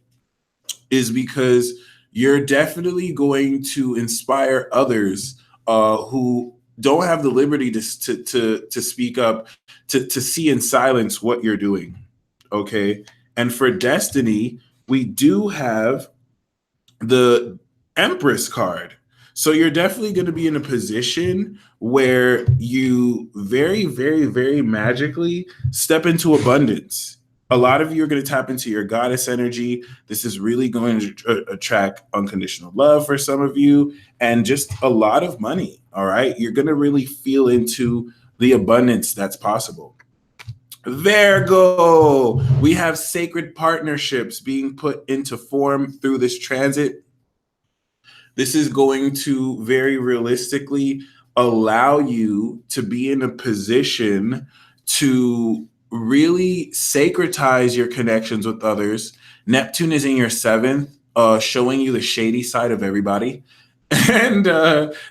is because you're definitely going to inspire others who don't have the liberty to speak up, to see in silence what you're doing. Okay. And for destiny, we do have the Empress card. So you're definitely going to be in a position where you very, very, very magically step into abundance. A lot of you are going to tap into your goddess energy. This is really going to attract unconditional love for some of you and just a lot of money. All right. You're going to really feel into the abundance that's possible. Virgo, we have sacred partnerships being put into form through this transit. This is going to very realistically allow you to be in a position to really sacretize your connections with others. Neptune is in your seventh, showing you the shady side of everybody. And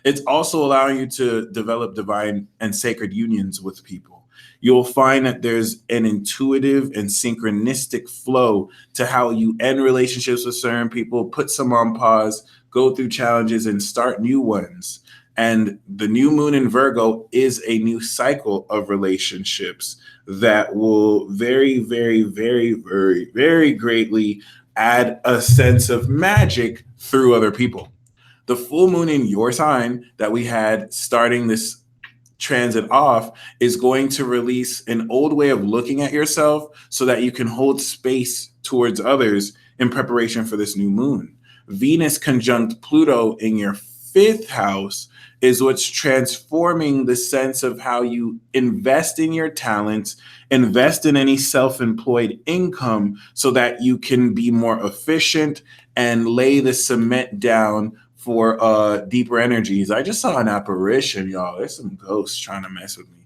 it's also allowing you to develop divine and sacred unions with people. You'll find that there's an intuitive and synchronistic flow to how you end relationships with certain people, put some on pause, go through challenges, and start new ones. And the new moon in Virgo is a new cycle of relationships that will very, very, very, very, very greatly add a sense of magic through other people. The full moon in your sign that we had starting this transit off is going to release an old way of looking at yourself so that you can hold space towards others in preparation for this new moon. Venus conjunct Pluto in your fifth house is what's transforming the sense of how you invest in your talents, invest in any self-employed income so that you can be more efficient and lay the cement down for deeper energies. I just saw an apparition, y'all. There's some ghosts trying to mess with me.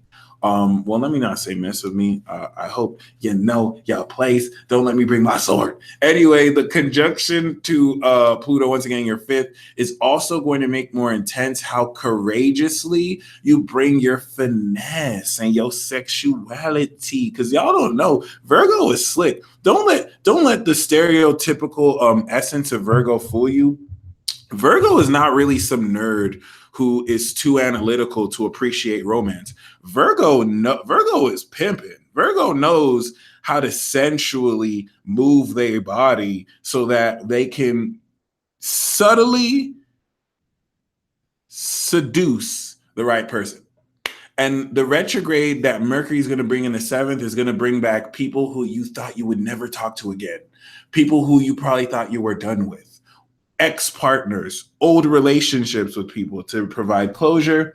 Well, let me not say mess with me. I hope you know your place. Don't let me bring my sword. Anyway, the conjunction to Pluto, once again, your fifth, is also going to make more intense how courageously you bring your finesse and your sexuality. Because y'all don't know, Virgo is slick. Don't let the stereotypical essence of Virgo fool you. Virgo is not really some nerd who is too analytical to appreciate romance. Virgo is pimping. Virgo knows how to sensually move their body so that they can subtly seduce the right person. And the retrograde that Mercury is going to bring in the seventh is going to bring back people who you thought you would never talk to again. People who you probably thought you were done with. Ex-partners, old relationships with people to provide closure.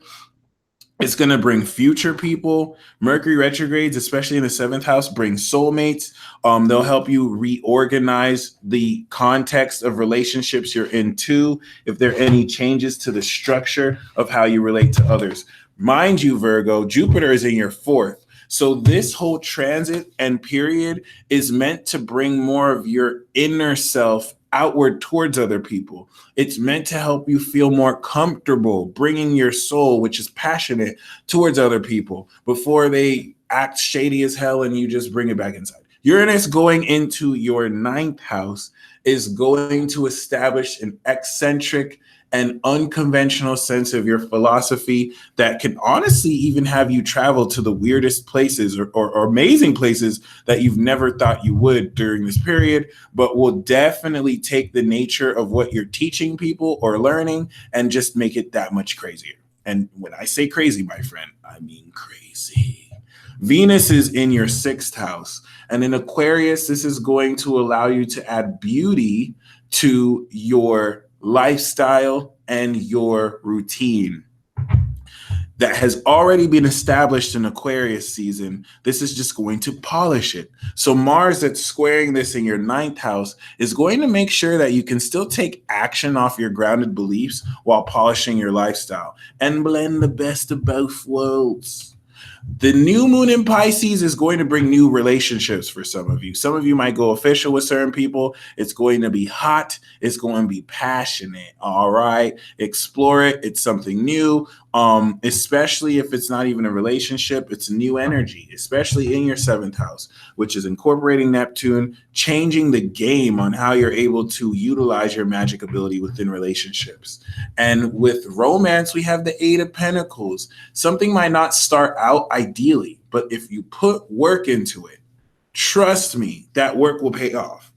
It's going to bring future people. Mercury retrogrades, especially in the seventh house, bring soulmates. They'll help you reorganize the context of relationships you're in too, if there are any changes to the structure of how you relate to others. Mind you, Virgo, Jupiter is in your fourth. So this whole transit and period is meant to bring more of your inner self outward towards other people. It's meant to help you feel more comfortable bringing your soul, which is passionate, towards other people before they act shady as hell and you just bring it back inside. Uranus going into your ninth house is going to establish an eccentric and unconventional sense of your philosophy that can honestly even have you travel to the weirdest places or amazing places that you've never thought you would during this period, but will definitely take the nature of what you're teaching people or learning and just make it that much crazier. And when I say crazy, my friend, I mean crazy. Venus is in your sixth house. And in Aquarius, this is going to allow you to add beauty to your lifestyle and your routine that has already been established in Aquarius season. This is just going to polish it. So Mars that's squaring this in your ninth house is going to make sure that you can still take action off your grounded beliefs while polishing your lifestyle and blend the best of both worlds. The new moon in Pisces is going to bring new relationships for some of you. Some of you might go official with certain people. It's going to be hot. It's going to be passionate. All right. Explore it. It's something new. Especially if it's not even a relationship, it's new energy, especially in your seventh house, which is incorporating Neptune, changing the game on how you're able to utilize your magic ability within relationships. And with romance, we have the Eight of Pentacles. Something might not start out ideally, but if you put work into it, trust me, that work will pay off.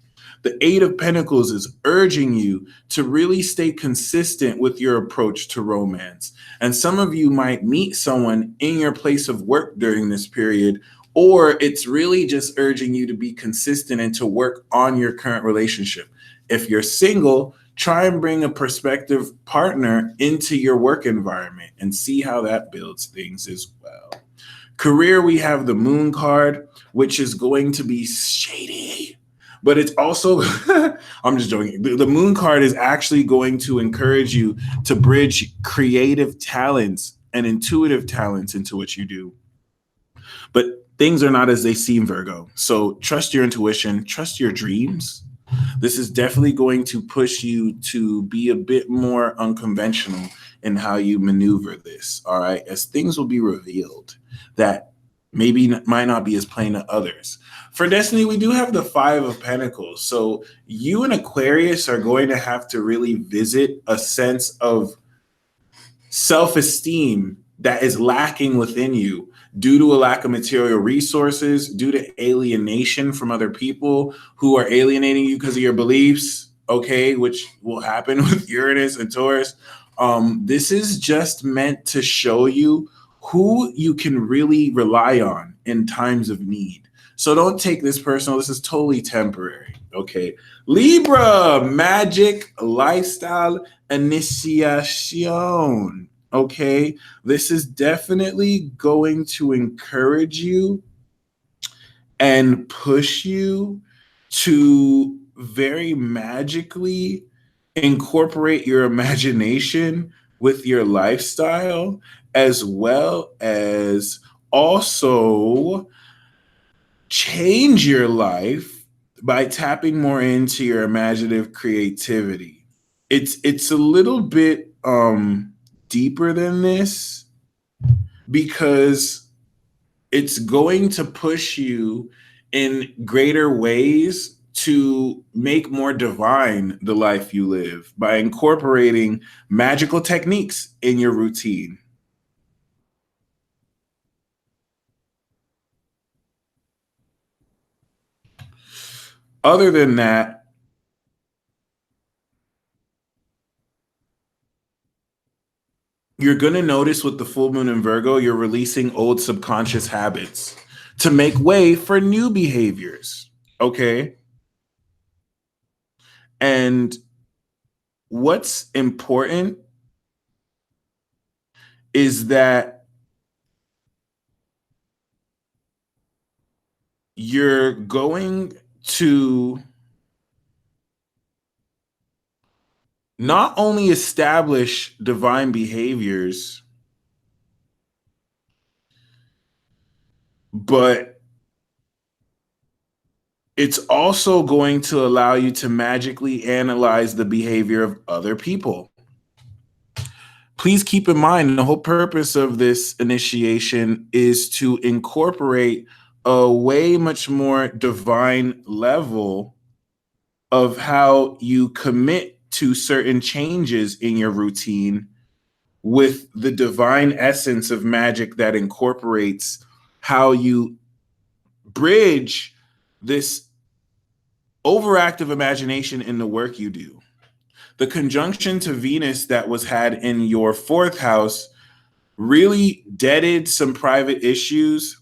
The Eight of Pentacles is urging you to really stay consistent with your approach to romance. And some of you might meet someone in your place of work during this period, or it's really just urging you to be consistent and to work on your current relationship. If you're single, try and bring a prospective partner into your work environment and see how that builds things as well. Career, we have the Moon card, which is going to be shady. But it's also, I'm just joking. The Moon card is actually going to encourage you to bridge creative talents and intuitive talents into what you do. But things are not as they seem, Virgo. So trust your intuition, trust your dreams. This is definitely going to push you to be a bit more unconventional in how you maneuver this, all right? As things will be revealed that maybe might not be as plain to others. For Destiny, we do have the Five of Pentacles. So you and Aquarius are going to have to really visit a sense of self-esteem that is lacking within you due to a lack of material resources, due to alienation from other people who are alienating you because of your beliefs, okay, which will happen with Uranus and Taurus. This is just meant to show you who you can really rely on in times of need. So don't take this personal. This is totally temporary. Okay. Libra, magic, lifestyle, initiation. Okay. This is definitely going to encourage you and push you to very magically incorporate your imagination with your lifestyle, as well as also change your life by tapping more into your imaginative creativity. It's a little bit deeper than this, because it's going to push you in greater ways to make more divine the life you live by incorporating magical techniques in your routine. Other than that, you're going to notice with the full moon in Virgo, you're releasing old subconscious habits to make way for new behaviors. Okay. And what's important is that you're going to not only establish divine behaviors, but it's also going to allow you to magically analyze the behavior of other people. Please keep in mind, the whole purpose of this initiation is to incorporate a way much more divine level of how you commit to certain changes in your routine with the divine essence of magic that incorporates how you bridge this overactive imagination in the work you do. The conjunction to Venus that was had in your fourth house really deaded some private issues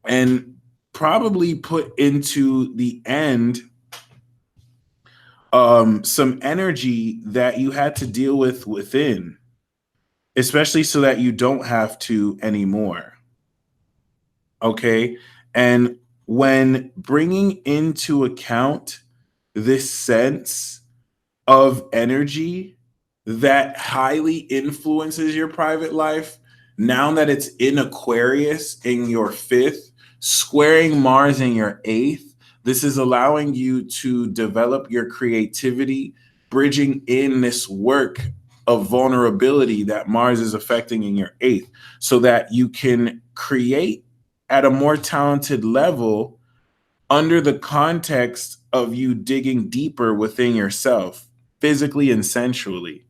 and probably put into the end some energy that you had to deal with within, especially so that you don't have to anymore. Okay. And when bringing into account this sense of energy that highly influences your private life, now that it's in Aquarius in your fifth, squaring Mars in your eighth, this is allowing you to develop your creativity, bridging in this work of vulnerability that Mars is affecting in your eighth, so that you can create at a more talented level under the context of you digging deeper within yourself, physically and sensually.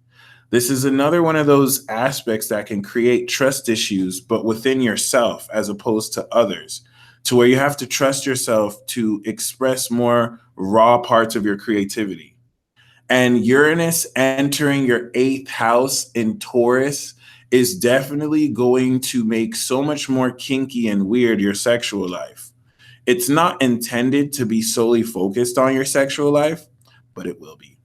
This is another one of those aspects that can create trust issues, but within yourself as opposed to others, to where you have to trust yourself to express more raw parts of your creativity. And Uranus entering your eighth house in Taurus is definitely going to make so much more kinky and weird your sexual life. It's not intended to be solely focused on your sexual life, but it will be.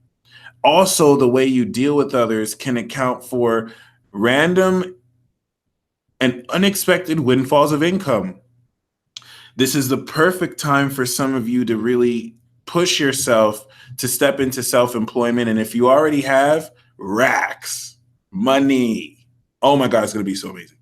Also, the way you deal with others can account for random and unexpected windfalls of income. This is the perfect time for some of you to really push yourself to step into self-employment. And if you already have racks, money, oh my God, it's going to be so amazing.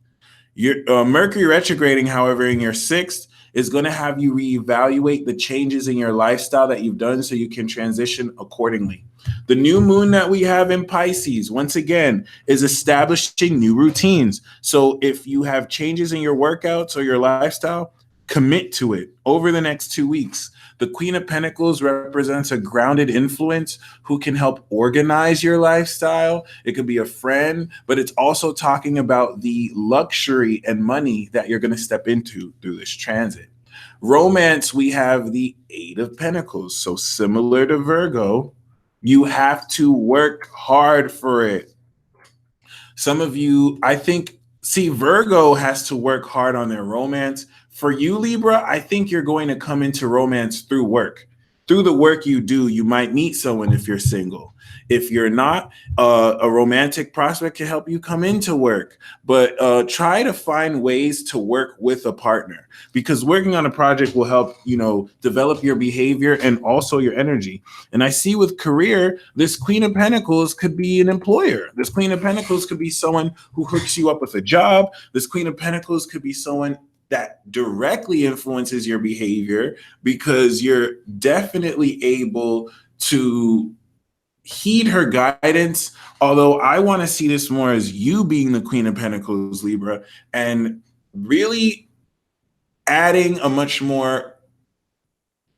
Your Mercury retrograding, however, in your sixth is going to have you reevaluate the changes in your lifestyle that you've done so you can transition accordingly. The new moon that we have in Pisces, once again, is establishing new routines. So if you have changes in your workouts or your lifestyle, commit to it over the next 2 weeks. The Queen of Pentacles represents a grounded influence who can help organize your lifestyle. It could be a friend, but it's also talking about the luxury and money that you're going to step into through this transit. Romance, we have the Eight of Pentacles. So similar to Virgo, you have to work hard for it. Some of you, I think, see, Virgo has to work hard on their romance. For you, Libra, I think you're going to come into romance through work. Through the work you do, you might meet someone if you're single. If you're not, a romantic prospect can help you come into work. But try to find ways to work with a partner, because working on a project will help, develop your behavior and also your energy. And I see with career, this Queen of Pentacles could be an employer. This Queen of Pentacles could be someone who hooks you up with a job. This Queen of Pentacles could be someone that directly influences your behavior, because you're definitely able to heed her guidance. Although I want to see this more as you being the Queen of Pentacles, Libra, and really adding a much more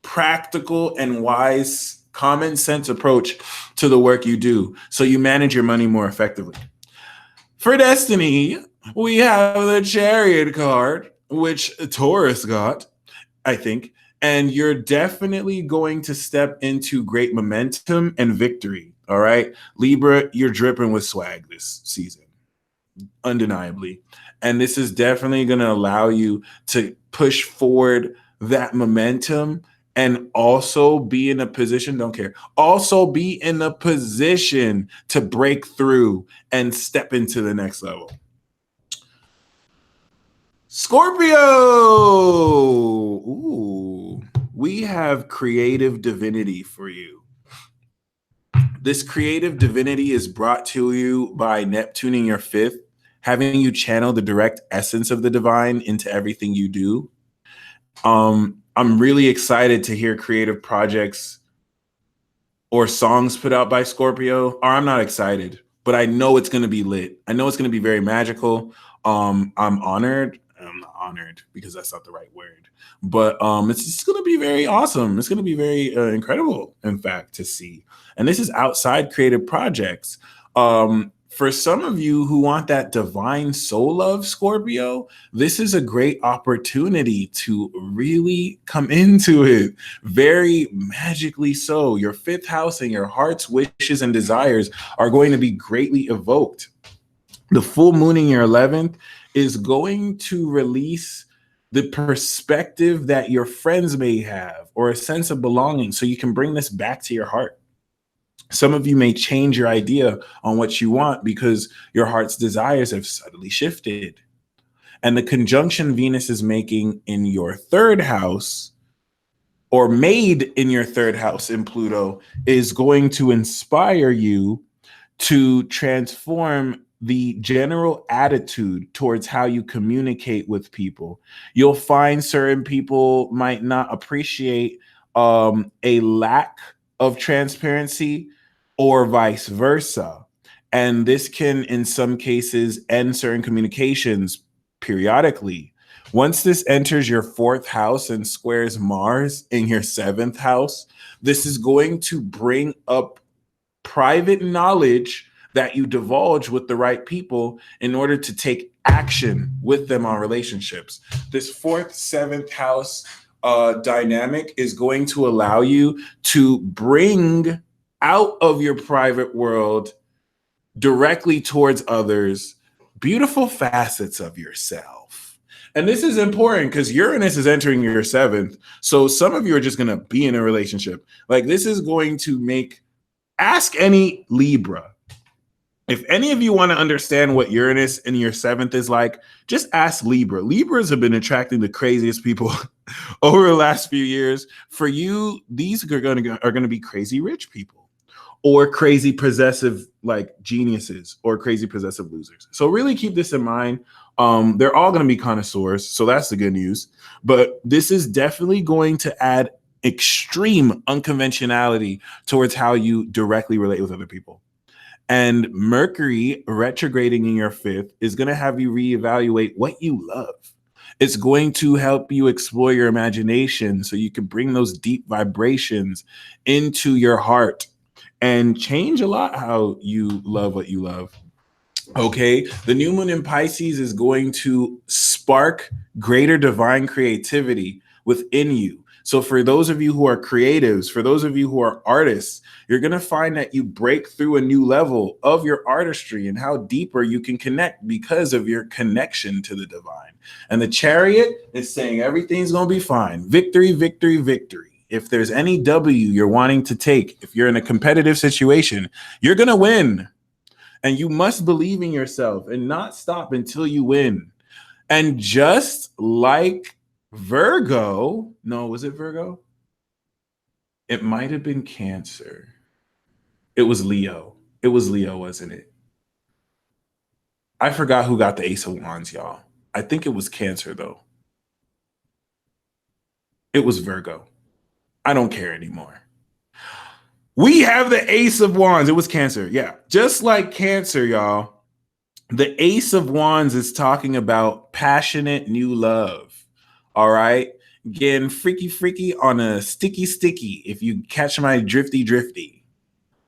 practical and wise common sense approach to the work you do, so you manage your money more effectively. For destiny, we have the Chariot card, which Taurus got, I think, and you're definitely going to step into great momentum and victory. All right, Libra, you're dripping with swag this season, undeniably. And this is definitely going to allow you to push forward that momentum and also be in a position, also be in a position to break through and step into the next level. Scorpio. Ooh, we have creative divinity for you. This creative divinity is brought to you by Neptune in your fifth, having you channel the direct essence of the divine into everything you do. I'm really excited to hear creative projects or songs put out by Scorpio. Or I'm not excited, but I know it's going to be lit. I know it's going to be very magical. I'm honored. I'm not honored because that's not the right word, but it's just going to be very awesome. It's going to be very incredible, in fact, to see. And this is outside creative projects. For some of you who want that divine soul love, Scorpio, this is a great opportunity to really come into it very magically so. Your fifth house and your heart's wishes and desires are going to be greatly evoked. The full moon in your 11th is going to release the perspective that your friends may have, or a sense of belonging, so you can bring this back to your heart. Some of you may change your idea on what you want because your heart's desires have suddenly shifted. And the conjunction Venus is making in your third house, or made in your third house in Pluto, is going to inspire you to transform the general attitude towards how you communicate with people. You'll find certain people might not appreciate a lack of transparency, or vice versa. And this can, in some cases, end certain communications periodically. Once this enters your 4th house and squares Mars in your 7th house, this is going to bring up private knowledge that you divulge with the right people in order to take action with them on relationships. This 4th, 7th house dynamic is going to allow you to bring out of your private world directly towards others beautiful facets of yourself. And this is important because Uranus is entering your 7th. So some of you are just going to be in a relationship. Like, this is going to make, ask any Libra. If any of you want to understand what Uranus in your 7th is like, just ask Libra. Libras have been attracting the craziest people over the last few years. For you, these are going to be crazy rich people, or crazy possessive like geniuses, or crazy possessive losers. So really keep this in mind. They're all going to be connoisseurs, so that's the good news. But this is definitely going to add extreme unconventionality towards how you directly relate with other people. And Mercury retrograding in your 5th is going to have you reevaluate what you love. It's going to help you explore your imagination so you can bring those deep vibrations into your heart and change a lot how you love what you love. Okay, the new moon in Pisces is going to spark greater divine creativity within you. So for those of you who are creatives, for those of you who are artists, you're going to find that you break through a new level of your artistry and how deeper you can connect because of your connection to the divine. And the Chariot is saying everything's going to be fine. Victory, victory, victory. If there's any W you're wanting to take, if you're in a competitive situation, you're going to win. And you must believe in yourself and not stop until you win. And just like Virgo, no, was it Virgo? It might have been Cancer. It was Leo. It was Leo, wasn't it? I forgot who got the Ace of Wands, y'all. I think it was Cancer, though. It was Virgo. I don't care anymore. We have the Ace of Wands. It was Cancer. Yeah. Just like Cancer, y'all. The Ace of Wands is talking about passionate new love. All right. Getting freaky on a sticky, if you catch my drifty.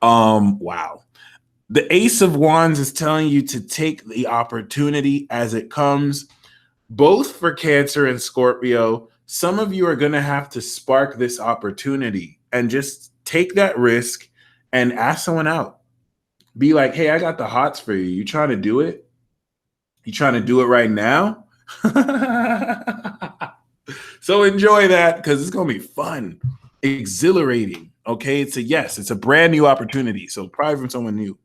Wow. The Ace of Wands is telling you to take the opportunity as it comes, both for Cancer and Scorpio. Some of you are going to have to spark this opportunity and just take that risk and ask someone out. Be like, hey, I got the hots for you. You trying to do it? You trying to do it right now? So enjoy that because it's going to be fun, exhilarating. Okay. It's a brand new opportunity. So probably from someone new.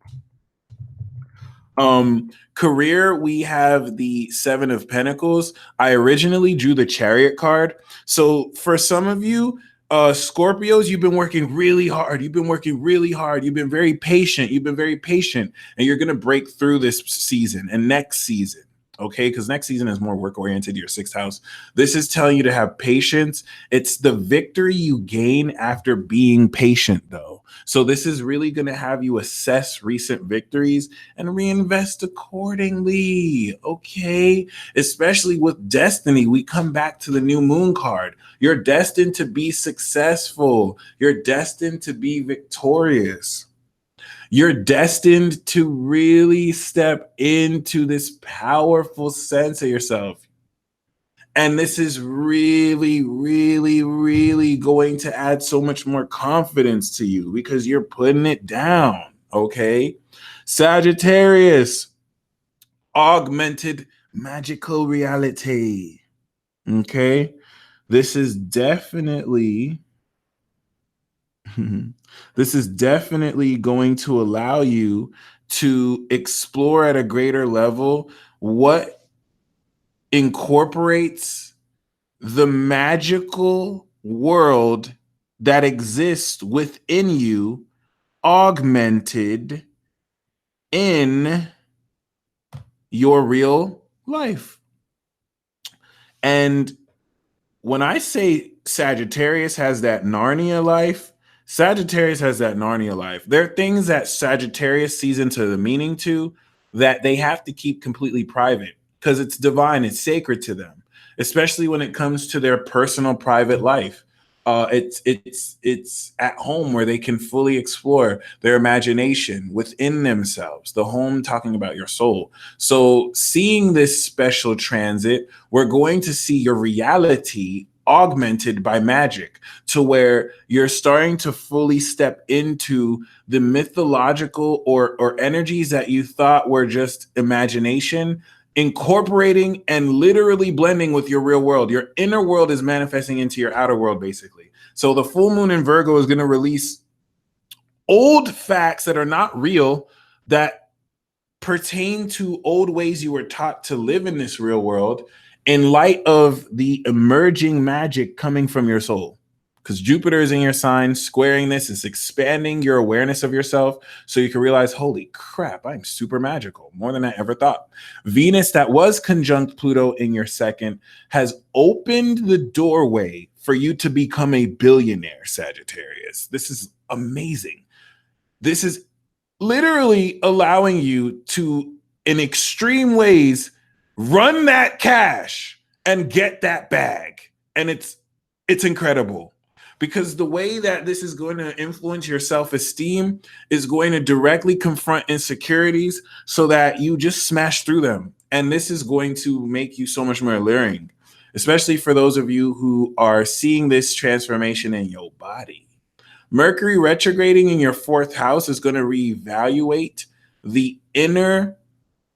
Career, we have the 7 of Pentacles. I originally drew the Chariot card. So for some of you, Scorpios, you've been working really hard. You've been very patient. And you're going to break through this season and next season. Okay, because next season is more work oriented, your 6th house. This is telling you to have patience. It's the victory you gain after being patient, though. So this is really going to have you assess recent victories and reinvest accordingly. Okay, especially with destiny, we come back to the new moon card. You're destined to be successful. You're destined to be victorious. You're destined to really step into this powerful sense of yourself. And this is really going to add so much more confidence to you because you're putting it down, okay? Sagittarius, augmented magical reality, okay? This is definitely going to allow you to explore at a greater level what incorporates the magical world that exists within you, augmented in your real life. And when I say Sagittarius has that Narnia life, Sagittarius has that Narnia life. There are things that Sagittarius sees into the meaning to that they have to keep completely private because it's divine, it's sacred to them, especially when it comes to their personal private life. It's at home where they can fully explore their imagination within themselves. The home talking about your soul. So seeing this special transit, we're going to see your reality augmented by magic to where you're starting to fully step into the mythological or energies that you thought were just imagination, incorporating and literally blending with your real world. Your inner world is manifesting into your outer world, basically. So the full moon in Virgo is going to release old facts that are not real, that pertain to old ways you were taught to live in this real world, in light of the emerging magic coming from your soul. Because Jupiter is in your sign, squaring this is expanding your awareness of yourself so you can realize, holy crap, I'm super magical, more than I ever thought. Venus, that was conjunct Pluto in your second, has opened the doorway for you to become a billionaire, Sagittarius. This is amazing. This is literally allowing you to, in extreme ways, run that cash and get that bag. And it's incredible. Because the way that this is going to influence your self-esteem is going to directly confront insecurities so that you just smash through them. And this is going to make you so much more alluring, especially for those of you who are seeing this transformation in your body. Mercury retrograding in your fourth house is going to reevaluate the inner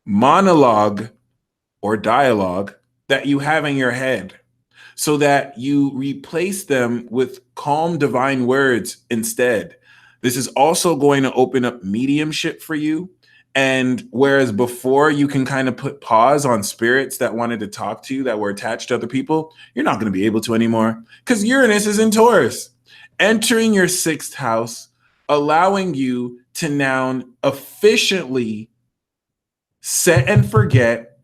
monologue or dialogue that you have in your head, so that you replace them with calm divine words instead. This is also going to open up mediumship for you. And whereas before you can kind of put pause on spirits that wanted to talk to you, that were attached to other people, you're not going to be able to anymore because Uranus is in Taurus, entering your sixth house, allowing you to now efficiently set and forget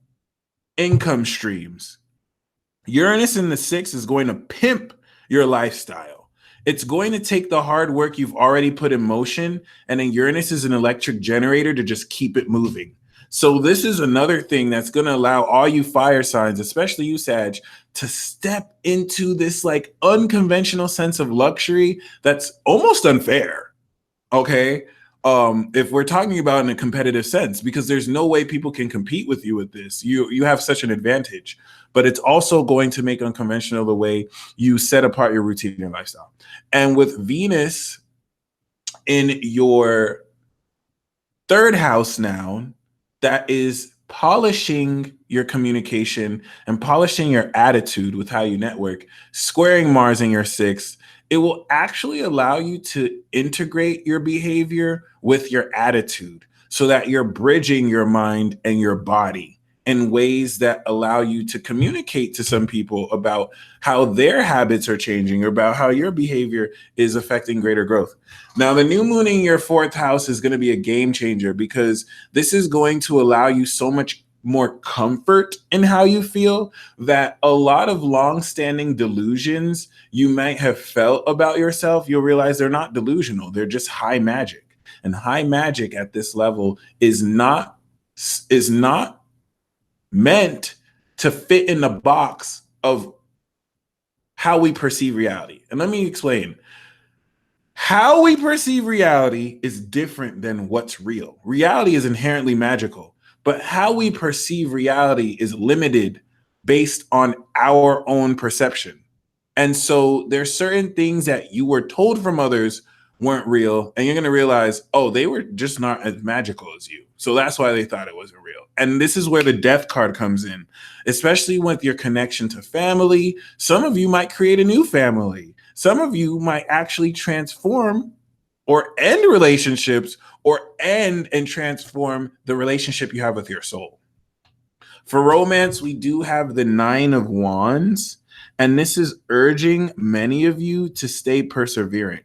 income streams. Uranus in the sixth is going to pimp your lifestyle. It's going to take the hard work you've already put in motion, and then Uranus is an electric generator to just keep it moving. So this is another thing that's going to allow all you fire signs, especially you, Sag, to step into this like unconventional sense of luxury that's almost unfair. Okay. If we're talking about in a competitive sense, because there's no way people can compete with you with this. You have such an advantage, but it's also going to make unconventional the way you set apart your routine and your lifestyle. And with Venus in your third house now, that is polishing your communication and polishing your attitude with how you network, squaring Mars in your sixth, it will actually allow you to integrate your behavior with your attitude so that you're bridging your mind and your body in ways that allow you to communicate to some people about how their habits are changing or about how your behavior is affecting greater growth. Now, the new moon in your fourth house is going to be a game changer because this is going to allow you so much more comfort in how you feel that a lot of long-standing delusions you might have felt about yourself, you'll realize they're not delusional. They're just high magic. And high magic at this level is not meant to fit in the box of how we perceive reality. And let me explain. How we perceive reality is different than what's real. Reality is inherently magical. But how we perceive reality is limited based on our own perception. And so there's certain things that you were told from others weren't real. And you're going to realize, oh, they were just not as magical as you. So that's why they thought it wasn't real. And this is where the death card comes in, especially with your connection to family. Some of you might create a new family. Some of you might actually transform or end relationships or end and transform the relationship you have with your soul. For romance, we do have the 9 of Wands, and this is urging many of you to stay perseverant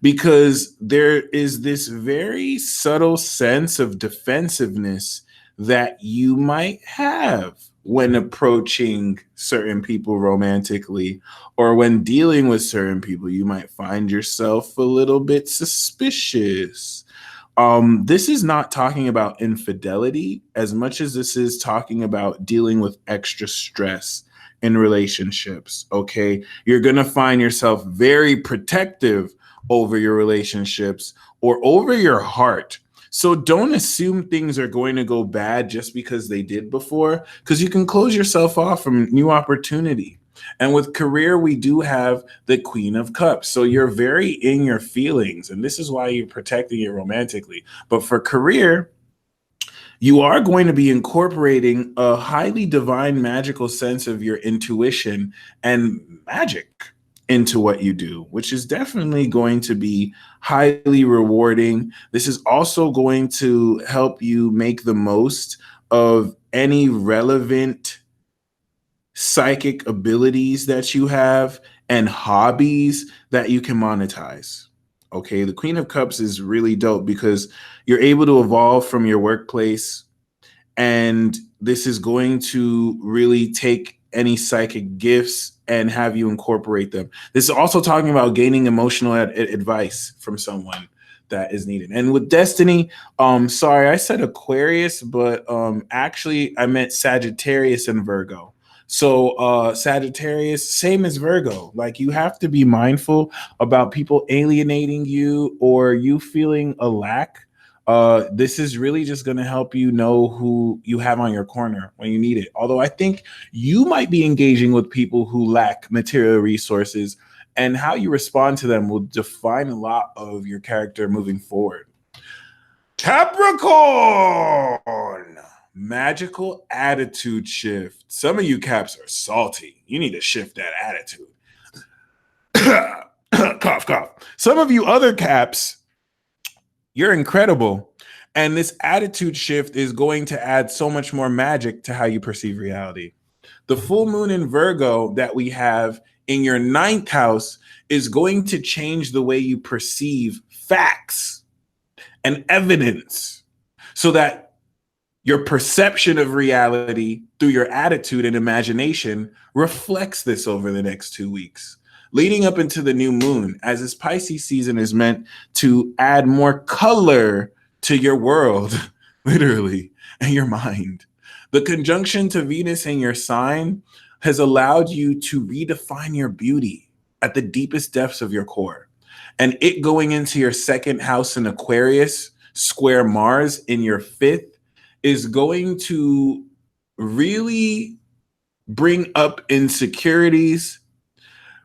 because there is this very subtle sense of defensiveness that you might have when approaching certain people romantically or when dealing with certain people, you might find yourself a little bit suspicious. This is not talking about infidelity as much as this is talking about dealing with extra stress in relationships. Okay. You're going to find yourself very protective over your relationships or over your heart. So don't assume things are going to go bad just because they did before, because you can close yourself off from new opportunity. And with career, we do have the Queen of Cups. So you're very in your feelings, and this is why you're protecting it romantically. But for career, you are going to be incorporating a highly divine, magical sense of your intuition and magic into what you do, which is definitely going to be highly rewarding. This is also going to help you make the most of any relevant psychic abilities that you have and hobbies that you can monetize. Okay, the Queen of Cups is really dope because you're able to evolve from your workplace, and this is going to really take any psychic gifts and have you incorporate them. This is also talking about gaining emotional advice from someone that is needed. And with destiny, sorry, I said Aquarius, but actually I meant Sagittarius and Virgo. So Sagittarius, same as Virgo. Like, you have to be mindful about people alienating you or you feeling a lack. This is really just going to help you know who you have on your corner when you need it. Although I think you might be engaging with people who lack material resources, and how you respond to them will define a lot of your character moving forward. Capricorn, magical attitude shift. Some of you Caps are salty. You need to shift that attitude. Cough, cough. Some of you other Caps, you're incredible. And this attitude shift is going to add so much more magic to how you perceive reality. The full moon in Virgo that we have in your 9th house is going to change the way you perceive facts and evidence so that your perception of reality through your attitude and imagination reflects this over the next 2 weeks. Leading up into the new moon, as this Pisces season is meant to add more color to your world, literally, and your mind. The conjunction to Venus in your sign has allowed you to redefine your beauty at the deepest depths of your core. And it going into your 2nd house in Aquarius, square Mars in your 5th, is going to really bring up insecurities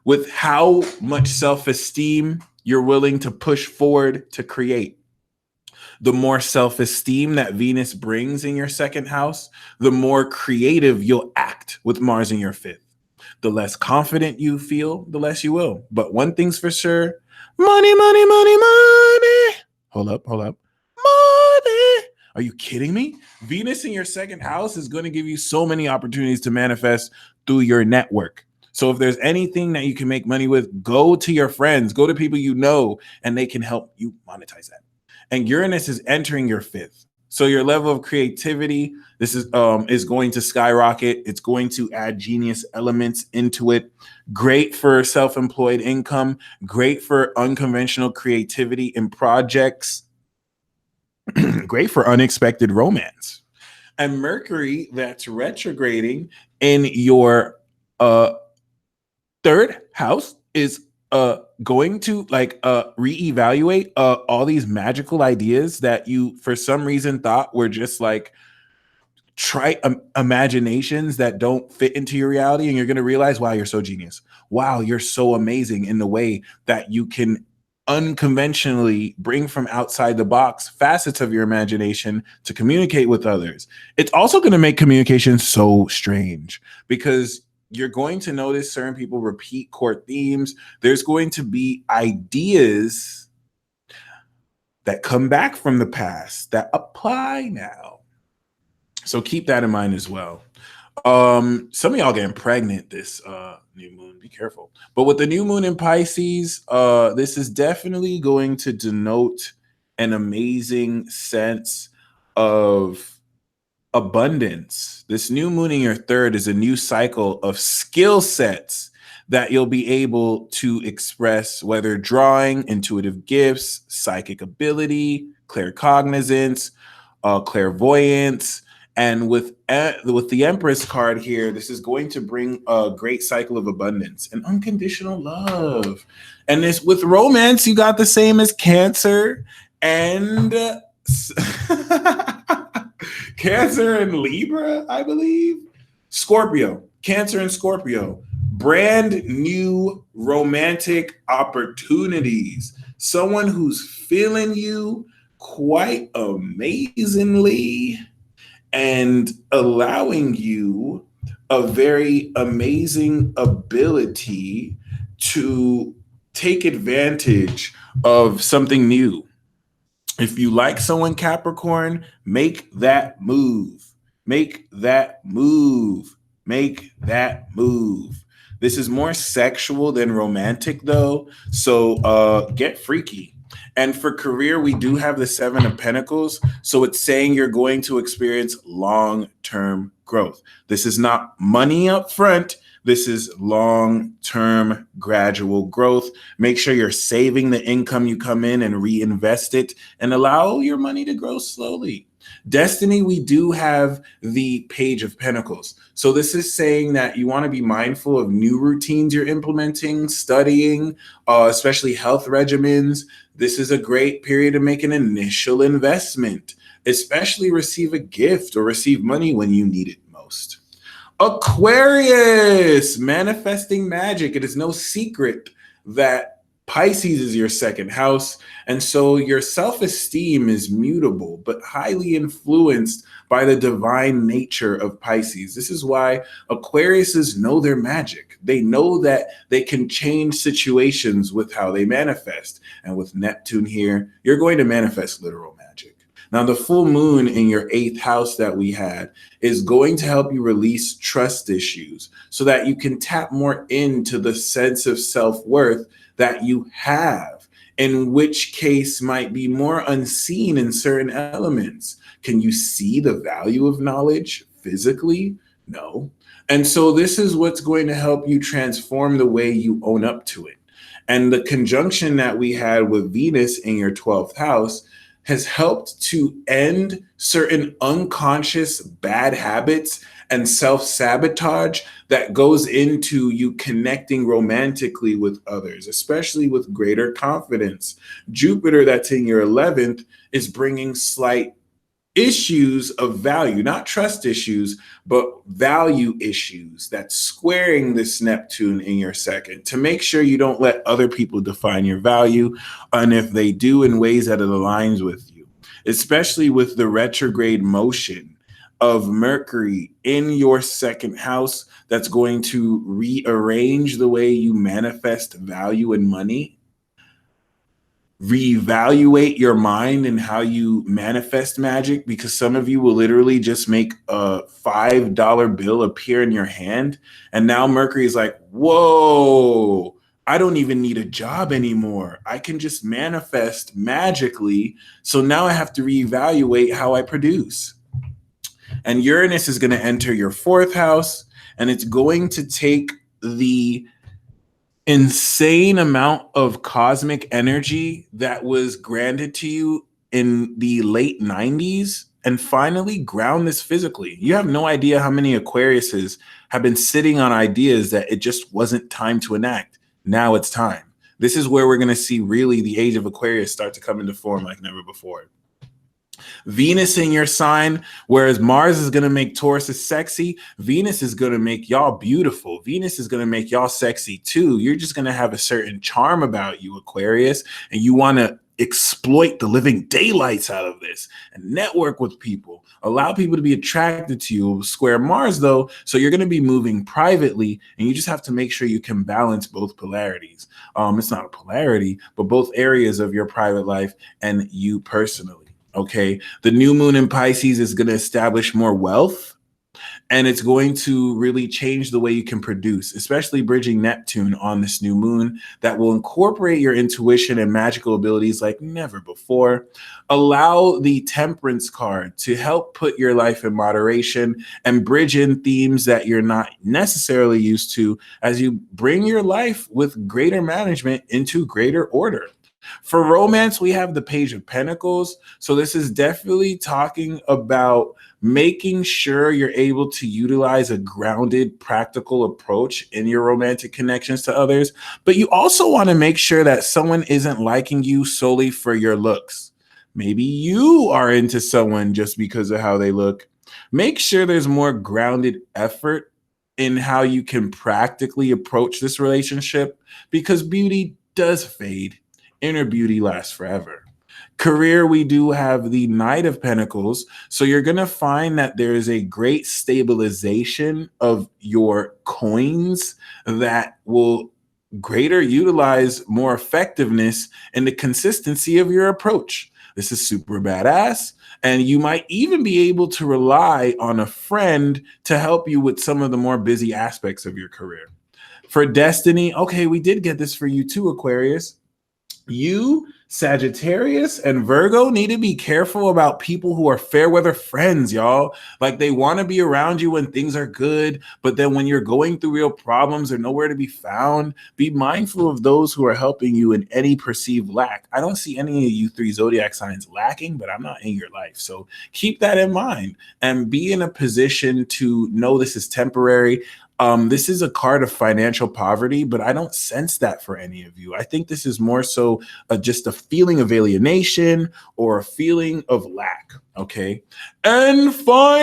with how much self-esteem you're willing to push forward to create. The more self-esteem that Venus brings in your 2nd house, the more creative you'll act with Mars in your 5th. The less confident you feel, the less you will. But one thing's for sure, money, money, money, money. Hold up. Money. Are you kidding me? Venus in your 2nd house is going to give you so many opportunities to manifest through your network. So if there's anything that you can make money with, go to your friends, go to people you know, and they can help you monetize that. And Uranus is entering your 5th. So your level of creativity, this is going to skyrocket. It's going to add genius elements into it. Great for self-employed income, great for unconventional creativity in projects, great for unexpected romance. And Mercury, that's retrograding in your 3rd house, is going to reevaluate all these magical ideas that you for some reason thought were just like trite imaginations that don't fit into your reality. And you're going to realize, wow, you're so genius. Wow, you're so amazing in the way that you can unconventionally bring from outside the box facets of your imagination to communicate with others. It's also going to make communication so strange because you're going to notice certain people repeat core themes. There's going to be ideas that come back from the past that apply now. So keep that in mind as well. Some of y'all getting pregnant this new moon. Be careful. But with the new moon in Pisces, this is definitely going to denote an amazing sense of abundance. This new moon in your third is a new cycle of skill sets that you'll be able to express, whether drawing, intuitive gifts, psychic ability, claircognizance, clairvoyance. And with the Empress card here, this is going to bring a great cycle of abundance and unconditional love. And this with romance, you got the same as Cancer and Cancer and Libra, I believe. Scorpio, Cancer and Scorpio. Brand new romantic opportunities. Someone who's feeling you quite amazingly and allowing you a very amazing ability to take advantage of something new. If you like someone, Capricorn, make that move. Make that move. Make that move. This is more sexual than romantic, though. So get freaky. And for career, we do have the Seven of Pentacles. So it's saying you're going to experience long-term growth. This is not money up front. This is long-term gradual growth. Make sure you're saving the income you come in and reinvest it and allow your money to grow slowly. Destiny, we do have the Page of Pentacles. So this is saying that you want to be mindful of new routines you're implementing, studying, especially health regimens. This is a great period to make an initial investment, especially receive a gift or receive money when you need it most. Aquarius, manifesting magic. It is no secret that Pisces is your second house, and so your self-esteem is mutable, but highly influenced by the divine nature of Pisces. This is why Aquariuses know their magic. They know that they can change situations with how they manifest. And with Neptune here, you're going to manifest literal magic. Now, the full moon in your 8th house that we had is going to help you release trust issues so that you can tap more into the sense of self-worth that you have, in which case might be more unseen in certain elements. Can you see the value of knowledge physically? No. And so this is what's going to help you transform the way you own up to it. And the conjunction that we had with Venus in your 12th house has helped to end certain unconscious bad habits and self-sabotage that goes into you connecting romantically with others, especially with greater confidence. Jupiter, that's in your 11th, is bringing slight issues of value, not trust issues, but value issues that's squaring this Neptune in your 2nd to make sure you don't let other people define your value, and if they do, in ways that it aligns with you, especially with the retrograde motion of Mercury in your 2nd house that's going to rearrange the way you manifest value and money, reevaluate your mind and how you manifest magic, because some of you will literally just make a $5 bill appear in your hand. And now Mercury is like, whoa, I don't even need a job anymore. I can just manifest magically. So now I have to reevaluate how I produce. And Uranus is going to enter your 4th house, and it's going to take the insane amount of cosmic energy that was granted to you in the late 90s and finally ground this physically. You have no idea how many Aquariuses have been sitting on ideas that it just wasn't time to enact. Now it's time. This is where we're going to see really the age of Aquarius start to come into form like never before. Venus in your sign, whereas Mars is going to make Taurus sexy, Venus is going to make y'all beautiful. Venus is going to make y'all sexy too. You're just going to have a certain charm about you, Aquarius, and you want to exploit the living daylights out of this and network with people, allow people to be attracted to you. Square Mars, though, so you're going to be moving privately, and you just have to make sure you can balance both polarities. It's not a polarity, but both areas of your private life and you personally. Okay, the new moon in Pisces is going to establish more wealth, And it's going to really change the way you can produce, especially bridging Neptune on this new moon that will incorporate your intuition and magical abilities like never before. Allow the Temperance card to help put your life in moderation and bridge in themes that you're not necessarily used to as you bring your life with greater management into greater order. For romance, we have the Page of Pentacles. So this is definitely talking about making sure you're able to utilize a grounded, practical approach in your romantic connections to others. But you also want to make sure that someone isn't liking you solely for your looks. Maybe you are into someone just because of how they look. Make sure there's more grounded effort in how you can practically approach this relationship, because beauty does fade. Inner beauty lasts forever. Career, we do have the Knight of Pentacles. So you're going to find that there is a great stabilization of your coins that will greater utilize more effectiveness in the consistency of your approach. This is super badass. And you might even be able to rely on a friend to help you with some of the more busy aspects of your career. For destiny, okay, we did get this for you too, Aquarius. You, Sagittarius, and Virgo need to be careful about people who are fair weather friends, y'all. Like, they want to be around you when things are good, but then when you're going through real problems, they're nowhere to be found. Be mindful of those who are helping you in any perceived lack. I don't see any of you three zodiac signs lacking, but I'm not in your life. So keep that in mind and be in a position to know this is temporary. This is a card of financial poverty, but I don't sense that for any of you. I think this is more so just a feeling of alienation or a feeling of lack. Okay. And finally,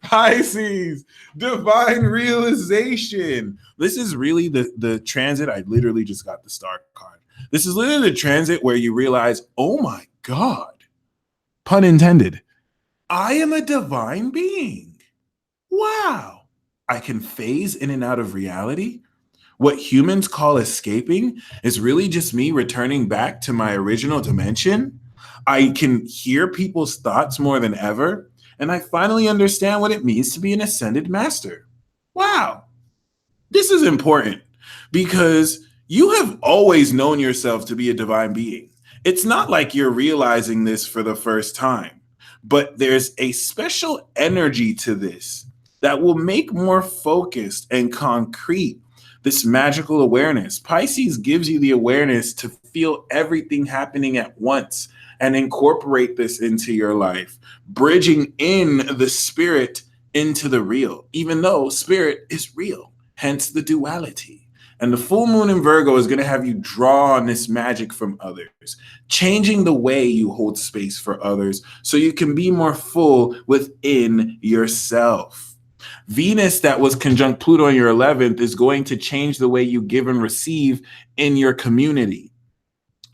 Pisces, divine realization. This is really the transit. I literally just got the star card. This is literally the transit where you realize, oh my God. Pun intended. I am a divine being. Wow. I can phase in and out of reality. What humans call escaping is really just me returning back to my original dimension. I can hear people's thoughts more than ever, and I finally understand what it means to be an ascended master. Wow. This is important because you have always known yourself to be a divine being. It's not like you're realizing this for the first time, but there's a special energy to this that will make more focused and concrete this magical awareness. Pisces gives you the awareness to feel everything happening at once and incorporate this into your life, bridging in the spirit into the real, even though spirit is real, hence the duality. And the full moon in Virgo is going to have you draw on this magic from others, changing the way you hold space for others so you can be more full within yourself. Venus, that was conjunct Pluto in your 11th, is going to change the way you give and receive in your community.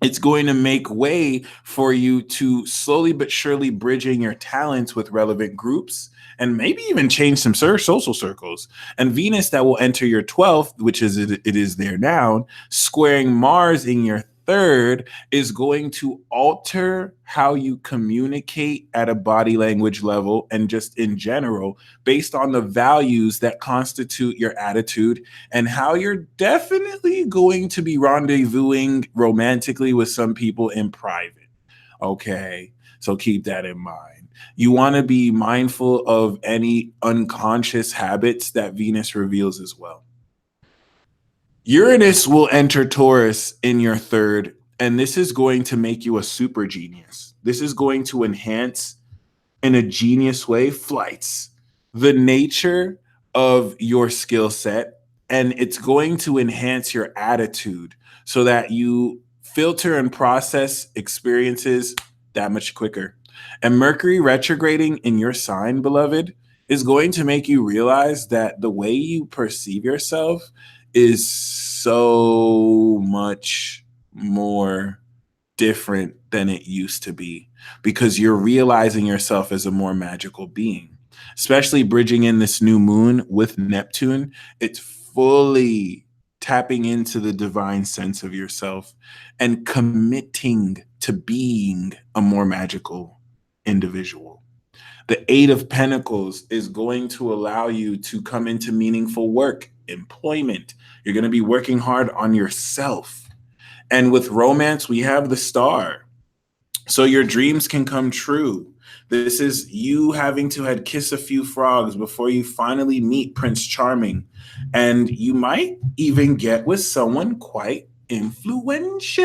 It's going to make way for you to slowly but surely bridging your talents with relevant groups and maybe even change some social circles. And Venus, that will enter your 12th, which is it is there now, squaring Mars in your 3rd, is going to alter how you communicate at a body language level and just in general based on the values that constitute your attitude and how you're definitely going to be rendezvousing romantically with some people in private. Okay, so keep that in mind. You want to be mindful of any unconscious habits that Venus reveals as well. Uranus will enter Taurus in your 3rd, and this is going to make you a super genius. This is going to enhance in a genius way flights, the nature of your skill set, and it's going to enhance your attitude so that you filter and process experiences that much quicker. And Mercury retrograding in your sign, beloved, is going to make you realize that the way you perceive yourself is so much more different than it used to be because you're realizing yourself as a more magical being, especially bridging in this new moon with Neptune. It's fully tapping into the divine sense of yourself and committing to being a more magical individual. The Eight of Pentacles is going to allow you to come into meaningful work, employment. You're going to be working hard on yourself. And with romance, we have the Star. So your dreams can come true. This is you having to had kiss a few frogs before you finally meet Prince Charming. And you might even get with someone quite influential.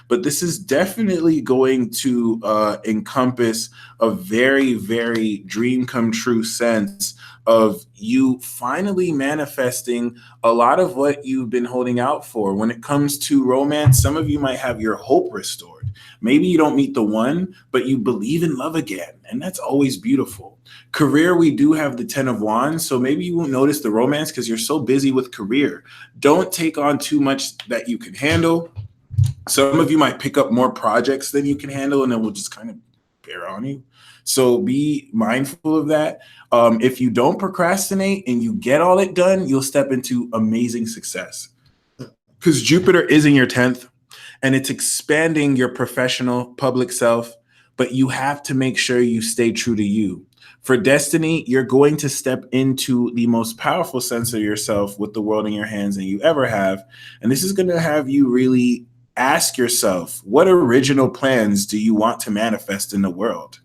But this is definitely going to encompass a very, very dream come true sense of you finally manifesting a lot of what you've been holding out for. When it comes to romance, some of you might have your hope restored. Maybe you don't meet the one, but you believe in love again, and that's always beautiful. Career, we do have the 10 of Wands, so maybe you won't notice the romance because you're so busy with career. Don't take on too much that you can handle. Some of you might pick up more projects than you can handle, and it will just kind of bear on you. So be mindful of that. If you don't procrastinate and you get all it done, you'll step into amazing success. Because Jupiter is in your 10th, and it's expanding your professional public self, but you have to make sure you stay true to you. For destiny, you're going to step into the most powerful sense of yourself with the world in your hands than you ever have. And this is going to have you really ask yourself, what original plans do you want to manifest in the world?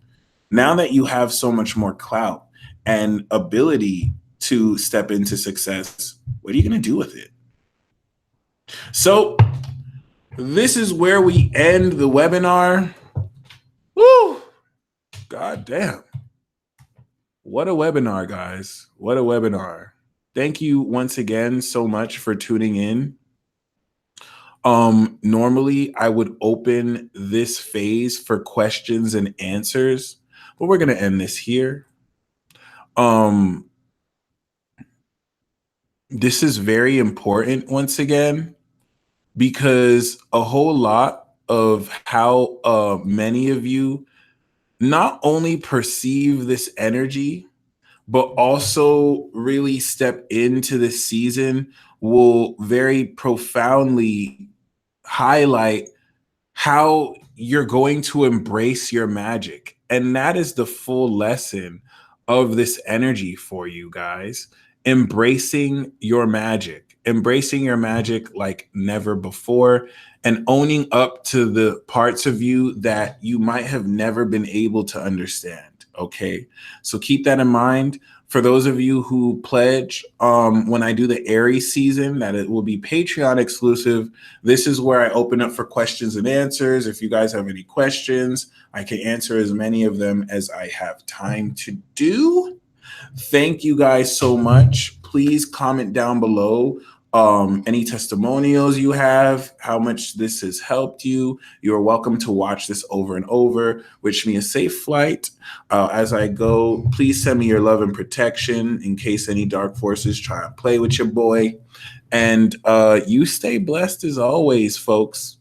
Now that you have so much more clout and ability to step into success, what are you going to do with it? So this is where we end the webinar. Woo! God damn. What a webinar, guys. What a webinar. Thank you once again so much for tuning in. Normally I would open this phase for questions and answers, but we're going to end this here. This is very important once again, because a whole lot of how many of you not only perceive this energy, but also really step into this season will very profoundly highlight how you're going to embrace your magic. And that is the full lesson of this energy for you guys. Embracing your magic like never before, and owning up to the parts of you that you might have never been able to understand. Okay, so keep that in mind. For those of you who pledge, when I do the Aries season, that it will be Patreon exclusive. This is where I open up for questions and answers. If you guys have any questions, I can answer as many of them as I have time to do. Thank you guys so much. Please comment down below any testimonials you have, how much this has helped you. You're welcome to watch this over and over. Wish me a safe flight as I go. Please send me your love and protection in case any dark forces try to play with your boy. And you stay blessed as always, folks.